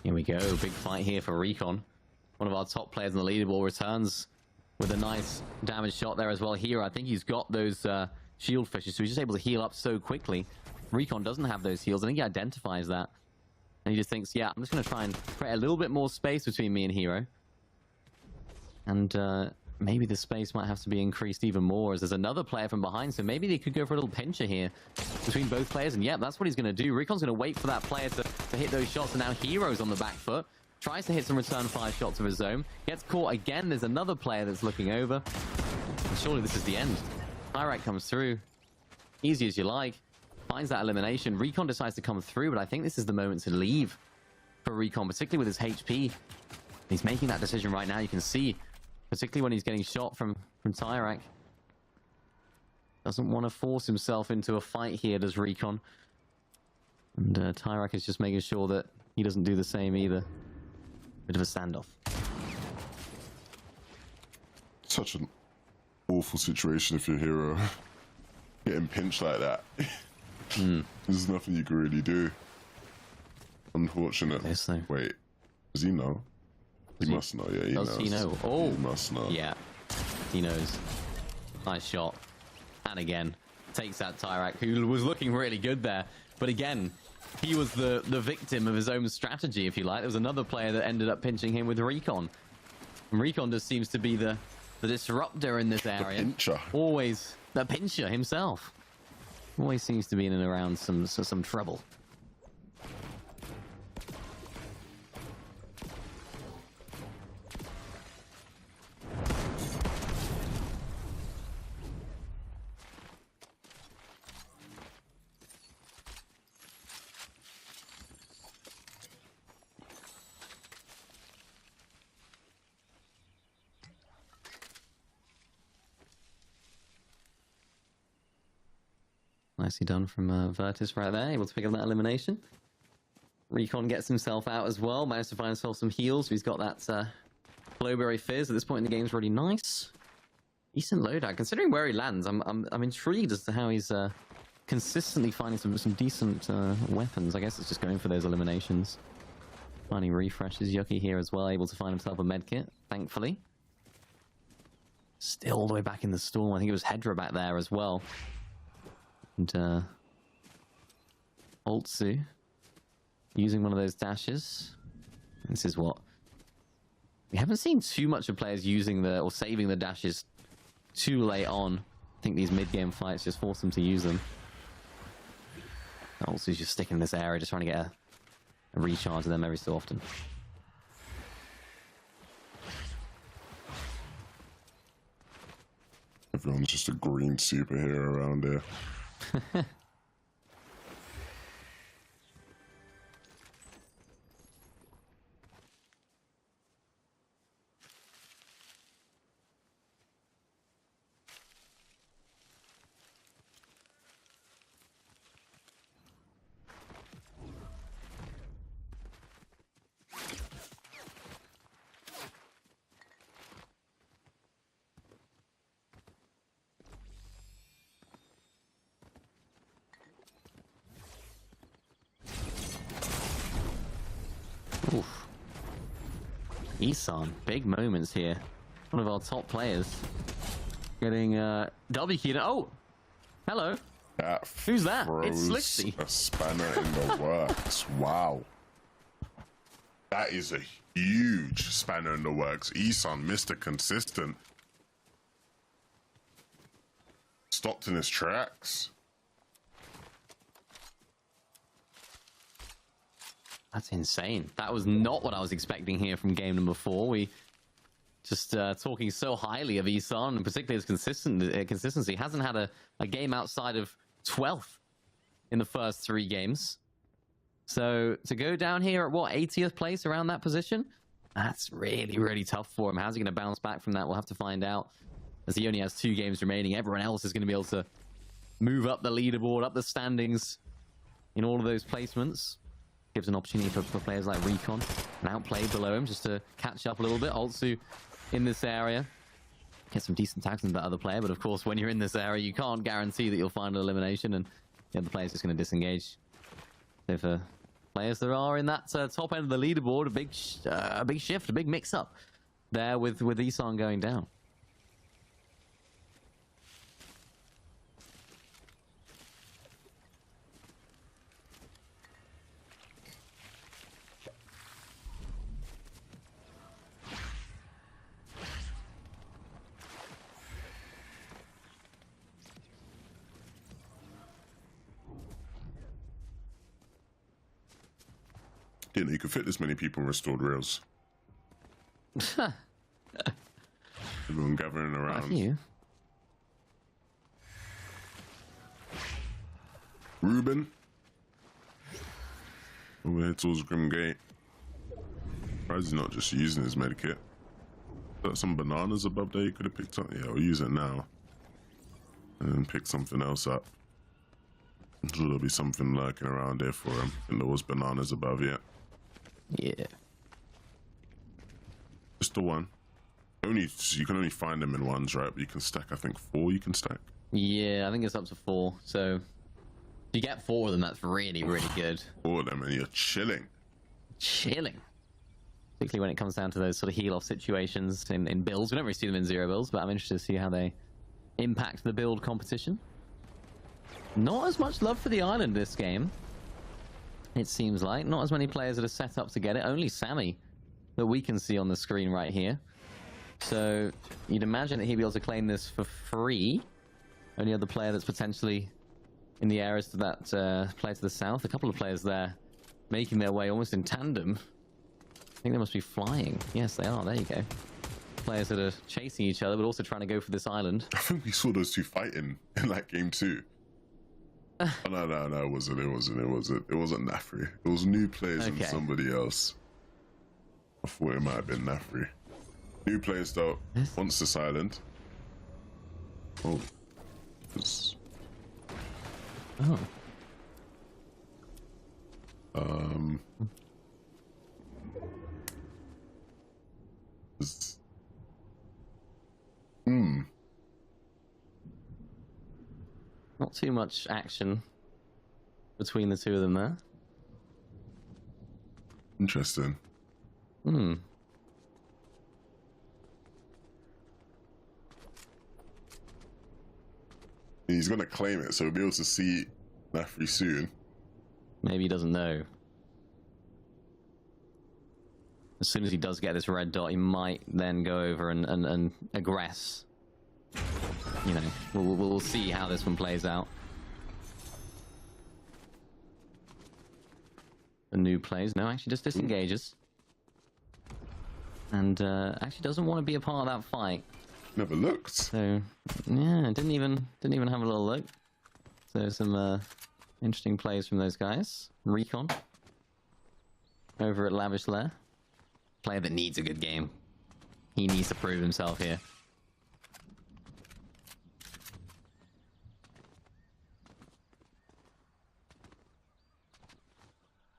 Here we go, big fight here for Recon. One of our top players in the leaderboard returns with a nice damage shot there as well. Here, I think he's got those shield fishes, so he's just able to heal up so quickly. Recon doesn't have those heals. I think he identifies that. And he just thinks, yeah, I'm just going to try and create a little bit more space between me and Hero. And maybe the space might have to be increased even more as there's another player from behind. So maybe they could go for a little pincher here between both players. And yeah, that's what he's going to do. Recon's going to wait for that player to hit those shots. And now Hero's on the back foot. Tries to hit some return fire shots of his own. Gets caught again. There's another player that's looking over. And surely this is the end. Tyrak comes through. Easy as you like. Finds that elimination. Recon decides to come through, but I think this is the moment to leave for Recon, particularly with his HP. He's making that decision right now. You can see, particularly when he's getting shot from Tyrak. Doesn't want to force himself into a fight here, does Recon. And Tyrak is just making sure that he doesn't do the same either. Bit of a standoff. Such an awful situation if you're a hero. Getting pinched like that. There's nothing you can really do. Unfortunate. Wait, does he know? He must know, yeah, he knows. Does he know? Oh! He must know. Yeah, he knows. Nice shot. And again, takes that Tyrak, who was looking really good there. But again, he was the victim of his own strategy, if you like. There was another player that ended up pinching him with Recon. And Recon just seems to be the disruptor in this area. The pincher. Always the pincher himself. Always seems to be in and around some trouble. Nicely done from Virtus right there, able to pick up that elimination. Recon gets himself out as well, managed to find himself some heals. He's got that Blowberry Fizz at this point in the game is really nice. Decent loadout, considering where he lands. I'm intrigued as to how he's consistently finding some decent weapons. I guess it's just going for those eliminations. Finding refreshes. Yuki here as well, able to find himself a medkit, thankfully. Still all the way back in the storm. I think it was Hedra back there as well. And Altsu using one of those dashes. This is what we haven't seen too much of players using or saving the dashes too late on. I think these mid-game fights just force them to use them. Altsu's just sticking in this area, just trying to get a recharge of them every so often. Everyone's just a green superhero around here. Oof. Isan, big moments here. One of our top players. Getting W keyed. Oh! Hello. Who's that? It's Slicksy. A spanner in the works. Wow. That is a huge spanner in the works. Isan, Mr. Consistent. Stopped in his tracks. That's insane. That was not what I was expecting here from game number 4. We just talking so highly of Isan, and particularly his consistency. Hasn't had a game outside of 12th in the first 3 games. So to go down here at what, 80th place around that position? That's really, really tough for him. How's he going to bounce back from that? We'll have to find out, as he only has 2 games remaining. Everyone else is going to be able to move up the leaderboard, up the standings in all of those placements. Gives an opportunity for players like Recon and outplay below him just to catch up a little bit. Altsu in this area. Get some decent tags into that other player, but of course when you're in this area you can't guarantee that you'll find an elimination, and the other player's just going to disengage. So for players that are in that top end of the leaderboard, a big shift, a big mix-up there with Isan going down. Didn't know you could fit this many people in restored rails. Everyone gathering around. You. Ruben. Over here towards Grim Gate. Surprised he's not just using his medikit. Got some bananas above there you could have picked up. Yeah, we'll use it now. And then pick something else up. I'm sure there'll be something lurking around there for him. And there was bananas above yet. Yeah. Just the one. You can only find them in ones, right? But you can stack, I think 4 you can stack. Yeah, I think it's up to 4. So if you get 4 of them, that's really, really good. 4 of them and you're chilling. Chilling. Particularly when it comes down to those sort of heal-off situations in builds. We don't really see them in 0 builds, but I'm interested to see how they impact the build competition. Not as much love for the island this game, it seems like. Not as many players that are set up to get it. Only Sammy that we can see on the screen right here. So you'd imagine that he'd be able to claim this for free. Only other player that's potentially in the air is to that player to the south. A couple of players there making their way almost in tandem. I think they must be flying. Yes, they are. There you go. Players that are chasing each other, but also trying to go for this island. I think we saw those two fighting in that game too. Oh, no, it wasn't Nafri. It was new players and somebody else. I thought it might have been Nafri. New players though. Wants this island. Oh. Oh. Not too much action between the two of them there. Interesting. He's gonna claim it, so we'll be able to see Nafri soon. Maybe he doesn't know. As soon as he does get this red dot, he might then go over and aggress. You know, we'll see how this one plays out. The new plays. No, actually just disengages. And actually doesn't want to be a part of that fight. Never looked. So yeah, didn't even have a little look. So some interesting plays from those guys. Recon over at Lavish Lair. Player that needs a good game. He needs to prove himself here.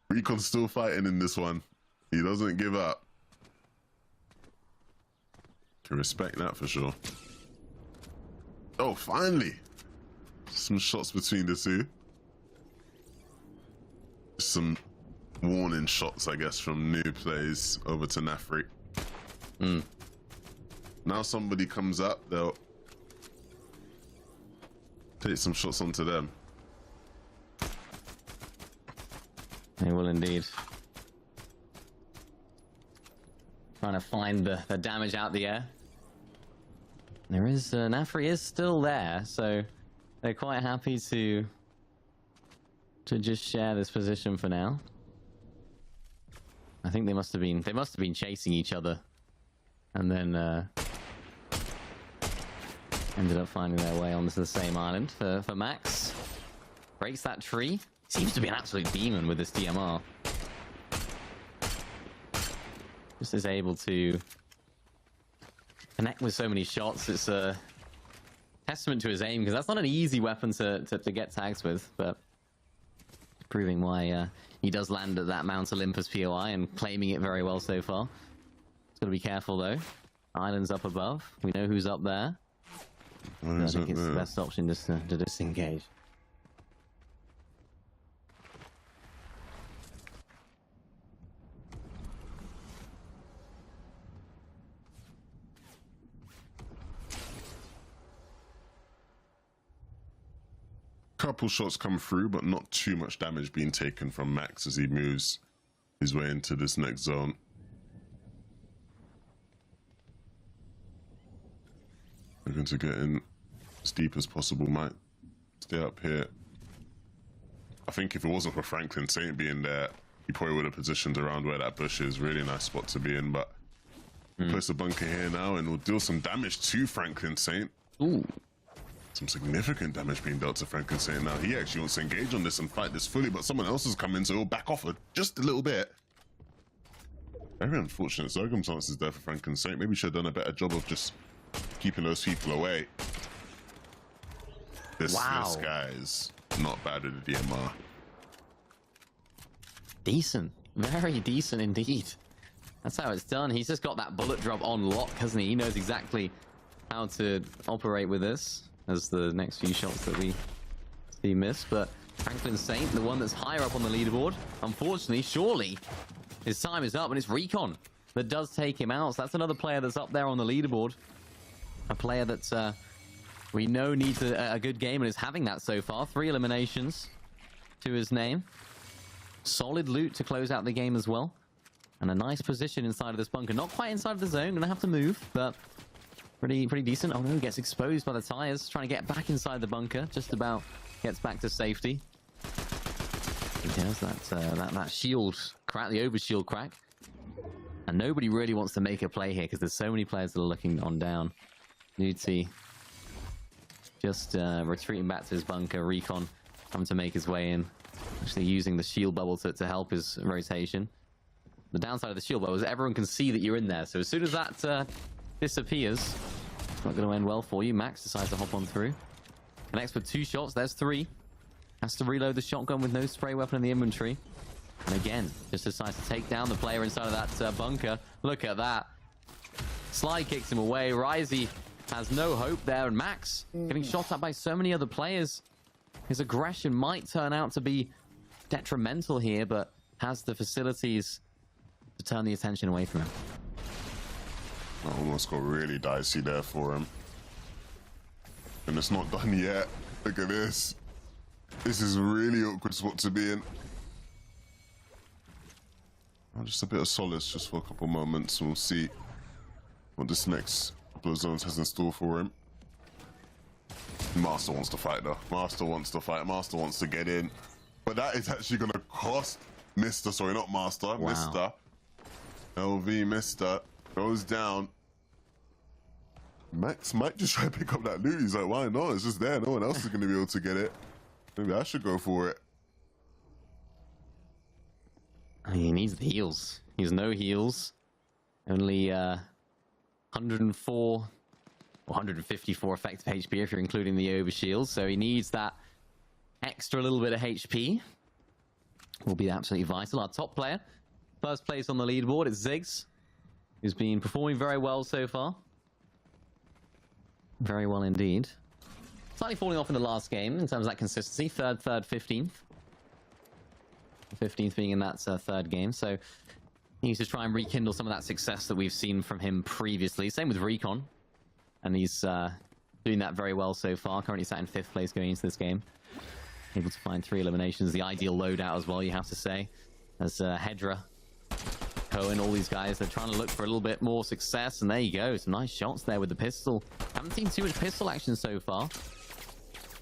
Recon's still fighting in this one. He doesn't give up. Can respect that for sure. Oh, finally! Some shots between the two. Some warning shots, I guess, from new plays over to Nafri. Now somebody comes up, they'll take some shots onto them. They will indeed. Trying to find the damage out the air. There is Nafri is still there, so they're quite happy to just share this position for now. I think they must have been chasing each other, and then ended up finding their way onto the same island for Max. Breaks that tree. Seems to be an absolute demon with this DMR. Just is able to connect with so many shots. It's a testament to his aim, because that's not an easy weapon to get tags with, but proving why he does land at that Mount Olympus POI and claiming it very well so far. It's got to be careful though. Island's up above. We know who's up there. I think it's the best option just to disengage. Couple shots come through, but not too much damage being taken from Max as he moves his way into this next zone. Looking to get in as deep as possible. Might stay up here. I think if it wasn't for Franklin Saint being there, he probably would have positioned around where that bush is. Really nice spot to be in, but place a bunker here now and we'll deal some damage to Franklin Saint. Ooh. Some significant damage being dealt to Franklin Saint now. He actually wants to engage on this and fight this fully, but someone else has come in, so he'll back off just a little bit. Very unfortunate circumstances there for Franklin Saint. Maybe should have done a better job of just keeping those people away. This guy is not bad at the DMR. Decent. Very decent indeed. That's how it's done. He's just got that bullet drop on lock, hasn't he? He knows exactly how to operate with this, as the next few shots that we see miss. But Franklin Saint, the one that's higher up on the leaderboard, unfortunately, surely his time is up, and it's Recon that does take him out. So that's another player that's up there on the leaderboard. A player that we know needs a good game and is having that so far. 3 eliminations to his name. Solid loot to close out the game as well. And a nice position inside of this bunker. Not quite inside of the zone, gonna have to move, but pretty decent. Oh no, gets exposed by the tires. Trying to get back inside the bunker. Just about gets back to safety. He has that shield crack, the overshield crack. And nobody really wants to make a play here because there's so many players that are looking on down. Nutsy just retreating back to his bunker. Recon come to make his way in. Actually using the shield bubble to help his rotation. The downside of the shield bubble is everyone can see that you're in there. So as soon as that disappears, it's not going to end well for you. Max decides to hop on through. Connects with 2 shots. There's 3. Has to reload the shotgun with no spray weapon in the inventory. And again, just decides to take down the player inside of that bunker. Look at that. Sly kicks him away. Risey has no hope there. And Max getting shot at by so many other players. His aggression might turn out to be detrimental here, but has the facilities to turn the attention away from him. That almost got really dicey there for him. And it's not done yet. Look at this. This is a really awkward spot to be in. Just a bit of solace just for a couple moments, and we'll see what this next couple of zones has in store for him. Master wants to fight though. Master wants to fight. Master wants to get in. But that is actually going to cost Mr. Sorry, not Master. Wow. Mr. LV Mr. goes down. Max might just try to pick up that loot. He's like, why not? It's just there. No one else is going to be able to get it. Maybe I should go for it. He needs the heals. He has no heals. Only 104 or 154 effective HP if you're including the overshield. So he needs that extra little bit of HP. Will be absolutely vital. Our top player, first place on the leaderboard, it's Ziggs, who's been performing very well so far. Very well indeed. Slightly falling off in the last game in terms of that consistency. Third, 15th. 15th being in that third game. So he needs to try and rekindle some of that success that we've seen from him previously. Same with Recon. And he's doing that very well so far. Currently sat in 5th place going into this game. Able to find 3 eliminations. The ideal loadout as well, you have to say. As Hedra, Cohen, all these guys, they're trying to look for a little bit more success. And there you go. Some nice shots there with the pistol. Haven't seen too much pistol action so far.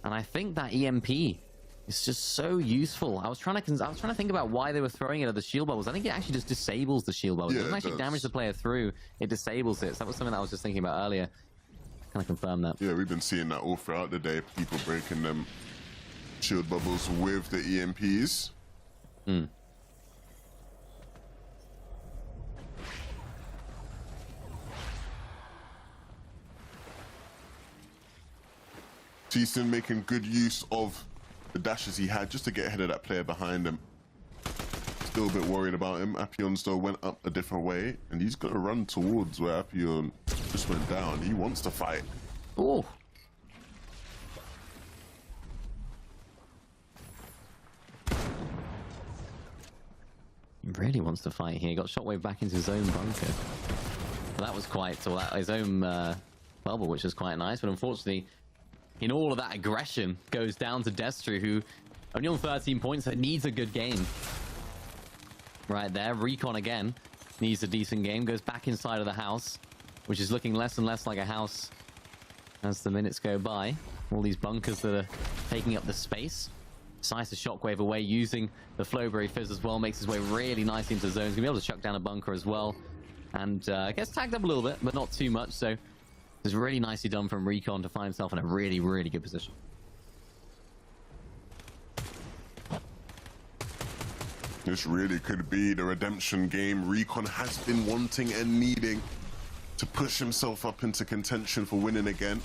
And I think that EMP is just so useful. I was trying to think about why they were throwing it at the shield bubbles. I think it actually just disables the shield bubbles. It doesn't actually damage the player through. It disables it. So that was something that I was just thinking about earlier. Kind of confirm that. Yeah, we've been seeing that all throughout the day. People breaking them shield bubbles with the EMPs. Teaston making good use of the dashes he had just to get ahead of that player behind him. Still a bit worried about him. Appion though went up a different way, and he's going to run towards where Appion just went down. He wants to fight. Oh. He really wants to fight here. Got shockwave back into his own bunker. Well, that was quite, or that, his own bubble, which was quite nice. But unfortunately, in all of that aggression, goes down to Destru, who only on 13 points, so needs a good game. Right there, Recon again needs a decent game. Goes back inside of the house, which is looking less and less like a house as the minutes go by. All these bunkers that are taking up the space. Decides to shockwave away using the Flowberry Fizz as well. Makes his way really nicely into the zone. He's going to be able to chuck down a bunker as well. And gets tagged up a little bit, but not too much. So it's really nicely done from Recon to find himself in a really, really good position. This really could be the redemption game Recon has been wanting and needing to push himself up into contention for winning again.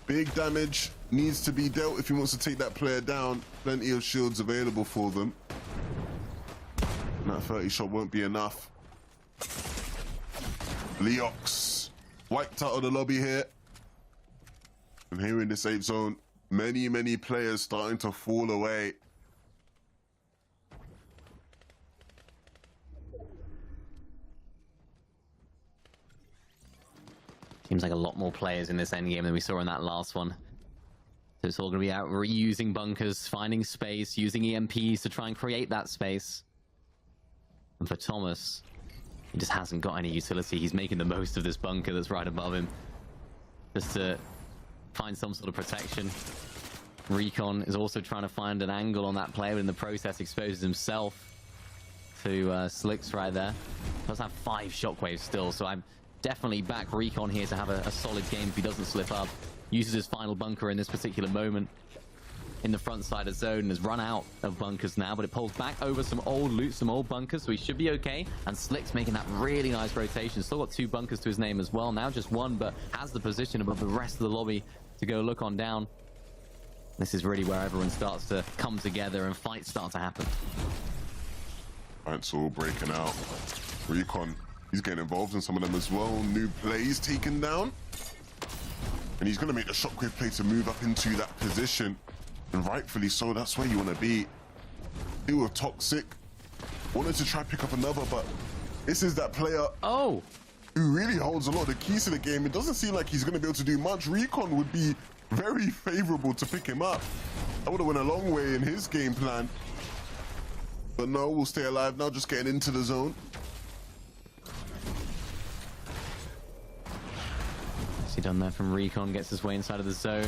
Big damage needs to be dealt if he wants to take that player down. Plenty of shields available for them. That That 30 shot won't be enough. Leox wiped out of the lobby here. And here in the safe zone, many players starting to fall away. Seems like a lot more players in this endgame than we saw in that last one. So it's all going to be out reusing bunkers, finding space, using EMPs to try and create that space. And for Thomas, he just hasn't got any utility. He's making the most of this bunker that's right above him, just to find some sort of protection. Recon is also trying to find an angle on that player, but in the process exposes himself to Slicks right there. Does have 5 shockwaves still, so I'm definitely back Recon here to have a solid game if he doesn't slip up. Uses his final bunker in this particular moment in the front side of zone and has run out of bunkers now, but it pulls back over some old loot, some old bunkers, so he should be okay. And Slick's making that really nice rotation. Still got 2 bunkers to his name as well. Now just 1, but has the position above the rest of the lobby to go look on down. This is really where everyone starts to come together and fights start to happen. Fights all breaking out. Recon, he's getting involved in some of them as well. New plays taken down. And he's going to make the shockwave play to move up into that position. And rightfully so, that's where you want to be. They were toxic. Wanted to try pick up another, but this is that player who really holds a lot of the keys to the game. It doesn't seem like he's going to be able to do much. Recon would be very favorable to pick him up. That would have went a long way in his game plan. But no, we'll stay alive now, just getting into the zone. He done that from Recon, gets his way inside of the zone.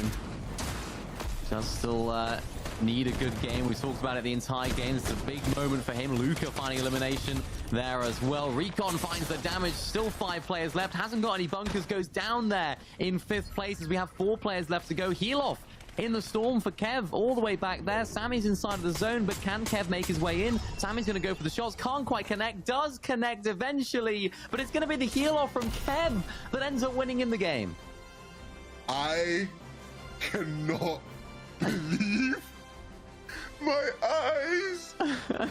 Does still need a good game. We talked about it the entire game. It's a big moment for him. Luca finding elimination there as well. Recon finds the damage. Still 5 players left. Hasn't got any bunkers. Goes down there in 5th place as we have 4 players left to go. Heal off in the storm for Kev all the way back there. Sammy's inside of the zone, but can Kev make his way in? Sammy's going to go for the shots. Can't quite connect. Does connect eventually, but it's going to be the heal off from Kev that ends up winning in the game. I cannot believe my eyes.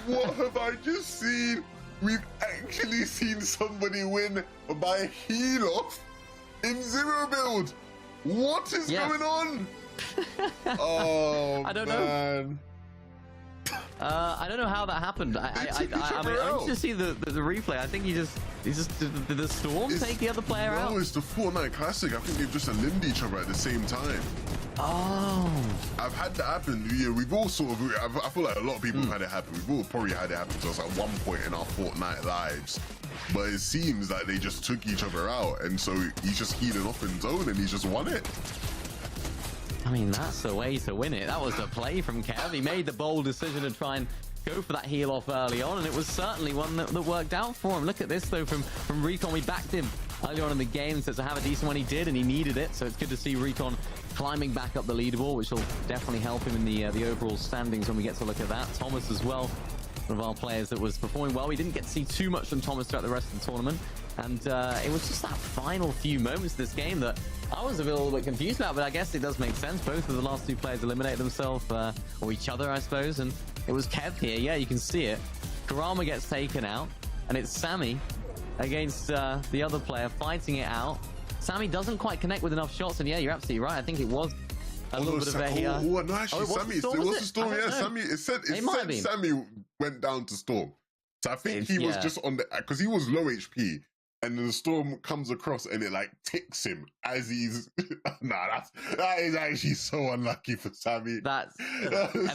What have I just seen? We've actually seen somebody win by a heal off in 0 build. What is going on? Oh, I don't know. I don't know how that happened. I need to see the replay. I think did the Storm take the other player out? No, it's the Fortnite Classic. I think they've just eliminated each other at the same time. Oh. I've had that happen. Yeah, we've all sort of, I feel like a lot of people have had it happen. We've all probably had it happen to us at one point in our Fortnite lives. But it seems like they just took each other out. And so he's just healing off in zone and he's just won it. I mean, that's the way to win it. That was the play from Kev. He made the bold decision to try and go for that heal off early on, and it was certainly one that worked out for him. Look at this, though, from Recon. We backed him earlier on in the game to have a decent one. He did, and he needed it, so it's good to see Recon climbing back up the leaderboard, which will definitely help him in the overall standings when we get to look at that. Thomas as well, one of our players that was performing well. We didn't get to see too much from Thomas throughout the rest of the tournament, and it was just that final few moments of this game that I was a little bit confused about, but I guess it does make sense. Both of the last 2 players eliminated themselves, or each other, I suppose, and it was Kev here. Yeah, you can see it. Karama gets taken out, and it's Sammy against the other player fighting it out. Sammy doesn't quite connect with enough shots, and yeah, you're absolutely right. I think it was a little bit of a... no, actually, Sammy, it was the Storm, yeah. Sammy, it said Sammy went down to Storm. So I think he was just on the... Because he was low HP. And then the Storm comes across and it like ticks him as he's... Nah, that is actually so unlucky for Sammy. I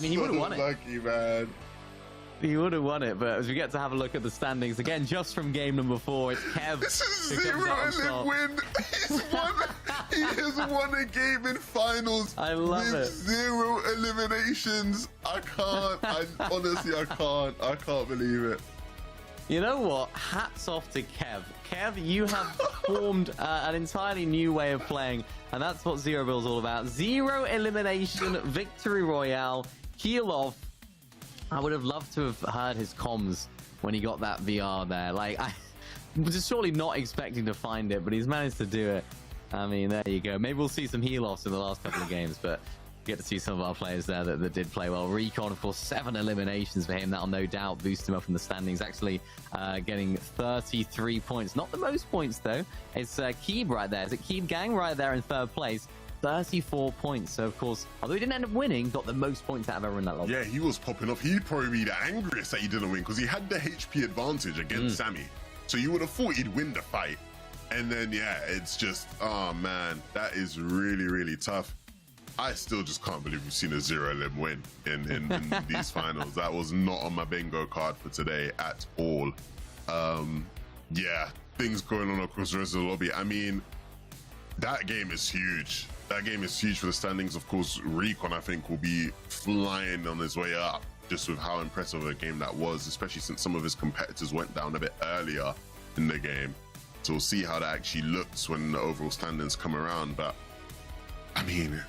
mean, he would have won it. Unlucky, man. He would have won it, but as we get to have a look at the standings again, just from game number 4, it's Kev. This is 0 win. He has won a game in finals. I love it. 0 eliminations. Honestly, I can't believe it. You know what? Hats off to Kev. Kev, you have formed an entirely new way of playing, and that's what 0 Bill's all about. 0 elimination, victory royale, heal off. I would have loved to have heard his comms when he got that VR there. Like, I was surely not expecting to find it, but he's managed to do it. I mean, there you go. Maybe we'll see some heal offs in the last couple of games, but Get to see some of our players there that did play well. Recon, of course, 7 eliminations for him. That'll no doubt boost him up in the standings. Actually getting 33 points. Not the most points, though. It's Keeb right there. Is it Keeb Gang right there in 3rd place? 34 points. So, of course, although he didn't end up winning, got the most points out of everyone in that lobby. Yeah, he was popping off. He'd probably be the angriest that he didn't win because he had the HP advantage against Sammy. So you would have thought he'd win the fight. And then, yeah, it's just, oh, man, that is really, really tough. I still just can't believe we've seen a 0-lim win in these finals. That was not on my bingo card for today at all. Yeah, things going on across the rest of the lobby. I mean, that game is huge. That game is huge for the standings. Of course, Recon, I think, will be flying on his way up just with how impressive a game that was, especially since some of his competitors went down a bit earlier in the game. So we'll see how that actually looks when the overall standings come around. But, I mean,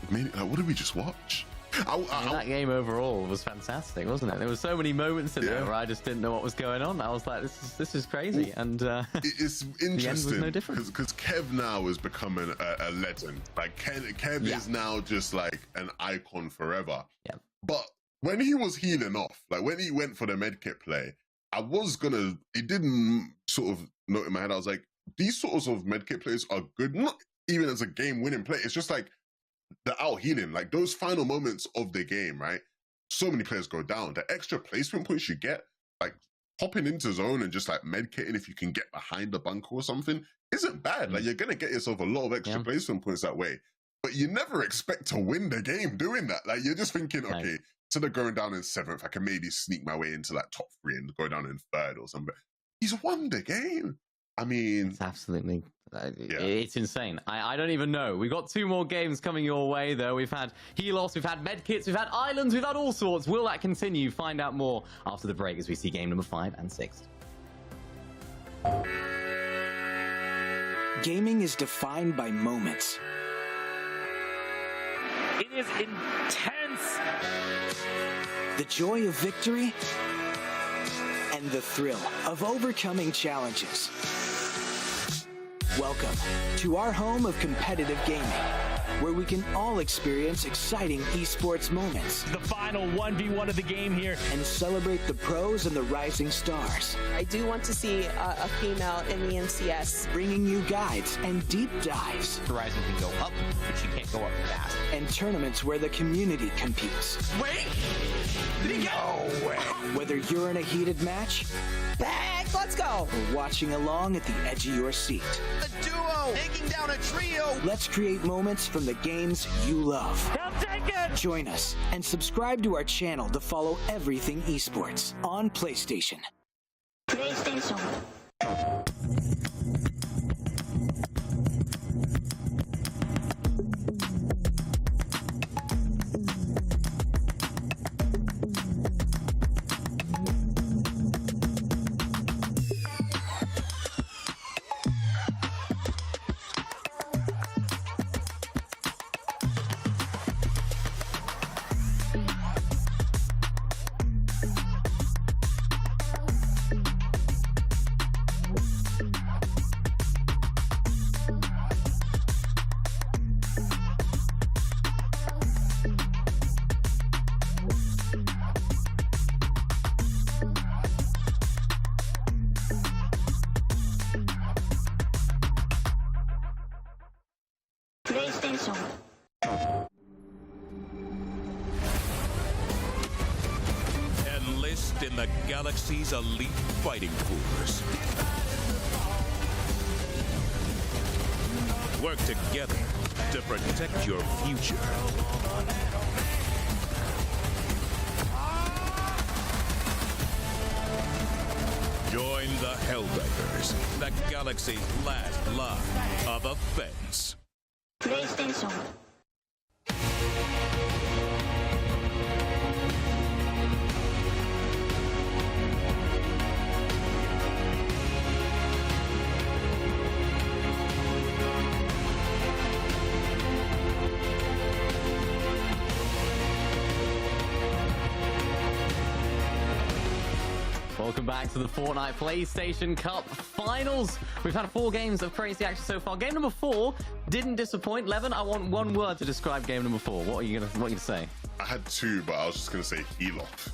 what did we just watch? That game overall was fantastic, wasn't it? There were so many moments in there where I just didn't know what was going on. I was like, this is crazy. And it's interesting because Kev now is becoming a legend. Like Kev is now just like an icon forever. Yeah. But when he was healing off, like when he went for the medkit play, it didn't sort of note in my head. I was like, these sorts of medkit plays are good, not even as a game-winning play. It's just like the out healing, like those final moments of the game, right? So many players go down. The extra placement points you get, like hopping into zone and just like medkitting if you can get behind the bunker or something, isn't bad. Like you're gonna get yourself a lot of extra placement points that way. But you never expect to win the game doing that. Like you're just thinking, okay, instead of going down in 7th, I can maybe sneak my way into like top 3 and go down in 3rd or something. He's won the game. I mean, it's absolutely, it's insane. I don't even know. We've got 2 more games coming your way, though. We've had Helos, we've had Medkits, we've had Islands, we've had all sorts. Will that continue? Find out more after the break as we see game number 5 and 6. Gaming is defined by moments. It is intense. The joy of victory and the thrill of overcoming challenges. Welcome to our home of competitive gaming, where we can all experience exciting esports moments. The final 1v1 of the game here. And celebrate the pros and the rising stars. I do want to see a female in the NCS. Bringing you guides and deep dives. Horizon can go up, but she can't go up fast. And tournaments where the community competes. Wait! No way! Whether you're in a heated match, Back, let's go! or watching along at the edge of your seat. A duo taking down a trio. Let's create moments from the games you love. He'll take it! Join us and subscribe to our channel to follow everything esports on PlayStation. PlayStation. PlayStation. Enlist in the galaxy's elite fighting force. Work together to protect your future. Join the Helldivers, the galaxy's last line of offense. PlayStation. Welcome back to the Fortnite PlayStation Cup finals. We've had 4 games of crazy action so far. Game number 4 didn't disappoint. Levin, I want one word to describe game number 4. What are you gonna say? I had 2, but I was just gonna say heel off.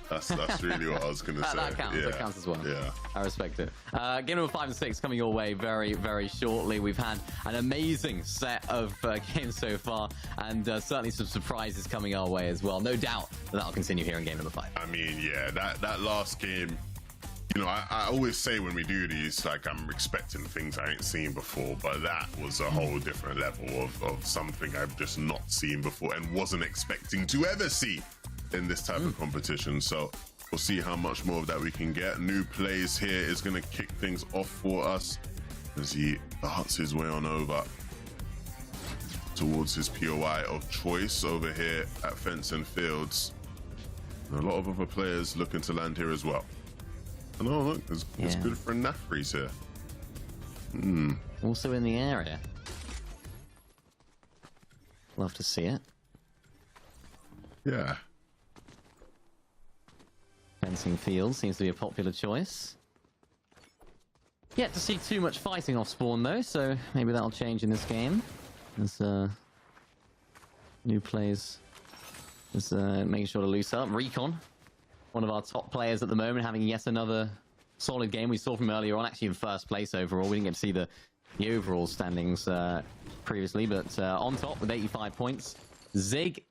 That's really what I was gonna say. That counts. Yeah. That counts as well. Yeah, I respect it. Game number 5 and 6 coming your way very, very shortly. We've had an amazing set of games so far, and certainly some surprises coming our way as well. No doubt that'll continue here in game number 5. I mean, yeah, that last game. You know, I always say when we do these, like, I'm expecting things I ain't seen before, but that was a whole different level of something I've just not seen before and wasn't expecting to ever see in this type of competition. So we'll see how much more of that we can get. New plays here is going to kick things off for us as he darts his way on over towards his POI of choice over here at Fence and Fields. And a lot of other players looking to land here as well. And oh look, there's good friend Nafri's here. Also in the area. Love to see it. Yeah. Fencing Field seems to be a popular choice. Yet to see too much fighting off spawn though, so maybe that'll change in this game. As new plays is making sure to loose up. Recon, one of our top players at the moment, having yet another solid game. We saw from earlier on, actually in first place overall. We didn't get to see the overall standings previously, but on top with 85 points. Zig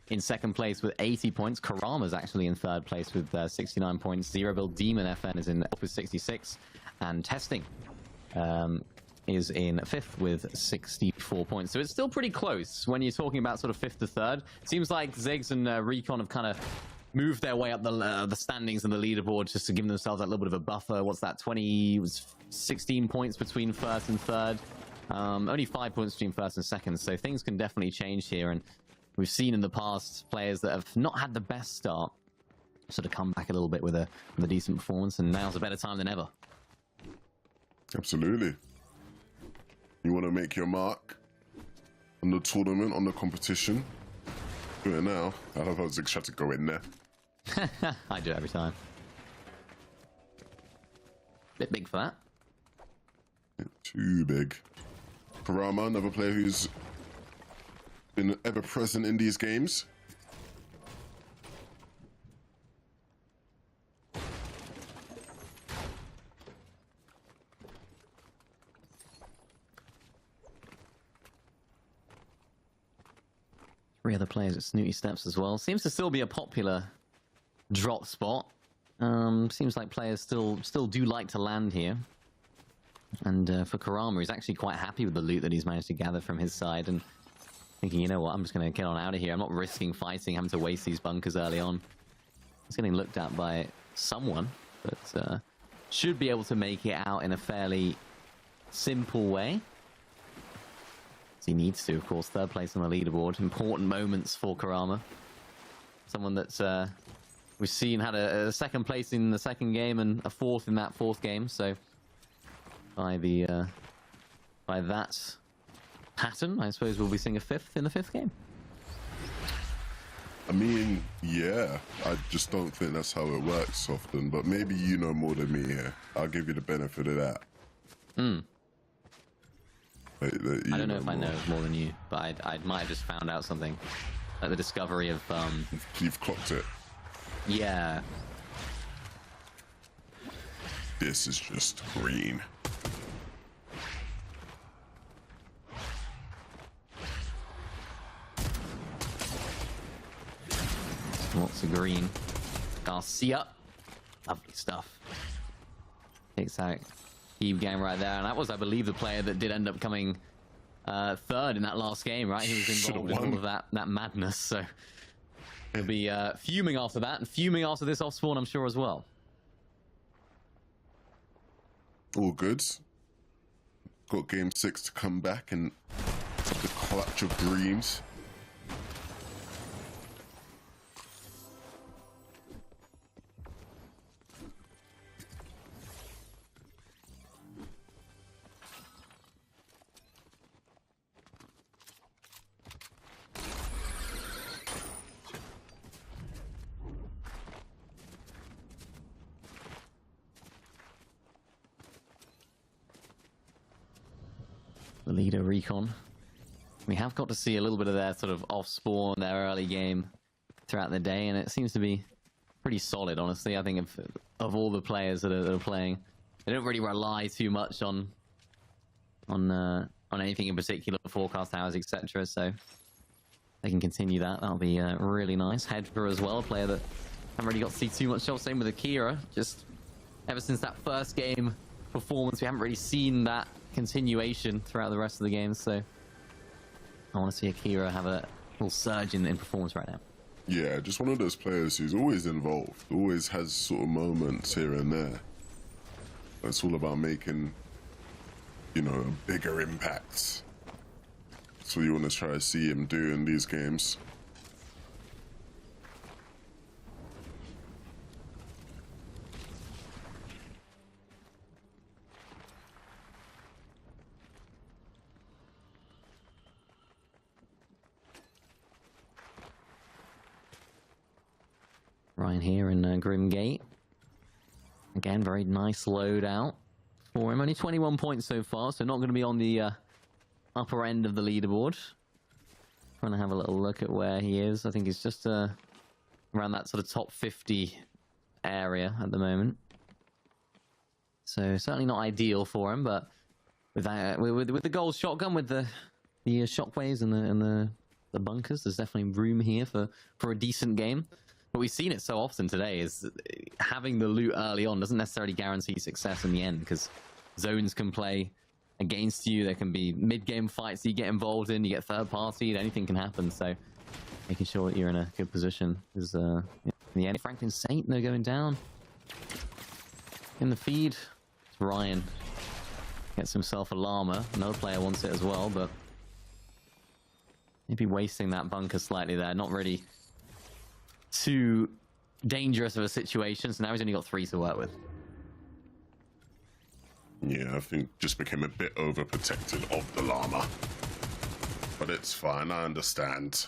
in second place with 80 points. Karama's actually in third place with 69 points. Zero Bill Demon FN is in with 66. And Testing is in 5th with 64 points. So it's still pretty close when you're talking about sort of 5th to 3rd. Seems like Ziggs and Recon have kind of moved their way up the standings and the leaderboard just to give themselves that little bit of a buffer. What's that? 16 points between 1st and 3rd. Only 5 points between 1st and 2nd. So things can definitely change here. And we've seen in the past players that have not had the best start sort of come back a little bit with a decent performance. And now's a better time than ever. Absolutely. You want to make your mark on the tournament, on the competition? Do it now. I love how Zig tried to go in there. I do it every time. Bit big for that. Too big. Karama, another player who's been ever present in these games. Three other players at Snooty Steps as well. Seems to still be a popular drop spot. Seems like players still do like to land here. And for Karama, he's actually quite happy with the loot that he's managed to gather from his side, and thinking, you know what, I'm just going to get on out of here. I'm not risking fighting, having to waste these bunkers early on. He's getting looked at by someone, but should be able to make it out in a fairly simple way. He needs to, of course. 3rd place on the leaderboard. Important moments for Karama. Someone that we've seen had a 2nd place in the 2nd game and a 4th in that 4th game. So by that pattern, I suppose we'll be seeing a 5th in the 5th game. I mean, yeah. I just don't think that's how it works often. But maybe you know more than me here. I'll give you the benefit of that. I don't know if I know more than you, but I might have just found out something. Like the discovery of... You've clocked it. Yeah. This is just green. Lots of green. Garcia. Lovely stuff. Takes out Eve game right there, and that was, I believe, the player that did end up coming 3rd in that last game, right? He was involved in all of that madness, so he'll be fuming after that, and fuming after this off spawn, I'm sure, as well. All good. Got game 6 to come back and the clutch of dreams. the leader, Recon. We have got to see a little bit of their sort of off-spawn, their early game throughout the day, and it seems to be pretty solid, honestly. I think of all the players that are playing, they don't really rely too much on anything in particular, forecast hours, etc. So they can continue that. That'll be really nice. Hedger as well, a player that haven't really got to see too much of. Same with Akira. Just ever since that first game performance, we haven't really seen that continuation throughout the rest of the games. So I want to see Akira have a little surge in performance right now. Yeah, just one of those players who's always involved, always has sort of moments here and there. It's all about making, you know, a bigger impact. That's what you want to try to see him do in these games. Ryan here in Grim Gate. Again, very nice loadout for him. Only 21 points so far, so not going to be on the upper end of the leaderboard. Trying to have a little look at where he is. I think he's just around that sort of top 50 area at the moment. So certainly not ideal for him, but with that, with the gold shotgun, with the shockwaves and the bunkers, there's definitely room here for a decent game. But we've seen it so often today, is having the loot early on doesn't necessarily guarantee success in the end, because zones can play against you. There can be mid-game fights that you get involved in, you get third-party, anything can happen. So making sure that you're in a good position is, in the end, Franklin Saint, they're going down. In the feed, it's Ryan. Gets himself a llama. Another player wants it as well, but maybe wasting that bunker slightly there. Not really too dangerous of a situation, so now he's only got 3 to work with. Yeah, I think just became a bit overprotected of the llama. But it's fine, I understand.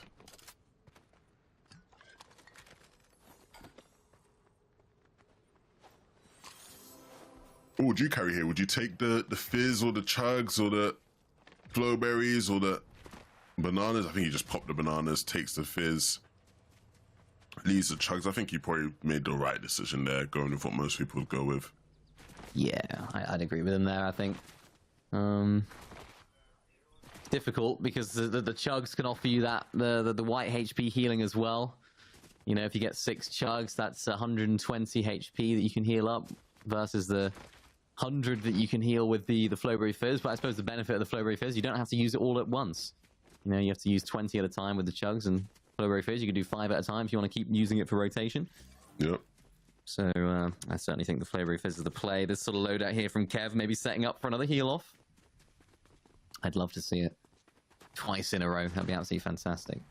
What would you carry here? Would you take the fizz or the chugs or the flowberries or the bananas? I think you just pop the bananas, takes the fizz, leaves the chugs. I think you probably made the right decision there, going with what most people would go with. Yeah, I'd agree with him there, I think. It's difficult because the chugs can offer you that, the white HP healing as well. You know, if you get 6 chugs, that's 120 HP that you can heal up versus the 100 that you can heal with the Flowberry Fizz. But I suppose the benefit of the Flowberry Fizz, you don't have to use it all at once. You know, you have to use 20 at a time with the chugs, and Flowberry Fizz, you can do 5 at a time if you want to keep using it for rotation. Yep. So I certainly think the Flowberry Fizz is the play. This sort of loadout here from Kev, maybe setting up for another heal off. I'd love to see it twice in a row. That'd be absolutely fantastic.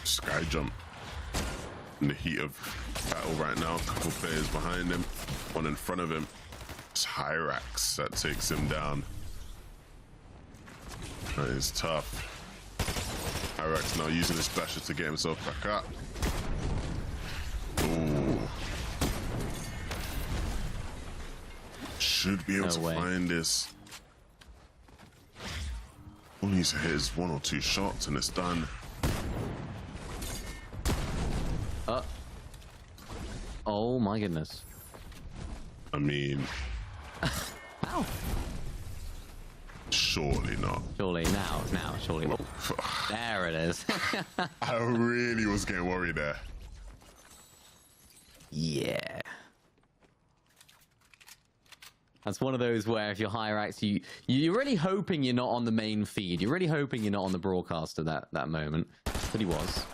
Sky jump in the heat of battle right now. A couple players behind him, one in front of him. It's Hyrax that takes him down. That is tough. Hyrax now using his splasher to get himself back up. Ooh. Should be able to find this. All he needs to hit is 1 or 2 shots and it's done. Oh my goodness. I mean... How? Surely not. Surely now, surely not. There it is. I really was getting worried there. Yeah. That's one of those where if you're Hyrax, you're really hoping you're not on the main feed. You're really hoping you're not on the broadcast at that moment. But he was.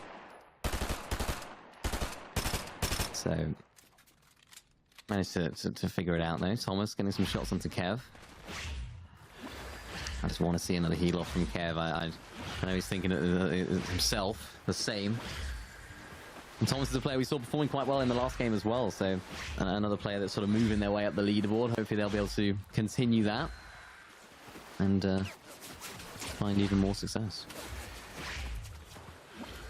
So Managed to figure it out though. Thomas getting some shots onto Kev. I just want to see another heal off from Kev. I know he's thinking himself the same. And Thomas is a player we saw performing quite well in the last game as well. So another player that's sort of moving their way up the leaderboard. Hopefully they'll be able to continue that and find even more success.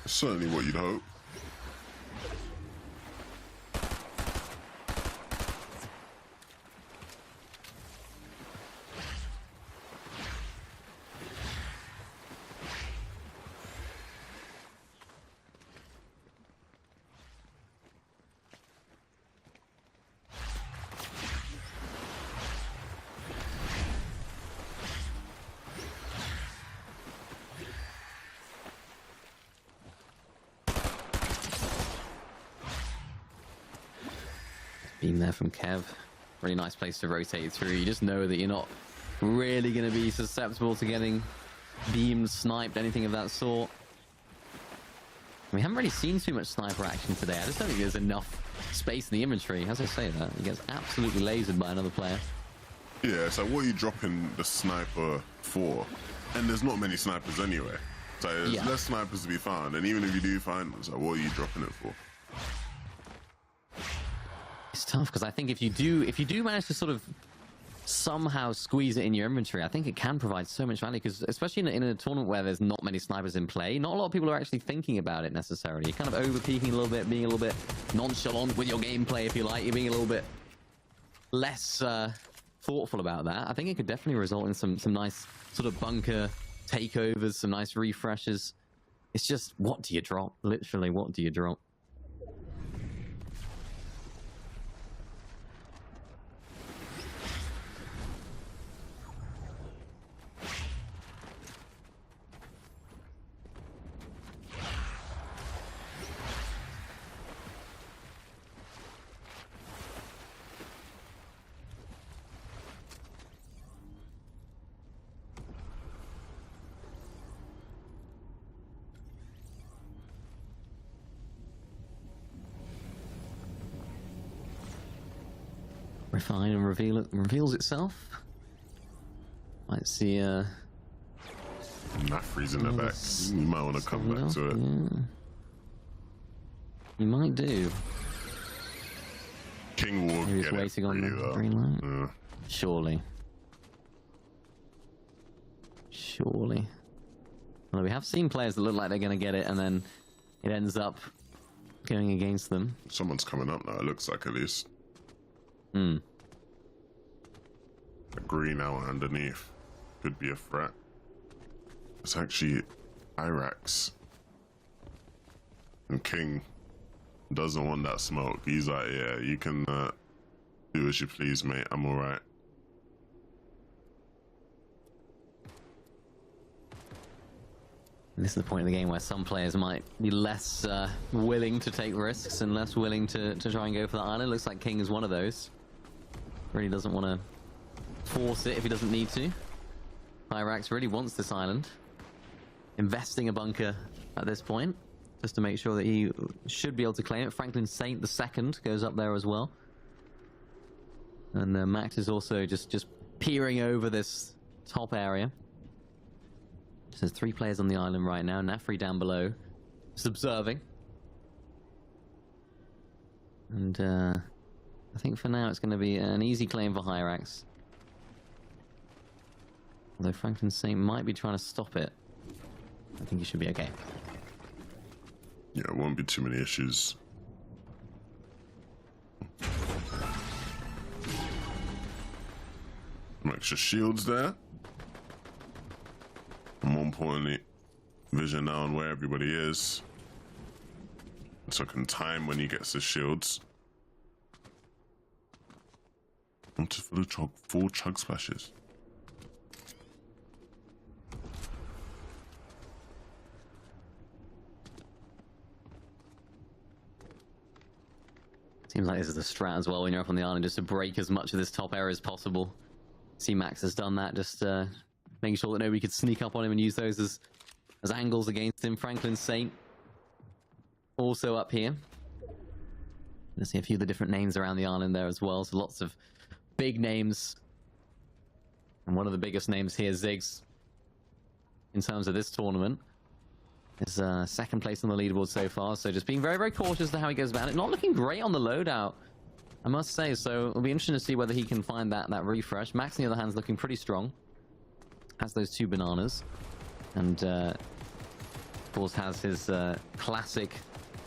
Certainly what you'd hope. Beam there from Kev. Really nice place to rotate through. You just know that you're not really going to be susceptible to getting beamed, sniped, anything of that sort. We haven't really seen too much sniper action today. I just don't think there's enough space in the inventory. As I say that, he gets absolutely lasered by another player. Yeah, so what are you dropping the sniper for? And there's not many snipers anyway. So there's less snipers to be found. And even if you do find them, so what are you dropping it for? It's tough because I think if you do manage to sort of somehow squeeze it in your inventory, I think it can provide so much value, because especially in a tournament where there's not many snipers in play, not a lot of people are actually thinking about it necessarily. You're kind of over peeking a little bit, being a little bit nonchalant with your gameplay, if you like. You're being a little bit less thoughtful about that. I think it could definitely result in some nice sort of bunker takeovers, some nice refreshes. It's just, what do you drop? Literally, what do you drop? Refine and reveals itself. Might see Not freezing the back. You might want to come back to it. Yeah. You might do. King will Maybe get it's waiting on you, the green light. Yeah. Surely. Surely. Well, we have seen players that look like they're going to get it, and then it ends up going against them. Someone's coming up now, it looks like, at least. Hmm. The green out underneath could be a threat. It's actually Irax. And King doesn't want that smoke. He's like, yeah, you can do as you please, mate. I'm alright. This is the point of the game where some players might be less willing to take risks and less willing to try and go for that island. Looks like King is one of those. Really doesn't want to force it if he doesn't need to. Irax really wants this island. Investing a bunker at this point, just to make sure that he should be able to claim it. Franklin Saint the second goes up there as well. And Max is also just peering over this top area. So there's 3 players on the island right now. Nafri down below, just observing. And I think for now it's going to be an easy claim for Hyrax. Although Franklin Saint might be trying to stop it. I think he should be okay. Yeah, it won't be too many issues. Some extra shields there. And more importantly, vision now on where everybody is. So can time when he gets the shields. Wanted for the 4 chug splashes. Seems like this is the strat as well when you're up on the island, just to break as much of this top area as possible. See, Max has done that, just making sure that nobody could sneak up on him and use those as angles against him. Franklin Saint also up here. Let's see a few of the different names around the island there as well. So lots of big names. And one of the biggest names here, Ziggs, in terms of this tournament, is second place on the leaderboard so far. So just being very, very cautious as to how he goes about it. Not looking great on the loadout, I must say. So it'll be interesting to see whether he can find that refresh. Max, on the other hand, is looking pretty strong. Has those 2 bananas. And, of course, has his classic,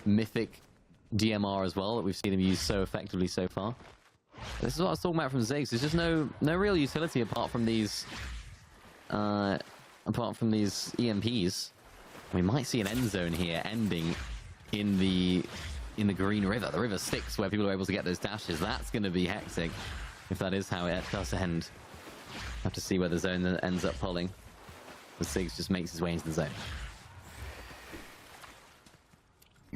mythic DMR as well that we've seen him use so effectively so far. This is what I was talking about from Ziggs. There's just no real utility apart from these EMPs. We might see an end zone here ending in the Green River, the River Styx, where people are able to get those dashes. That's going to be hectic if that is how it does end. Have to see where the zone ends up pulling. The Ziggs just makes his way into the zone.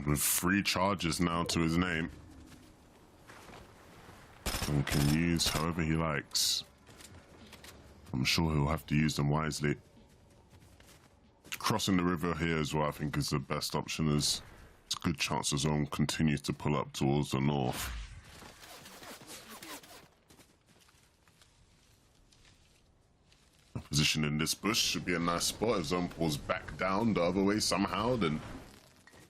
With 3 charges now to his name. And can use however he likes. I'm sure he'll have to use them wisely. Crossing the river here as well, I think, is the best option, as it's a good chance the zone continues to pull up towards the north. A position in this bush should be a nice spot. If zone pulls back down the other way somehow, then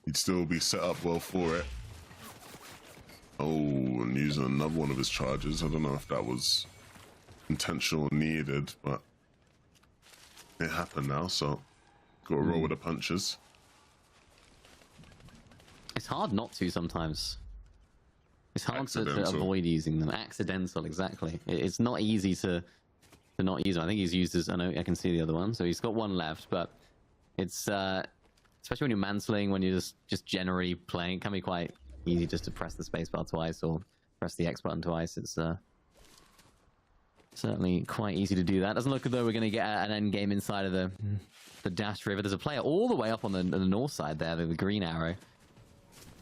he'd still be set up well for it. Oh, and using another one of his charges. I don't know if that was intentional or needed, but it happened now, so gotta roll with the punches. It's hard not to sometimes. It's hard to avoid using them. Accidental, exactly. It's not easy to not use them. I think he's used his... I know I can see the other one, so he's got 1 left, but it's... especially when you're mantling, when you're just generally playing, it can be quite easy just to press the spacebar twice or press the X button twice. It's certainly quite easy to do that. Doesn't look as though we're going to get an end game inside of the Dash River. There's a player all the way up on the north side there, the green arrow,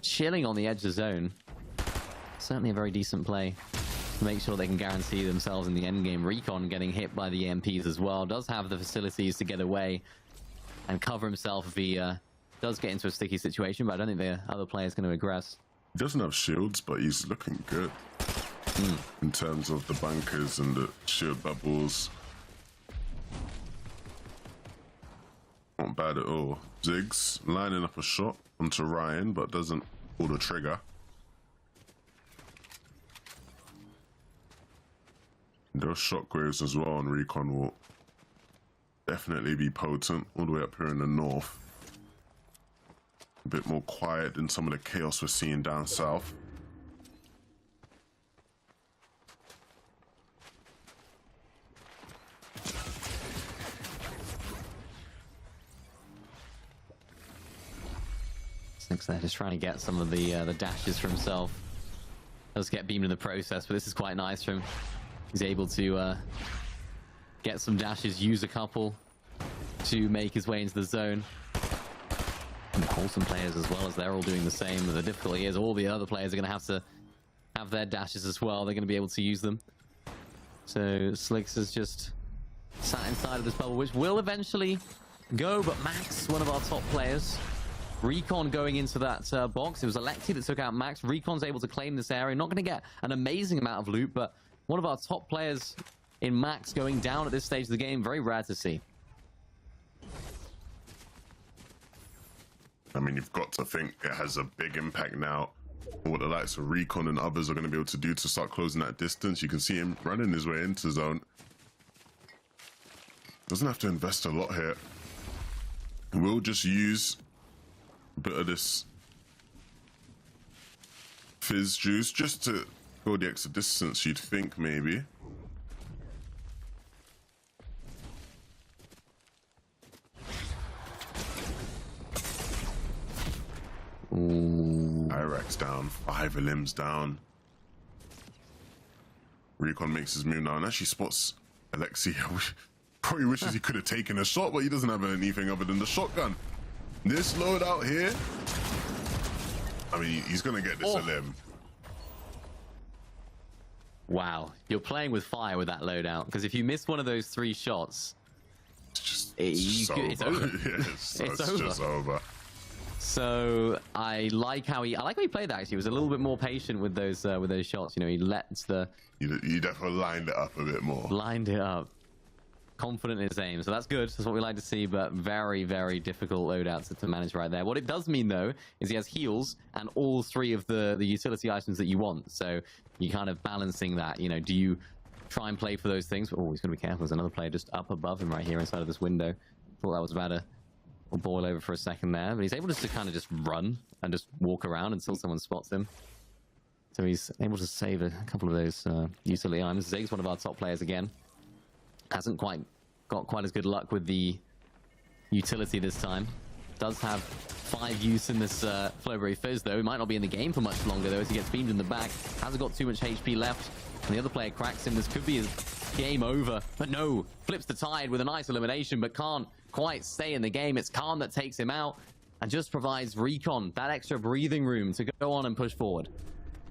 chilling on the edge of the zone. Certainly a very decent play to make sure they can guarantee themselves in the end game. Recon getting hit by the EMPs as well. Does have the facilities to get away and cover himself if he does get into a sticky situation, but I don't think the other player is going to aggress. He doesn't have shields, but he's looking good in terms of the bunkers and the shield bubbles. Not bad at all. Ziggs lining up a shot onto Ryan, but doesn't pull the trigger. Those shockwaves as well on Recon will definitely be potent all the way up here in the north. A bit more quiet than some of the chaos we're seeing down south. Looks like just trying to get some of the dashes for himself. Does get beamed in the process, but this is quite nice for him. He's able to get some dashes, use a couple to make his way into the zone. And wholesome players as well, as they're all doing the same. The difficulty is all the other players are going to have their dashes as well. They're going to be able to use them. So Slicks has just sat inside of this bubble, which will eventually go, but Max, one of our top players. Recon going into that box. It was Alexi that took out Max. Recon's able to claim this area. Not going to get an amazing amount of loot, but one of our top players in Max going down at this stage of the game. Very rare to see. I mean, you've got to think it has a big impact now on what the likes of Recon and others are going to be able to do to start closing that distance. You can see him running his way into zone. Doesn't have to invest a lot here. We'll just use a bit of this fizz juice just to go the extra distance, you'd think, maybe. Iraq's down, 5 limbs down. Recon makes his move now and actually spots Alexi. Probably wishes he could have taken a shot, but he doesn't have anything other than the shotgun. This loadout here, I mean, he's gonna get this a limb. Wow, you're playing with fire with that loadout, because if you miss one of those 3 shots, it's over. it's over. Yeah, it's over. Just over. So I like how he played that. Actually, he was a little bit more patient with those shots. You know, he let the You definitely lined it up a bit more. lined it up, confident in his aim. So that's good. That's what we like to see. But very, very difficult loadouts to manage right there. What it does mean though is he has heals and all three of the utility items that you want. So you kind of balancing that. You know, do you try and play for those things? Oh, he's going to be careful. There's another player just up above him right here inside of this window. Thought that was about to boil over for a second there, but he's able just to kind of just run and just walk around until someone spots him. So he's able to save a couple of those utility items. Zig's one of our top players again. Hasn't got quite as good luck with the utility this time. Does have 5 use in this Flowberry Fizz though. He might not be in the game for much longer though as he gets beamed in the back. Hasn't got too much HP left. And the other player cracks him. This could be his game over. But no, flips the tide with a nice elimination, but can't quite stay in the game. It's Khan that takes him out and just provides Recon that extra breathing room to go on and push forward.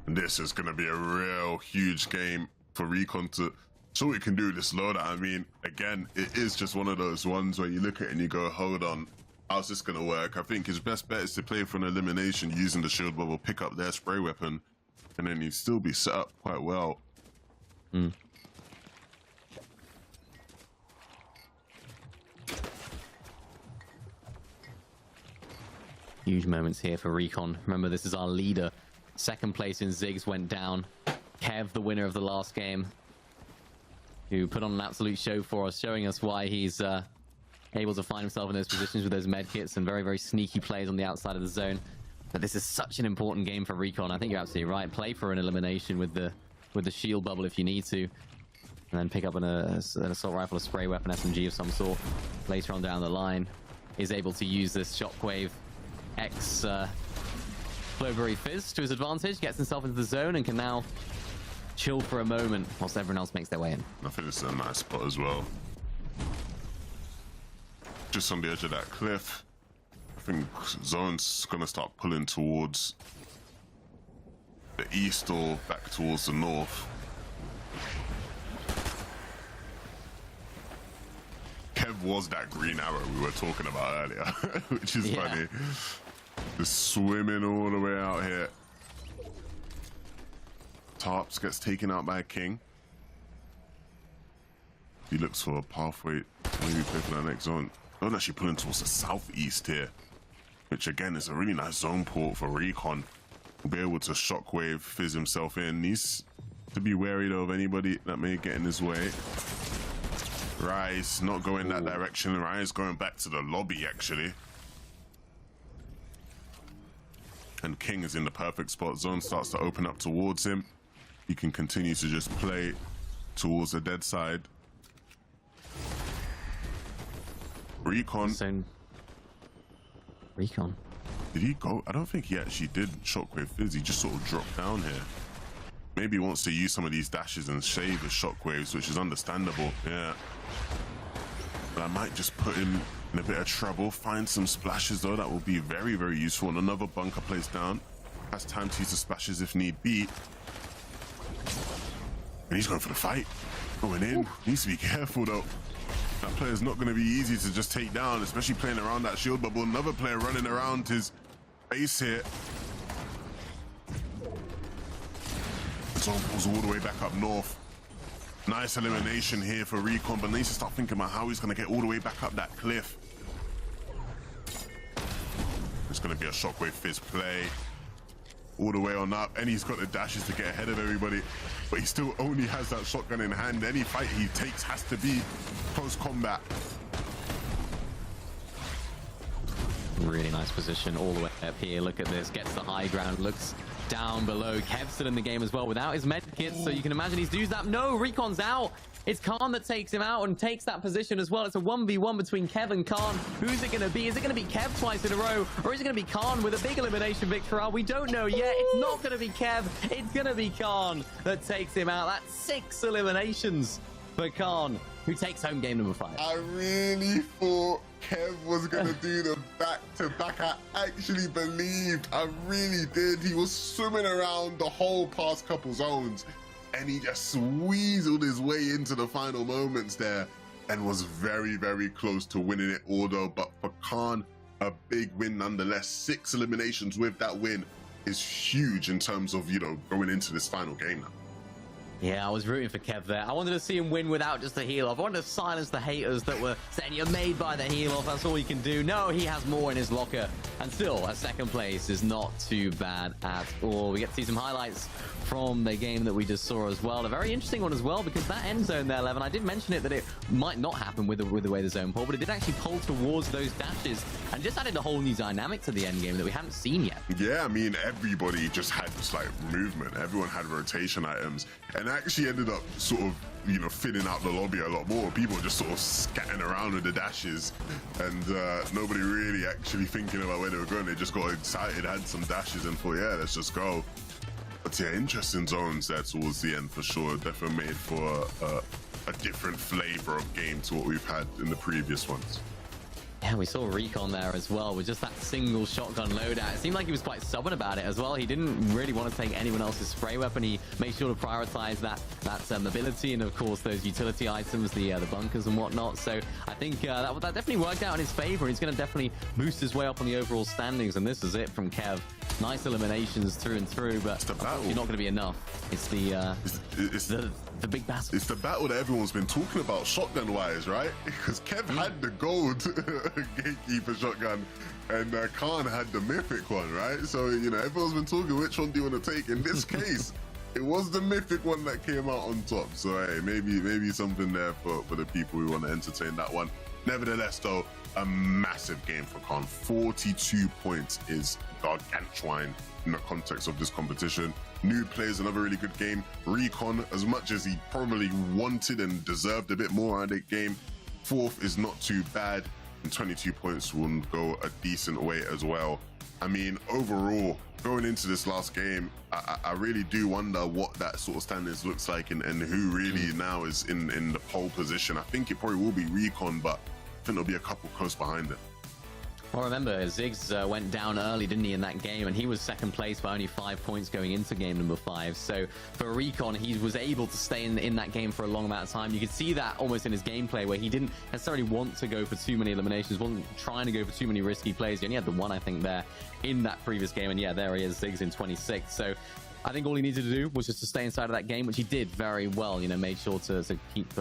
This is going to be a real huge game for Recon to show what it can do this loadout. I mean, again, it is just one of those ones where you look at it and you go, hold on, how's this going to work? I think his best bet is to play for an elimination using the shield bubble, pick up their spray weapon, and then he'd still be set up quite well. Huge moments here for Recon. Remember, this is our leader. Second place in Ziggs went down. Kev, the winner of the last game, who put on an absolute show for us, showing us why he's able to find himself in those positions with those medkits and very, very sneaky plays on the outside of the zone. But this is such an important game for Recon. I think you're absolutely right. Play for an elimination with the shield bubble if you need to, and then pick up an assault rifle, a spray weapon, SMG of some sort. Later on down the line, is able to use this Shockwave X Flowberry Fizz to his advantage, gets himself into the zone and can now chill for a moment whilst everyone else makes their way in. I think this is a nice spot as well. Just on the edge of that cliff. I think Zone's gonna start pulling towards the east or back towards the north. Kev was that green arrow we were talking about earlier, which is funny. Just swimming all the way out here. Tarps gets taken out by King. He looks for a pathway to maybe play for that next zone. Don't actually pulling towards the southeast here, which again is a really nice zone port for Recon. Will be able to Shockwave Fizz himself in. Needs to be wary though of anybody that may get in his way. Rise not going that direction. Rise going back to the lobby actually. And King is in the perfect spot. Zone starts to open up towards him. He can continue to just play towards the dead side. Recon. Recon. Did he go? I don't think he actually did Shockwave Fizz. He just sort of dropped down here. Maybe he wants to use some of these dashes and shave his shockwaves, which is understandable. Yeah. But I might just put him in a bit of trouble. Find some splashes though. That will be very, very useful. And another bunker placed down. Has time to use the splashes if need be. And he's going for the fight. Going in. Needs to be careful though. That player's not going to be easy to just take down, especially playing around that shield bubble. Another player running around his base here. Zone pulls all the way back up north. Nice elimination here for Recon, but needs to start thinking about how he's going to get all the way back up that cliff. It's going to be a Shockwave Fizz play. All the way on up, and he's got the dashes to get ahead of everybody, but he still only has that shotgun in hand. Any fight he takes has to be close combat. Really nice position all the way up here. Look at this, gets the high ground, looks down below. Kev's still in the game as well without his med kits, so you can imagine he's used that. No, Recon's out. It's Khan that takes him out and takes that position as well. It's a 1v1 between Kev and Khan. Who's it going to be? Is it going to be Kev twice in a row? Or is it going to be Khan with a big elimination victory? We don't know yet. It's not going to be Kev. It's going to be Khan that takes him out. That's 6 eliminations for Khan, who takes home game number 5. I really thought Kev was going to do the back-to-back. I actually believed. I really did. He was swimming around the whole past couple zones, and he just weaseled his way into the final moments there and was very, very close to winning it all though. But for Khan, a big win nonetheless. 6 eliminations with that win is huge in terms of, you know, going into this final game now. Yeah, I was rooting for Kev there. I wanted to see him win without just a heal off. I wanted to silence the haters that were saying you're made by the heal off. That's all you can do. No, he has more in his locker. And still, a second place is not too bad at all. We get to see some highlights from the game that we just saw as well. A very interesting one as well, because that end zone there, Levin, I did mention it that it might not happen with the way the zone pulled, but it did actually pull towards those dashes and just added a whole new dynamic to the end game that we hadn't seen yet. Yeah, I mean, everybody just had like movement. Everyone had rotation items, and actually ended up sort of, you know, filling out the lobby a lot more. People just sort of scatting around with the dashes, and nobody really actually thinking about where they were going. They just got excited, had some dashes, and thought, yeah, let's just go. But yeah, interesting zones there towards the end for sure. Definitely made for a different flavor of game to what we've had in the previous ones. Yeah, we saw Recon there as well with just that single shotgun loadout. It seemed like he was quite stubborn about it as well. He didn't really want to take anyone else's spray weapon. He made sure to prioritize that mobility and, of course, those utility items, the bunkers and whatnot. So I think that definitely worked out in his favor. He's going to definitely boost his way up on the overall standings. And this is it from Kev. Nice eliminations through and through, but unfortunately not going to be enough. It's the big battle. It's the battle that everyone's been talking about shotgun-wise, right? Because Kev had the gold gatekeeper shotgun, and Khan had the mythic one, right? So, you know, everyone's been talking, which one do you want to take? In this case, it was the mythic one that came out on top. So, hey, maybe something there for the people who want to entertain that one. Nevertheless, though, a massive game for Khan. 42 points is gargantuan in the context of this competition. New players, another really good game. Recon, as much as he probably wanted and deserved a bit more out of the game, 4th is not too bad, and 22 points will go a decent way as well. I mean, overall, going into this last game, I really do wonder what that sort of standings looks like and who really now is in the pole position. I think it probably will be Recon, but I think there'll be a couple close behind it. Well, remember, Ziggs went down early, didn't he, in that game? And he was second place by only 5 points going into game number 5. So for Recon, he was able to stay in that game for a long amount of time. You could see that almost in his gameplay, where he didn't necessarily want to go for too many eliminations, wasn't trying to go for too many risky plays. He only had the one, I think, there in that previous game. And yeah, there he is, Ziggs in 26. So I think all he needed to do was just to stay inside of that game, which he did very well. You know, made sure to keep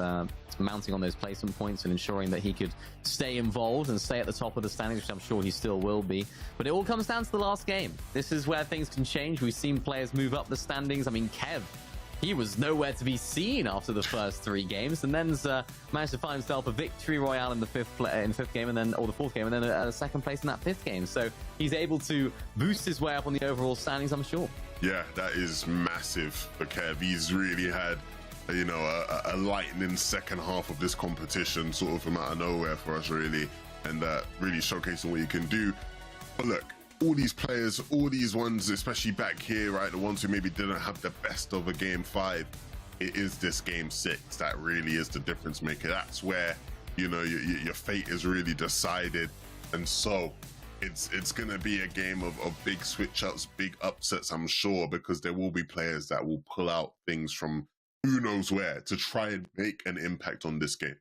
mounting on those placement points and ensuring that he could stay involved and stay at the top of the standings, which I'm sure he still will be. But it all comes down to the last game. This is where things can change. We've seen players move up the standings. I mean, Kev, he was nowhere to be seen after the first 3 games, and then managed to find himself a victory royale in the fifth game, and then, or the 4th game, and then a second place in that 5th game. So he's able to boost his way up on the overall standings, I'm sure. Yeah, that is massive for Kev. He's really had, you know, a lightning second half of this competition, sort of from out of nowhere for us, really, and really showcasing what you can do. But look, all these players, all these ones, especially back here, right, the ones who maybe didn't have the best of a game 5, it is this game 6 that really is the difference maker. That's where, you know, your fate is really decided. And so it's going to be a game of big switch ups, big upsets, I'm sure, because there will be players that will pull out things from who knows where to try and make an impact on this game.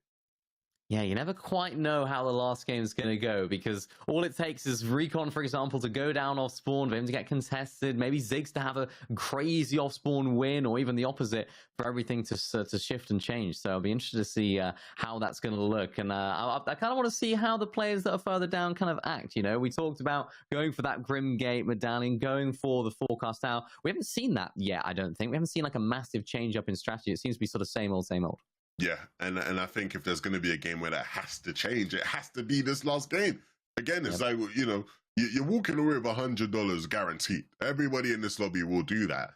Yeah, you never quite know how the last game is going to go, because all it takes is Recon, for example, to go down off spawn, for him to get contested, maybe Ziggs to have a crazy off spawn win, or even the opposite, for everything to shift and change. So I'll be interested to see how that's going to look. And I kind of want to see how the players that are further down kind of act. You know, we talked about going for that Grim Gate medallion, going for the Forecast Tower. We haven't seen that yet, I don't think. We haven't seen like a massive change up in strategy. It seems to be sort of same old, same old. Yeah, and I think if there's going to be a game where that has to change, it has to be this last game. Again, it's like, you know, you're walking away with $100 guaranteed. Everybody in this lobby will do that.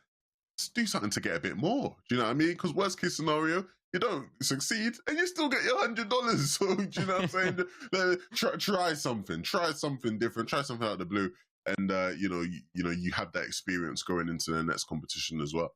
Just do something to get a bit more. Do you know what I mean? Because worst case scenario, you don't succeed and you still get your $100. So, do you know what I'm saying? Try something different, try something out of the blue. And, you have that experience going into the next competition as well.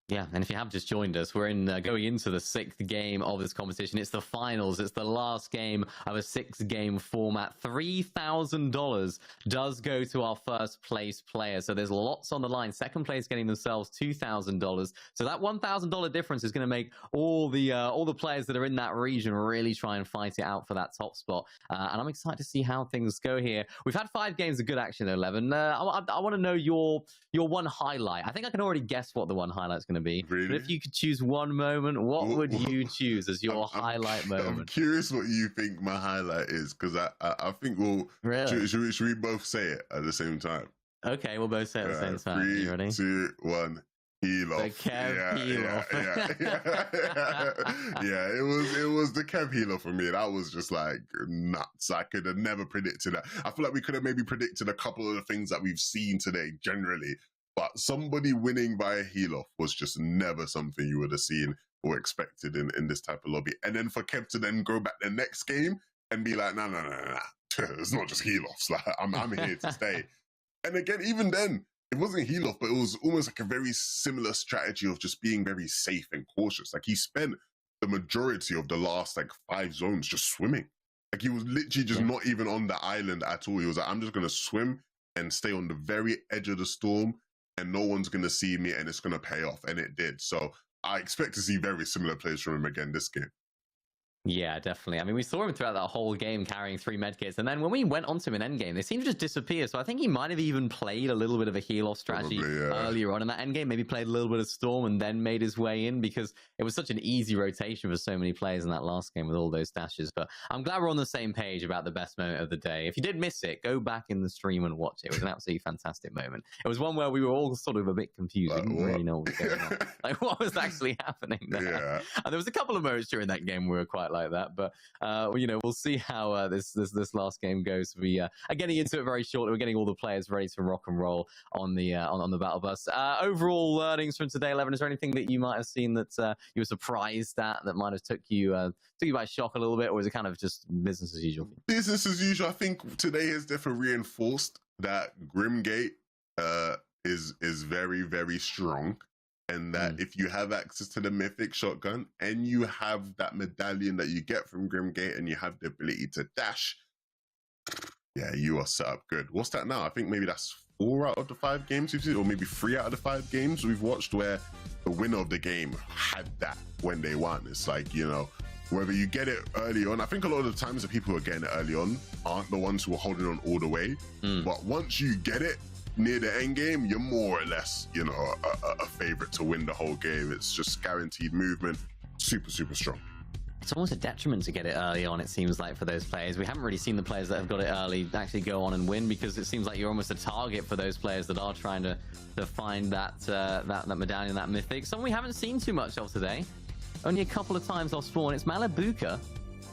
Yeah, and if you have just joined us, we're going into the 6th game of this competition. It's the finals. It's the last game of a 6-game format. $3,000 does go to our first place player. So there's lots on the line. Second place getting themselves $2,000. So that $1,000 difference is going to make all the players that are in that region really try and fight it out for that top spot. And I'm excited to see how things go here. We've had 5 games of good action, 11. I want to know your one highlight. I think I can already guess what the one highlight's going to be. Really? But if you could choose one moment, what would you choose as your highlight moment? I'm curious what you think my highlight is, because I think we'll... Really? Should we both say it at the same time? Okay, we'll both say it at the same time. 3, You ready? 2, 1. Heel off. The Kev heel off. Yeah, it was the Kev heel off for me. That was just like nuts. I could have never predicted that. I feel like we could have maybe predicted a couple of the things that we've seen today generally, but somebody winning by a heel off was just never something you would have seen or expected in this type of lobby. And then for Kev to then go back the next game and be like, no. It's not just heel offs. Like, I'm here to stay. And again, even then, it wasn't heel off, but it was almost like a very similar strategy of just being very safe and cautious. Like, he spent the majority of the last 5 zones just swimming. Like, he was literally just not even on the island at all. He was like, I'm just going to swim and stay on the very edge of the storm, and no one's going to see me, and it's going to pay off. And it did. So I expect to see very similar plays from him again this game. Yeah, definitely. I mean, we saw him throughout that whole game carrying 3 medkits, and then when we went onto him in endgame, they seemed to just disappear. So I think he might have even played a little bit of a heal-off strategy earlier on in that endgame. Maybe played a little bit of Storm and then made his way in, because it was such an easy rotation for so many players in that last game with all those stashes. But I'm glad we're on the same page about the best moment of the day. If you did miss it, go back in the stream and watch it. It was an absolutely fantastic moment. It was one where we were all sort of a bit confused. We didn't really know what was going on. Like, what was actually happening there? Yeah. And there was a couple of moments during that game where we were quite like that, but we'll see how this last game goes. We are getting into it very shortly. We're getting all the players ready to rock and roll on the battle bus. Overall learnings from today, 11. Is there anything that you might have seen that you were surprised at, that might have took you by shock a little bit, or is it kind of just business as usual? Business as usual. I think today has definitely reinforced that Grimgate is very, very strong. And that if you have access to the mythic shotgun and you have that medallion that you get from Grimgate and you have the ability to dash, yeah, you are set up good. What's that now? I think maybe that's 4 out of the 5 games we've seen, or maybe 3 out of the 5 games we've watched where the winner of the game had that when they won. It's like, whether you get it early on, I think a lot of the times the people who are getting it early on aren't the ones who are holding on all the way. But once you get it near the end game, you're more or less, a favorite to win the whole game. It's just guaranteed movement, super, super strong. It's almost a detriment to get it early on, it seems like, for those players. We haven't really seen the players that have got it early actually go on and win, because it seems like you're almost a target for those players that are trying to find that medallion, that mythic. Someone we haven't seen too much of today. Only a couple of times off spawn. It's Malabuka,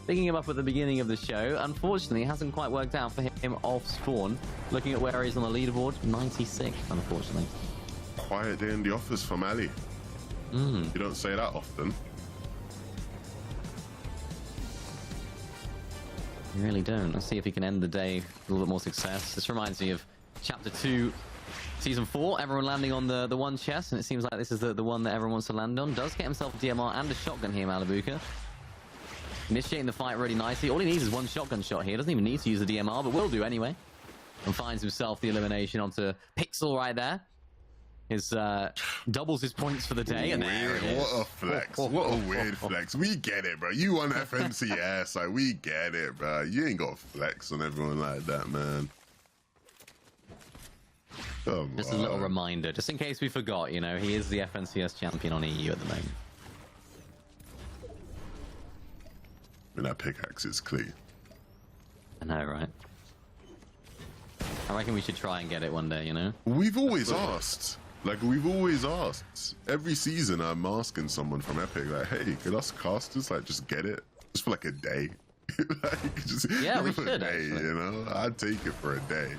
picking him up at the beginning of the show. Unfortunately, it hasn't quite worked out for him off spawn. Looking at where he's on the leaderboard, 96th, unfortunately. Quiet day in the office for Mali. You don't say that often. You really don't. Let's see if he can end the day with a little bit more success. This reminds me of Chapter 2, Season 4. Everyone landing on the one chest, and it seems like this is the one that everyone wants to land on. Does get himself a DMR and a shotgun here, Malabuka. Initiating the fight really nicely. All he needs is one shotgun shot here. Doesn't even need to use the DMR, but will do anyway. And finds himself the elimination onto Pixel right there. His doubles his points for the day. And there it is. What a flex. What a weird flex. We get it, bro. You won FNCS. Like, we get it, bro. You ain't got flex on everyone like that, man. Just a little reminder, just in case we forgot, he is the FNCS champion on EU at the moment. And that pickaxe is clean. I know, right? I reckon we should try and get it one day, We've always asked. We've always asked. Every season I'm asking someone from Epic, like, hey, could us casters, just get it? Just for a day. Yeah, we should, day, actually. I'd take it for a day.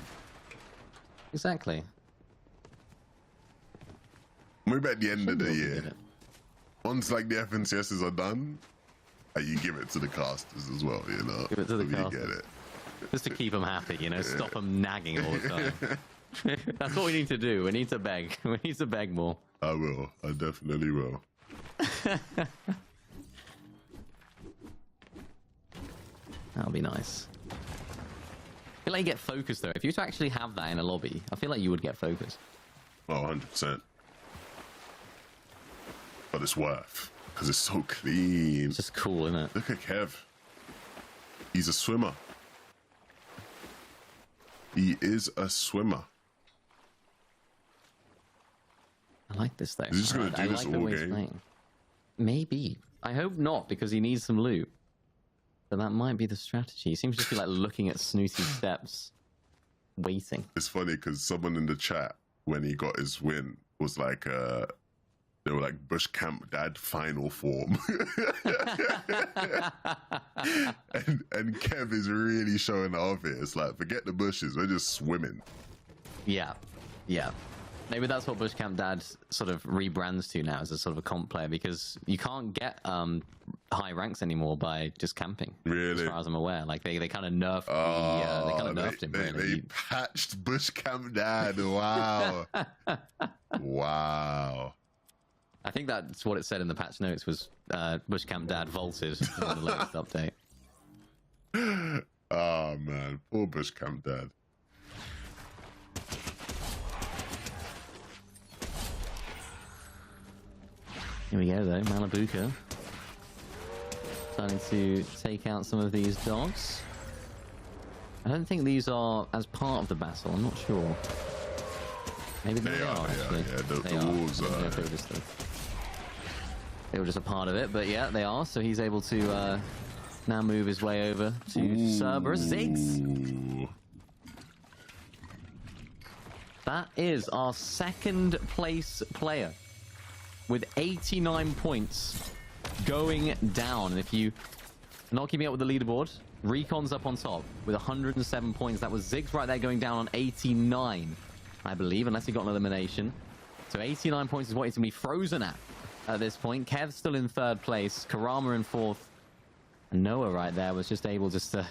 Exactly. Maybe at the end of the year, once the FNCSs are done, you give it to the casters as well, Give it to the casters. You get it. Just to keep them happy, stop them nagging all the time. That's what we need to do. We need to beg. We need to beg more. I will. I definitely will. That'll be nice. I feel like you get focused though. If you were to actually have that in a lobby, I feel like you would get focused. Oh, 100%. But it's worth, because it's so clean. It's just cool, isn't it? Look at Kev. He's a swimmer. He is a swimmer. I like this though. He's just going to do this all game. Playing. Maybe. I hope not, because he needs some loot. But that might be the strategy. He seems to just be like looking at Snooty's steps, waiting. It's funny because someone in the chat, when he got his win, was like, they were like, Bush Camp Dad final form. and Kev is really showing off it. It's like, forget the bushes, we're just swimming. Yeah, yeah. Maybe that's what Bush Camp Dad sort of rebrands to now as a sort of a comp player, because you can't get high ranks anymore by just camping. Really? As far as I'm aware, like they kind of nerfed they kind of nerfed him. They patched Bush Camp Dad. Wow. Wow. I think that's what it said in the patch notes was Bush Camp Dad vaulted in the latest update. Oh man, poor Bush Camp Dad. Here we go though, Malabuka. Starting to take out some of these dogs. I don't think these are as part of the battle, I'm not sure. Maybe they are actually. Yeah, they the wolves are. are. They were just a part of it, but yeah, they are. So he's able to now move his way over to Cerberus 6. That is our second place player with 89 points going down. And if you not keeping up with the leaderboard, Recon's up on top with 107 points. That was Ziggs right there going down on 89, I believe, unless he got an elimination. So 89 points is what he's going to be frozen at this point. Kev's still in third place, Karama in fourth, and Noah right there was just able just to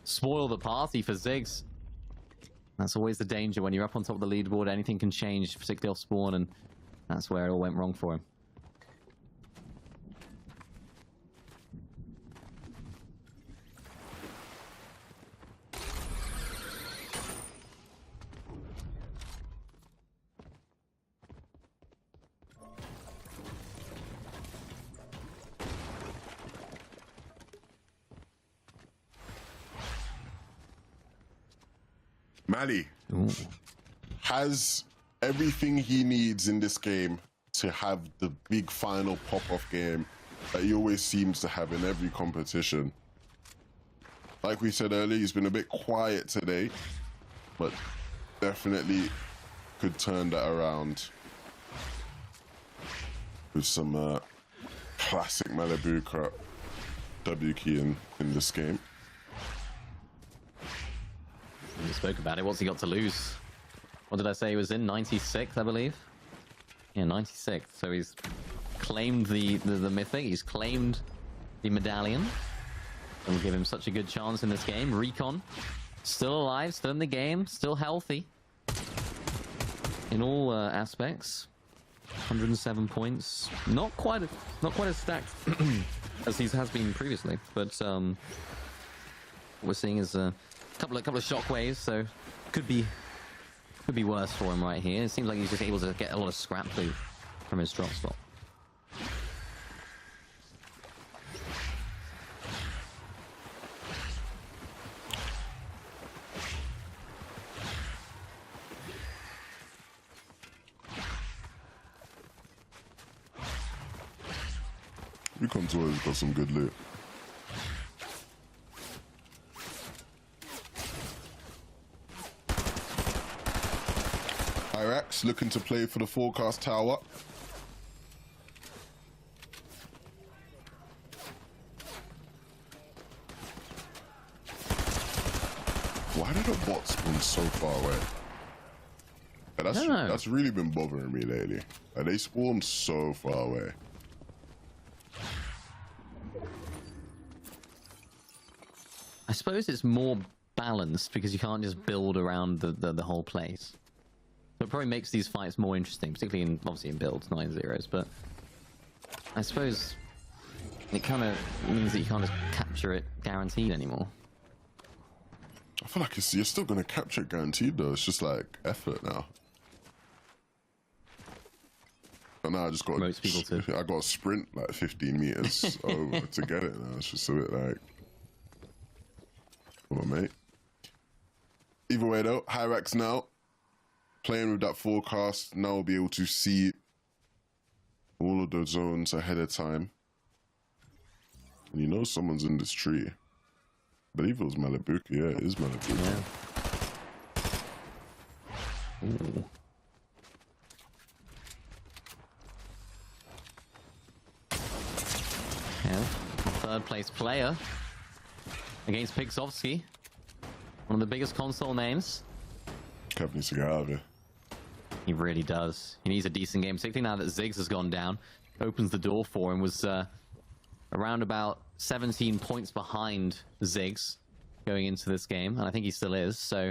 spoil the party for Ziggs. That's always the danger when you're up on top of the leaderboard. Anything can change, particularly off spawn, and that's where it all went wrong for him. Mali has everything he needs in this game to have the big final pop-off game that he always seems to have in every competition. Like we said earlier, he's been a bit quiet today, but definitely could turn that around with some classic Malabuka W key in this game. We spoke about it. What's he got to lose? What did I say he was in? 96th, I believe? Yeah, 96th. So he's claimed the mythic. He's claimed the medallion. And we give him such a good chance in this game. Recon, still alive, still in the game, still healthy. In all aspects. 107 points. Not quite as stacked as he has been previously. But what we're seeing is a couple of shockwaves, so could be worse for him right here. It seems like he's just able to get a lot of scrap loot from his drop spot. Recon's always got some good loot. Irax looking to play for the forecast tower. Why did the bot spawn so far away? That's really been bothering me lately. They spawned so far away. I suppose it's more balanced because you can't just build around the whole place. probably makes these fights more interesting, particularly in obviously in builds, not in zeros. But I suppose it kind of means that you can't just capture it guaranteed anymore. I feel like you're still going to capture it guaranteed though. It's just like effort now. But now I just got Promotes people to. I got to sprint like 15 meters over to get it now. It's just a bit like, come on, mate. Either way though, Hyrax now playing with that forecast. Now we'll be able to see all of the zones ahead of time. And you know someone's in this tree. I believe it was Malibuki. Yeah, it is Malibuki. Yeah. Ooh. Yeah, third place player against Pixovsky, one of the biggest console names. Kev needs to get out of here. He really does. He needs a decent game, particularly now that Ziggs has gone down. Opens the door for him. Was around about 17 points behind Ziggs going into this game, and I think he still is. So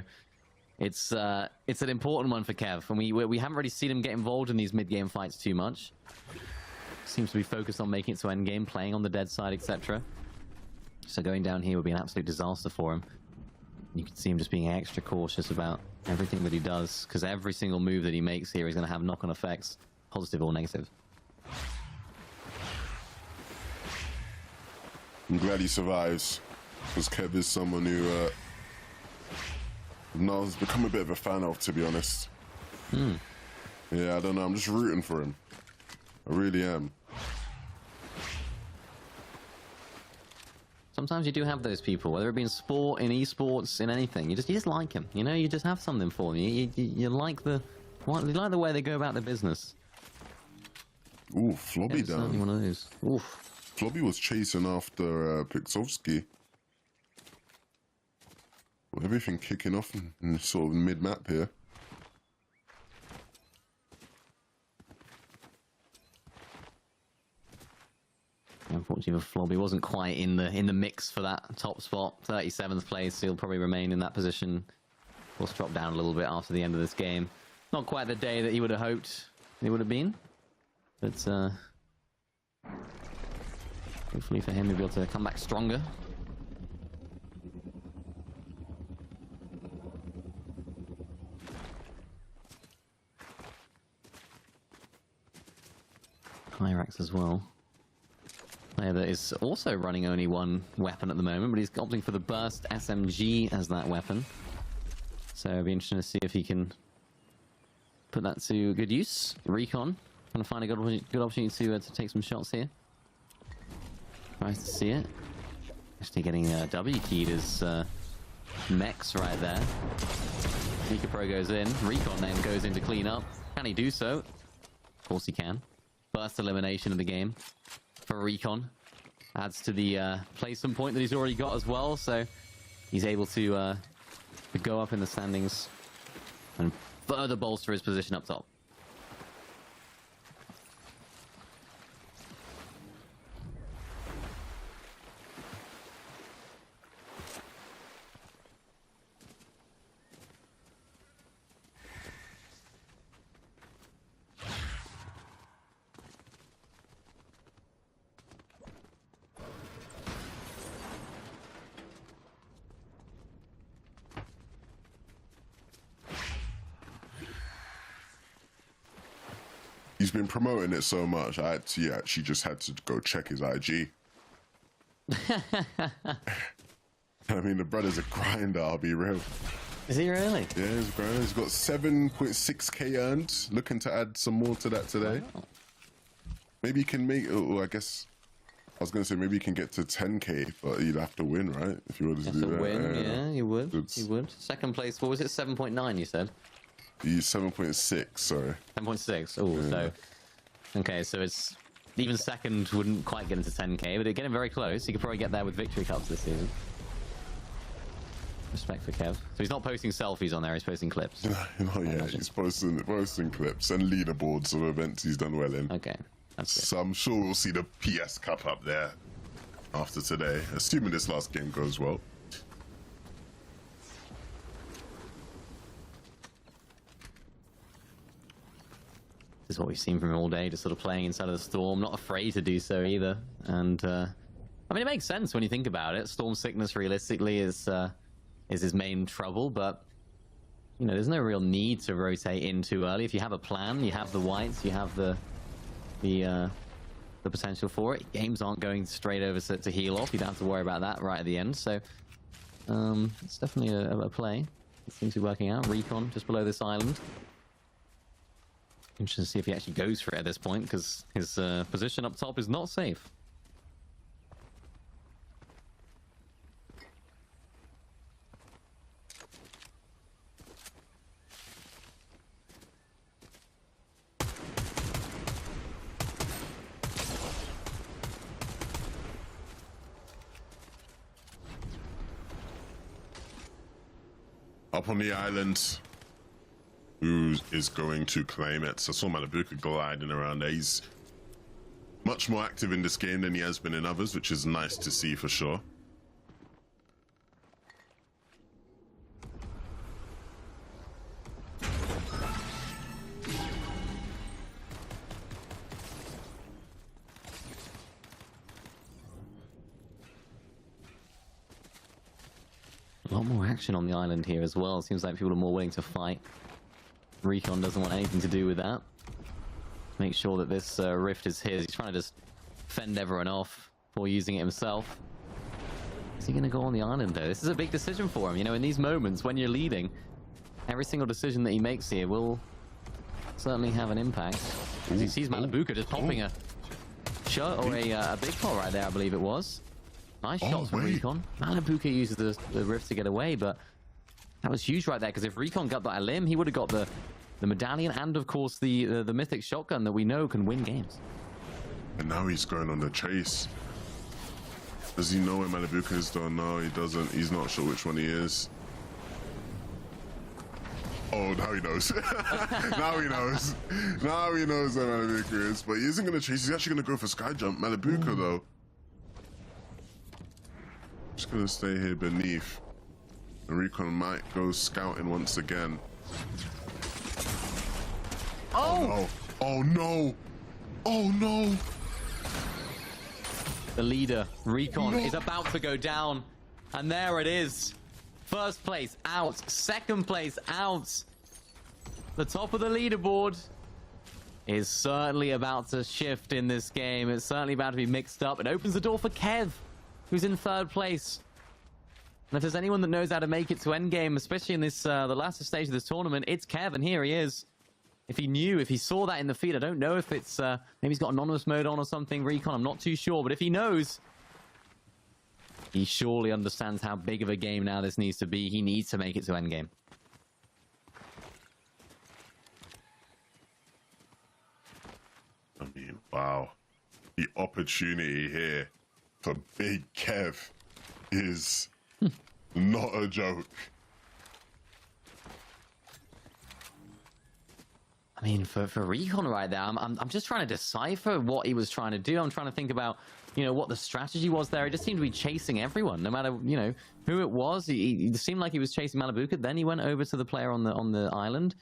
it's an important one for Kev, and we haven't really seen him get involved in these mid-game fights too much. Seems to be focused on making it to endgame, playing on the dead side, etc. So going down here would be an absolute disaster for him. You can see him just being extra cautious about everything that he does, because every single move that he makes here is going to have knock-on effects, positive or negative. I'm glad he survives, because Kev is someone who now has become a bit of a fan of, to be honest. Yeah, I don't know. I'm just rooting for him. I really am. Sometimes you do have those people, whether it be in sport, in esports, in anything. You just like them. You know, you just have something for them. You like the way they go about their business. Ooh, Flobby down. Certainly one of those. Oof. Flobby was chasing after Pixovsky. Well, everything kicking off in sort of mid-map here. Unfortunately for Flobby, wasn't quite in the mix for that top spot. 37th place, he'll probably remain in that position. Will drop down a little bit after the end of this game. Not quite the day that he would have hoped it would have been, but hopefully for him he'll be able to come back stronger. Hyrax as well. Player that is also running only one weapon at the moment, but he's opting for the burst SMG as that weapon. So it'll be interesting to see if he can put that to good use. Recon, trying to find a good opportunity to take some shots here. Nice to see it. Actually getting W keyed is Mex right there. Mika Pro goes in. Recon then goes in to clean up. Can he do so? Of course he can. First elimination of the game for Recon. Adds to the placement point that he's already got as well, so he's able to go up in the standings and further bolster his position up top. He's been promoting it so much, I actually just had to go check his IG. I mean, the brother's a grinder, I'll be real. Is he really? Yeah, he's a grinder. He's got 7.6k earned. Looking to add some more to that today. Oh. Maybe he can make, I guess, I was going to say maybe he can get to 10k, but he'd have to win, right? If you wanted to do that. Win, yeah, he would. It's... He would. Second place, what was it, 7.9 you said? He's 7.6, sorry. 7.6. Oh, yeah. So okay, so it's even second wouldn't quite get into 10k, but it'd get him very close. He could probably get there with victory cups this season. Respect for Kev. So he's not posting selfies on there; he's posting clips. Not yet. He's posting clips and leaderboards of events he's done well in. Okay, that's good. So I'm sure we'll see the PS Cup up there after today, assuming this last game goes well. what we've seen from him all day, just sort of playing inside of the Storm, not afraid to do so either. And I mean, it makes sense when you think about it. Storm sickness, realistically, is his main trouble, but you know, there's no real need to rotate in too early. If you have a plan, you have the whites, you have the potential for it. Games aren't going straight over to heal off. You don't have to worry about that right at the end. So it's definitely a play. It seems to be working out. Recon just below this island. Interesting to see if he actually goes for it at this point, because his position up top is not safe. Up on the island, who is going to claim it? So I saw Malabuka gliding around there. He's much more active in this game than he has been in others, which is nice to see for sure. A lot more action on the island here as well. Seems like people are more willing to fight. Recon doesn't want anything to do with that. Make sure that this rift is his. He's trying to just fend everyone off before using it himself. Is he going to go on the island, though? This is a big decision for him. You know, in these moments when you're leading, every single decision that he makes here will certainly have an impact. As he sees Malabuka just popping a shot or a big pot right there, I believe it was. Nice shots from Recon. Malabuka uses the rift to get away, but that was huge right there, because if Recon got that limb, he would have got the medallion and, of course, the mythic shotgun that we know can win games. And now he's going on the chase. Does he know where Malabuka is, though? No, he doesn't. He's not sure which one he is. Oh, now he knows. Now he knows. Now he knows where Malabuka is. But he isn't going to chase. He's actually going to go for sky jump. Malabuka, though. Just going to stay here beneath. And Recon might go scouting once again. Oh! Oh no! Oh no! The leader, Recon, is about to go down. And there it is. First place out. Second place out. The top of the leaderboard is certainly about to shift in this game. It's certainly about to be mixed up. It opens the door for Kev, who's in third place. And if there's anyone that knows how to make it to endgame, especially in this the latter stage of this tournament, it's Kev, and here he is. If he saw that in the feed, I don't know if it's maybe he's got anonymous mode on or something, Recon, I'm not too sure, but if he knows, he surely understands how big of a game now this needs to be. He needs to make it to endgame. I mean, wow. The opportunity here for Big Kev is not a joke. I mean, for Recon right there, I'm just trying to decipher what he was trying to do. I'm trying to think about, you know, what the strategy was there. He just seemed to be chasing everyone, no matter, you know, who it was. He seemed like he was chasing Malabuka. Then he went over to the player on the island,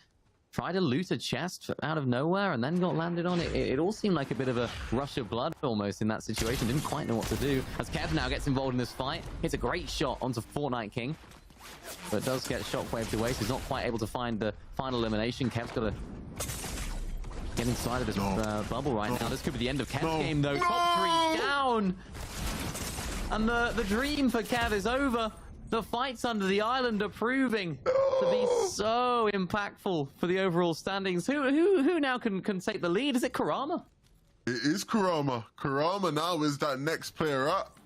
tried to loot a chest out of nowhere, and then got landed on it. It all seemed like a bit of a rush of blood almost in that situation. Didn't quite know what to do. As Kev now gets involved in this fight, it's a great shot onto Fortnite King, but does get shockwaved away, so he's not quite able to find the final elimination. Kev's got to get inside of this bubble right now. This could be the end of Kev's game, though. Top 3 down! And the dream for Kev is over. The fights under the island are proving to be so impactful for the overall standings. Who now can take the lead? Is it Kurama? It is Kurama. Kurama now is that next player up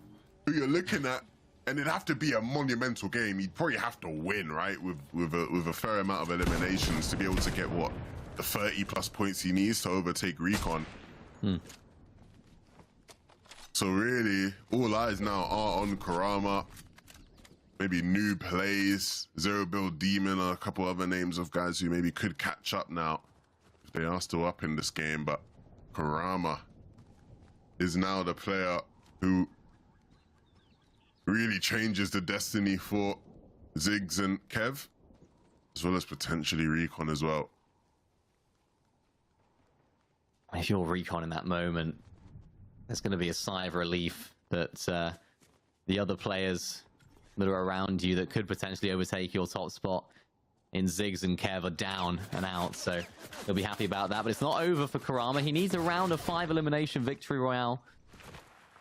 who you're looking at, and it'd have to be a monumental game. He'd probably have to win, right, with a fair amount of eliminations to be able to get what, the 30+ points he needs to overtake Recon. So really, all eyes now are on Kurama. Maybe new plays, Zero Build Demon, or a couple other names of guys who maybe could catch up now if they are still up in this game. But Kurama is now the player who really changes the destiny for Ziggs and Kev, as well as potentially Recon as well. If you're Recon in that moment, there's going to be a sigh of relief that the other players that are around you that could potentially overtake your top spot in Ziggs and Kev are down and out, so he'll be happy about that. But it's not over for Karama. He needs a round of 5 elimination victory royale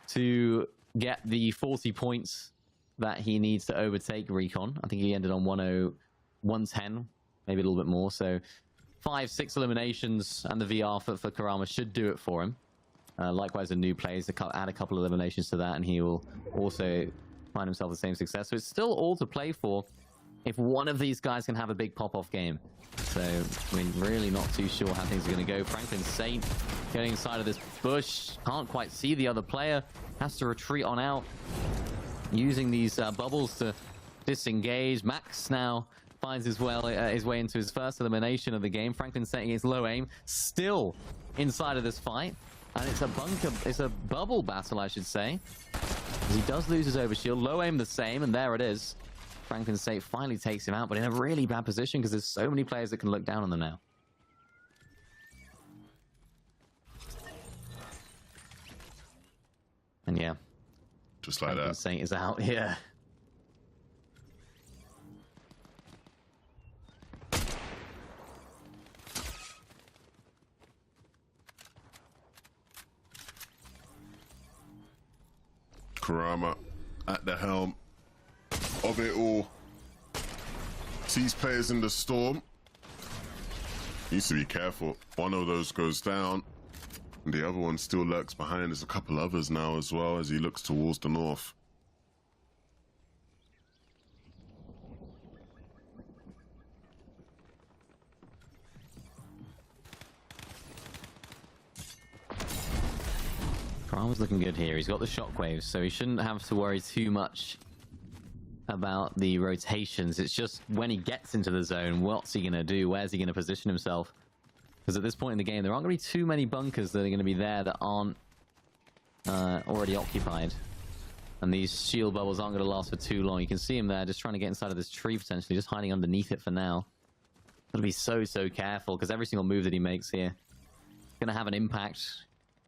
to get the 40 points that he needs to overtake Recon. I think he ended on 110, maybe a little bit more. So 5-6 eliminations and the VR for Karama should do it for him. Likewise, the new plays add a couple of eliminations to that, and he will also find himself the same success. So it's still all to play for if one of these guys can have a big pop-off game. So, I mean, really not too sure how things are going to go. Franklin Saint getting inside of this bush. Can't quite see the other player. Has to retreat on out. Using these bubbles to disengage. Max now finds his way into his first elimination of the game. Franklin Saint against Low Aim. Still inside of this fight. And it's a bunker, it's a bubble battle, I should say. As he does lose his overshield. Low Aim the same, and there it is. Franklin Saint finally takes him out, but in a really bad position because there's so many players that can look down on them now. And yeah. Just like Franklin that. Saint is out here. Karama at the helm of it all. Sees players in the storm. Needs to be careful. One of those goes down, and the other one still lurks behind. There's a couple others now as well as he looks towards the north. Karama's looking good here. He's got the shockwaves, so he shouldn't have to worry too much about the rotations. It's just when he gets into the zone, what's he going to do? Where's he going to position himself? Because at this point in the game, there aren't going to be too many bunkers that are going to be there that aren't already occupied. And these shield bubbles aren't going to last for too long. You can see him there just trying to get inside of this tree, potentially, just hiding underneath it for now. Got to be so careful, because every single move that he makes here is going to have an impact.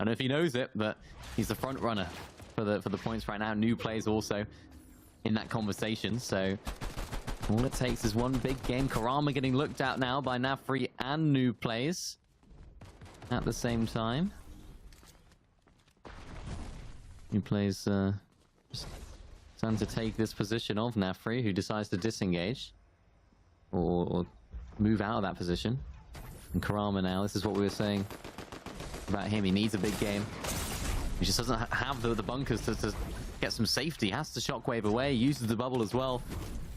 I don't know if he knows it, but he's the front runner for the points right now. New plays also in that conversation, so all it takes is one big game. Karama getting looked at now by Nafri and New plays at the same time. New plays just trying to take this position of Nafri, who decides to disengage or move out of that position. And Karama now, this is what we were saying about him. He needs a big game. He just doesn't have the bunkers to get some safety. He has to shockwave away. Uses the bubble as well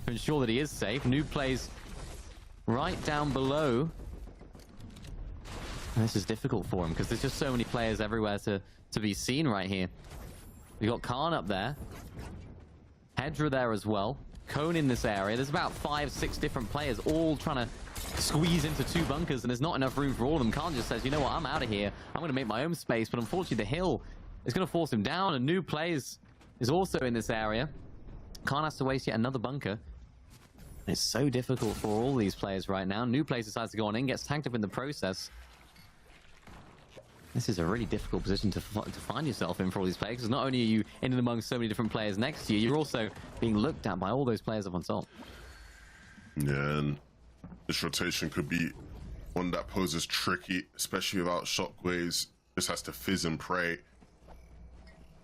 to ensure that he is safe. Noob plays right down below. And this is difficult for him because there's just so many players everywhere to be seen right here. We've got Khan up there. Hedra there as well. Cone in this area. There's about 5-6 different players all trying to squeeze into 2 bunkers, and there's not enough room for all of them. Khan just says, you know what, I'm out of here. I'm going to make my own space, but unfortunately the hill is going to force him down, and New plays is also in this area. Khan has to waste yet another bunker. It's so difficult for all these players right now. New plays decides to go on in, gets tanked up in the process. This is a really difficult position to find yourself in for all these players, because not only are you in and among so many different players next to you, you're also being looked at by all those players up on top. Yeah, and this rotation could be one that poses tricky, especially without shockwaves. Just has to fizz and pray.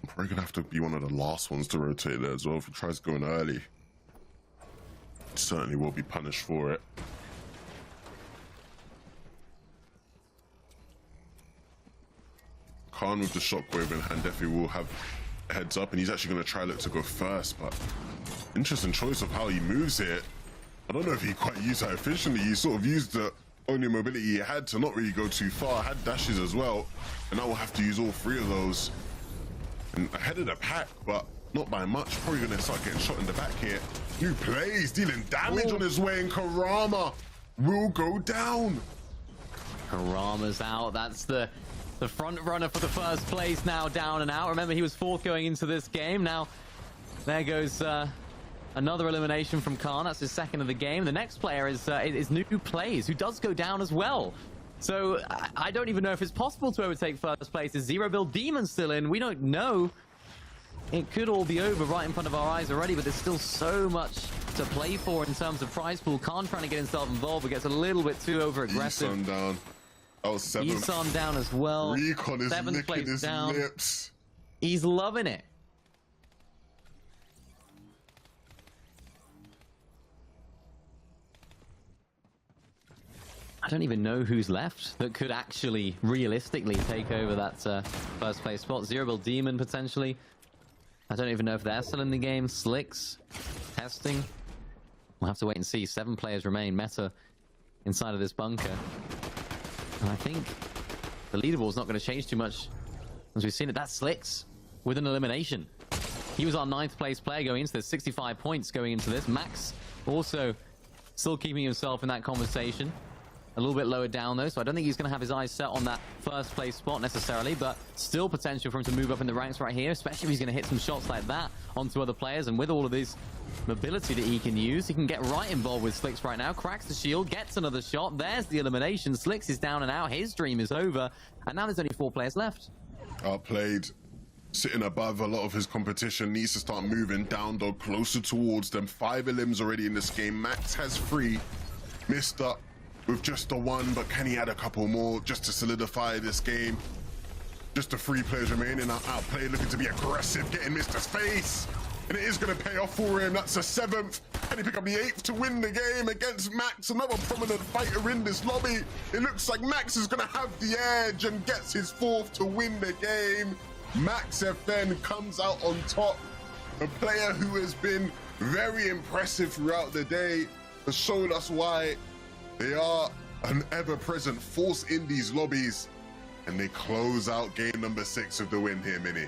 I'm probably gonna have to be one of the last ones to rotate there as well. If he tries going early, certainly will be punished for it. Khan with the shockwave in hand definitely will have heads up, and he's actually going to try look to go first, but interesting choice of how he moves here. I don't know if he quite used that efficiently. He sort of used the only mobility he had to not really go too far. Had dashes as well, and now we'll have to use all 3 of those. And ahead of the pack, but not by much. Probably going to start getting shot in the back here. New plays, dealing damage on his way, and Karama will go down. Karama's out. That's the front runner for the first place now, down and out. Remember, he was 4th going into this game. Now, there goes another elimination from Khan. That's his 2nd of the game. The next player is New Plays, who does go down as well. So I don't even know if it's possible to overtake first place. Is Zero Build Demon still in? We don't know. It could all be over right in front of our eyes already, but there's still so much to play for in terms of prize pool. Khan trying to get himself involved, but gets a little bit too over-aggressive. Isan down. That was 7th. Isan down as well. Recon is 7th licking place his down. lips. He's loving it. I don't even know who's left that could actually realistically take over that first place spot. Zero Build Demon potentially. I don't even know if they're still in the game. Slicks testing. We'll have to wait and see. 7 players remain. Meta inside of this bunker. And I think the leaderboard's not going to change too much as we've seen it. That's Slicks with an elimination. He was our 9th place player going into this. 65 points going into this. Max also still keeping himself in that conversation. A little bit lower down though, so I don't think he's going to have his eyes set on that first place spot necessarily, but still potential for him to move up in the ranks right here, especially if he's going to hit some shots like that onto other players. And with all of this mobility that he can use, he can get right involved with Slicks right now. Cracks the shield, gets another shot. There's the elimination. Slicks is down and out. His dream is over, and now there's only 4 players left. Outplayed, sitting above a lot of his competition, needs to start moving down though, closer towards them. 5 elims already in this game. Max has 3, missed up with just the 1, but can he add a couple more just to solidify this game? Just the 3 players remaining. Outplayed, looking to be aggressive, getting Mr. Face, and it is going to pay off for him. That's the 7th. Can he pick up the 8th to win the game against Max? Another prominent fighter in this lobby. It looks like Max is going to have the edge and gets his 4th to win the game. Max FN comes out on top. A player who has been very impressive throughout the day, has showed us why they are an ever-present force in these lobbies, and they close out game number 6 of the win here, Mini.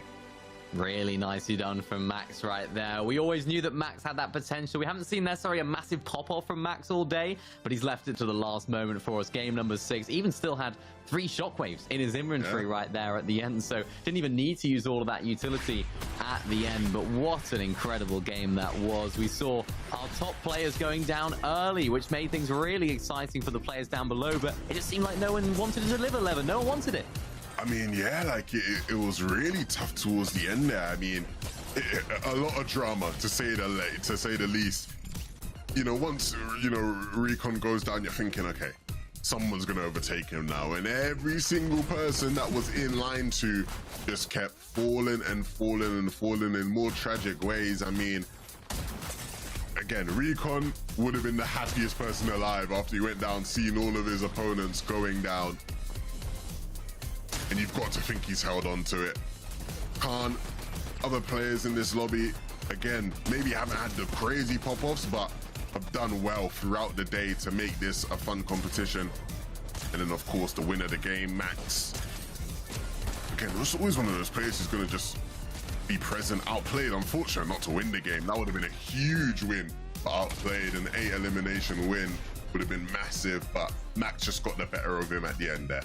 Really nicely done from Max right there. We always knew that Max had that potential. We haven't seen necessarily a massive pop-off from Max all day, but he's left it to the last moment for us. Game number 6. Even still had 3 shockwaves in his inventory right there at the end, so didn't even need to use all of that utility at the end. But what an incredible game that was. We saw our top players going down early, which made things really exciting for the players down below, but it just seemed like no one wanted to deliver, Levin. No one wanted it. I mean, yeah, like it was really tough towards the end there. I mean, a lot of drama to say the least. You know, once Recon goes down, you're thinking, okay, someone's gonna overtake him now, and every single person that was in line to just kept falling and falling and falling in more tragic ways. I mean, again, Recon would have been the happiest person alive after he went down, seeing all of his opponents going down. And you've got to think he's held on to it. Khan, other players in this lobby, again, maybe haven't had the crazy pop-offs, but have done well throughout the day to make this a fun competition. And then, of course, the winner of the game, Max. Again, it's always one of those players who's going to just be present. Outplayed, unfortunate not to win the game. That would have been a huge win. But Outplayed, an 8 elimination win would have been massive, but Max just got the better of him at the end there.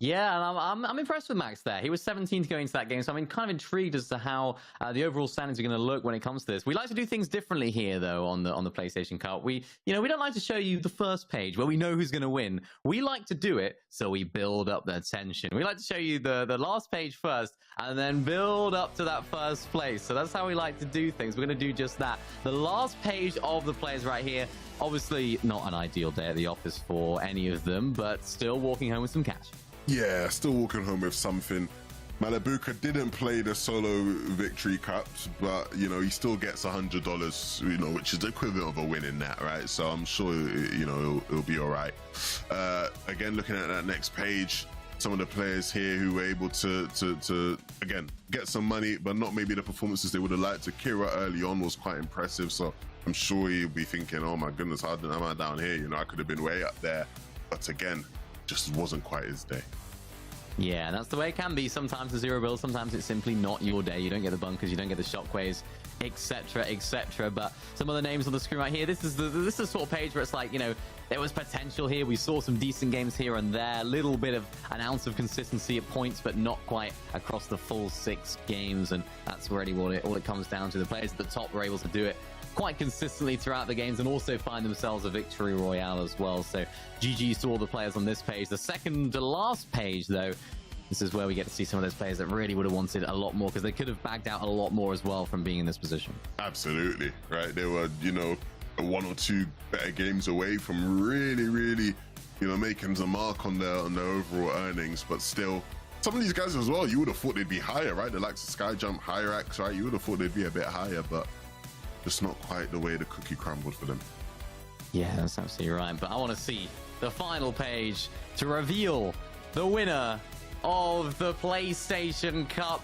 Yeah, and I'm impressed with Max there. He was 17th going into that game, so I'm kind of intrigued as to how the overall standings are going to look when it comes to this. We like to do things differently here, though, on the PlayStation Cup. We don't like to show you the first page where we know who's going to win. We like to do it so we build up the tension. We like to show you the last page first and then build up to that first place. So that's how we like to do things. We're going to do just that. The last page of the players right here. Obviously, not an ideal day at the office for any of them, but still walking home with some cash. Yeah, still walking home with something. Malabuka didn't play the solo victory cups, but he still gets $100, which is the equivalent of a win in that, right? So I'm sure it'll be all right. Again, looking at that next page, some of the players here who were able to again get some money, but not maybe the performances they would have liked. To Kira early on was quite impressive, so I'm sure he'll be thinking, oh my goodness, how am I down here? I could have been way up there, but again, just wasn't quite his day. Yeah, that's the way it can be. Sometimes the zero build, sometimes it's simply not your day. You don't get the bunkers, you don't get the shockwaves, etc., etc. But some of the names on the screen right here, this is the sort of page where it's like, there was potential here. We saw some decent games here and there, a little bit of an ounce of consistency at points, but not quite across the full 6 games. And that's really all it comes down to. The players at the top were able to do it quite consistently throughout the games and also find themselves a victory royale as well. So GG's to all the players on this page. The second to last page, though, this is where we get to see some of those players that really would have wanted a lot more, because they could have bagged out a lot more as well from being in this position. Absolutely, right? They were, you know, 1 or 2 better games away from really, you know, making the mark on their overall earnings, but still, some of these guys as well, you would have thought they'd be higher, right? The likes of Skyjump, Hyrax, right? You would have thought they'd be a bit higher, but just not quite the way the cookie crumbled for them. Yeah, that's absolutely right. But I want to see the final page to reveal the winner of the PlayStation Cup.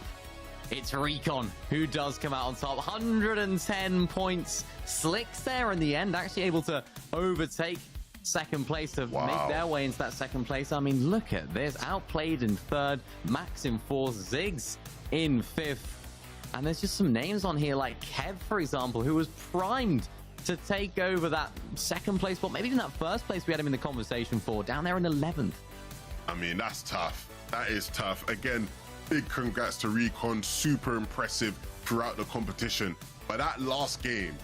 It's Recon who does come out on top. 110 points. Slicks there in the end, actually able to overtake second place to make their way into that second place. I mean, look at this. Outplayed in third, Max in fourth, Ziggs in fifth. And there's just some names on here like Kev, for example, who was primed to take over that second place spot. Maybe even that first place we had him in the conversation for, down there in 11th. I mean, that's tough. That is tough. Again, big congrats to Recon. Super impressive throughout the competition. But that last game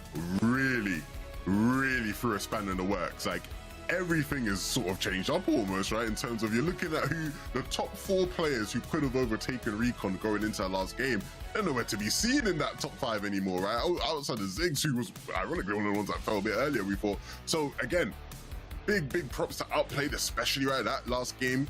really threw a spanner in the works. Like, everything is sort of changed up almost, right? In terms of, you're looking at who the top 4 players who could have overtaken Recon going into that last game. They're nowhere to be seen in that top 5 anymore, right? Outside of Ziggs, who was ironically one of the ones that fell a bit earlier, we thought. So again, big props to Outplayed, especially right that last game.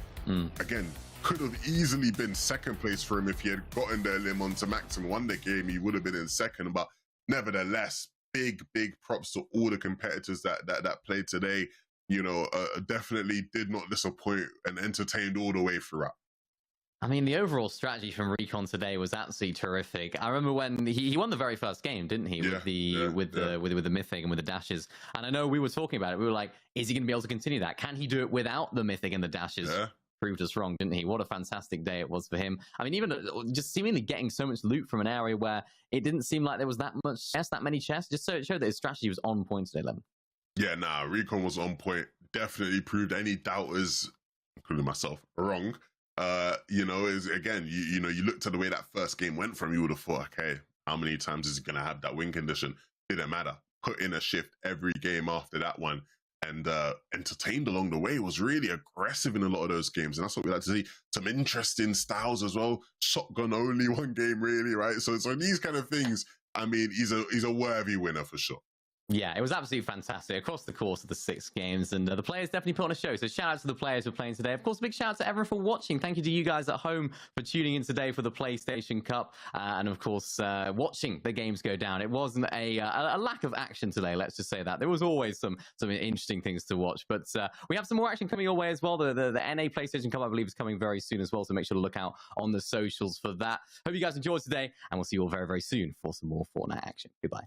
Again, could have easily been second place for him if he had gotten there limb onto Max and won the game. He would have been in second, but nevertheless, big props to all the competitors that played today. You know, definitely did not disappoint and entertained all the way throughout. I mean, the overall strategy from Recon today was absolutely terrific. I remember when he won the very first game, didn't he? With the mythic and with the dashes. And I know we were talking about it. We were like, is he going to be able to continue that? Can he do it without the mythic and the dashes? Yeah. Proved us wrong, didn't he? What a fantastic day it was for him. I mean, even just seemingly getting so much loot from an area where it didn't seem like there was that many chests. Just so it showed that his strategy was on point today, Lemon. Yeah, nah, Recon was on point. Definitely proved any doubters, including myself, wrong. You know, is again, you know, you looked at the way that first game went from, you would have thought, okay, how many times is he going to have that win condition? Didn't matter. Put in a shift every game after that one, and entertained along the way. Was really aggressive in a lot of those games, and that's what we like to see. Some interesting styles as well. Shotgun only one game, really, right? So these kind of things. I mean, he's a worthy winner for sure. Yeah, it was absolutely fantastic across the course of the 6 games, and the players definitely put on a show. So shout out to the players who are playing today. Of course, a big shout out to everyone for watching. Thank you to you guys at home for tuning in today for the PlayStation Cup, and of course, watching the games go down. It wasn't a lack of action today, let's just say that. There was always some interesting things to watch, but we have some more action coming your way as well. The NA PlayStation Cup, I believe, is coming very soon as well, so make sure to look out on the socials for that. Hope you guys enjoyed today, and we'll see you all very, very soon for some more Fortnite action. Goodbye.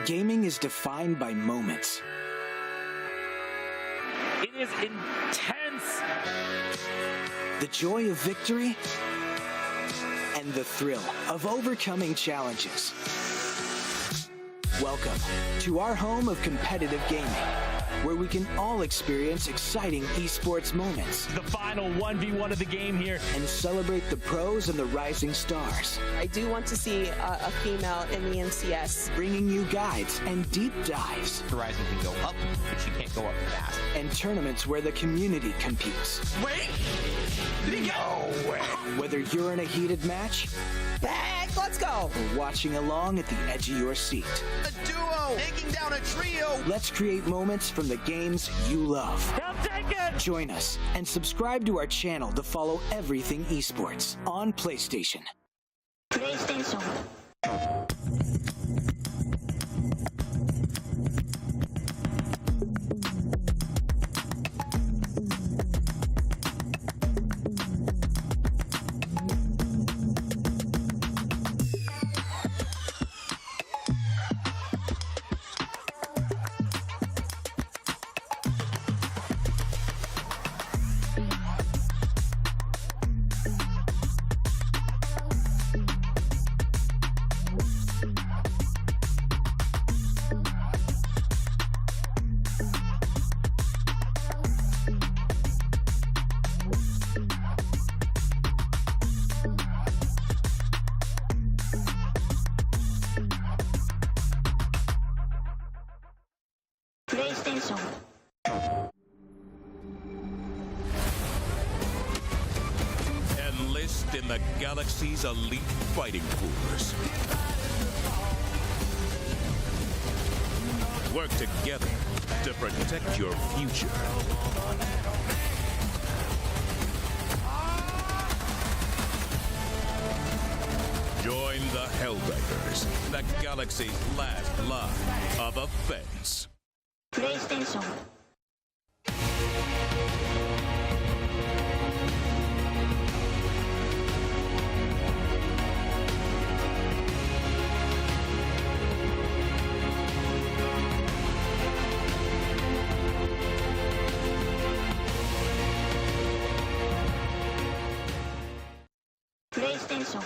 Gaming is defined by moments. It is intense. The joy of victory and the thrill of overcoming challenges. Welcome to our home of competitive gaming, where we can all experience exciting esports moments The final 1v1 of the game here. and celebrate the pros and the rising stars, I do want to see a female in the NCS. bringing you guides and deep dives Horizon can go up, but she can't go up fast. and tournaments where the community competes. Wait! No way! Whether you're in a heated match Back, let's go. or watching along at the edge of your seat, A duo taking down a trio. let's create moments from the games you love. He'll take it. Join us and subscribe to our channel to follow everything esports on PlayStation. PlayStation. PlayStation. Enlist in the galaxy's elite fighting force. Work together to protect your future. Join the Hellbangers, the galaxy's last line of offense. PlayStation. PlayStation.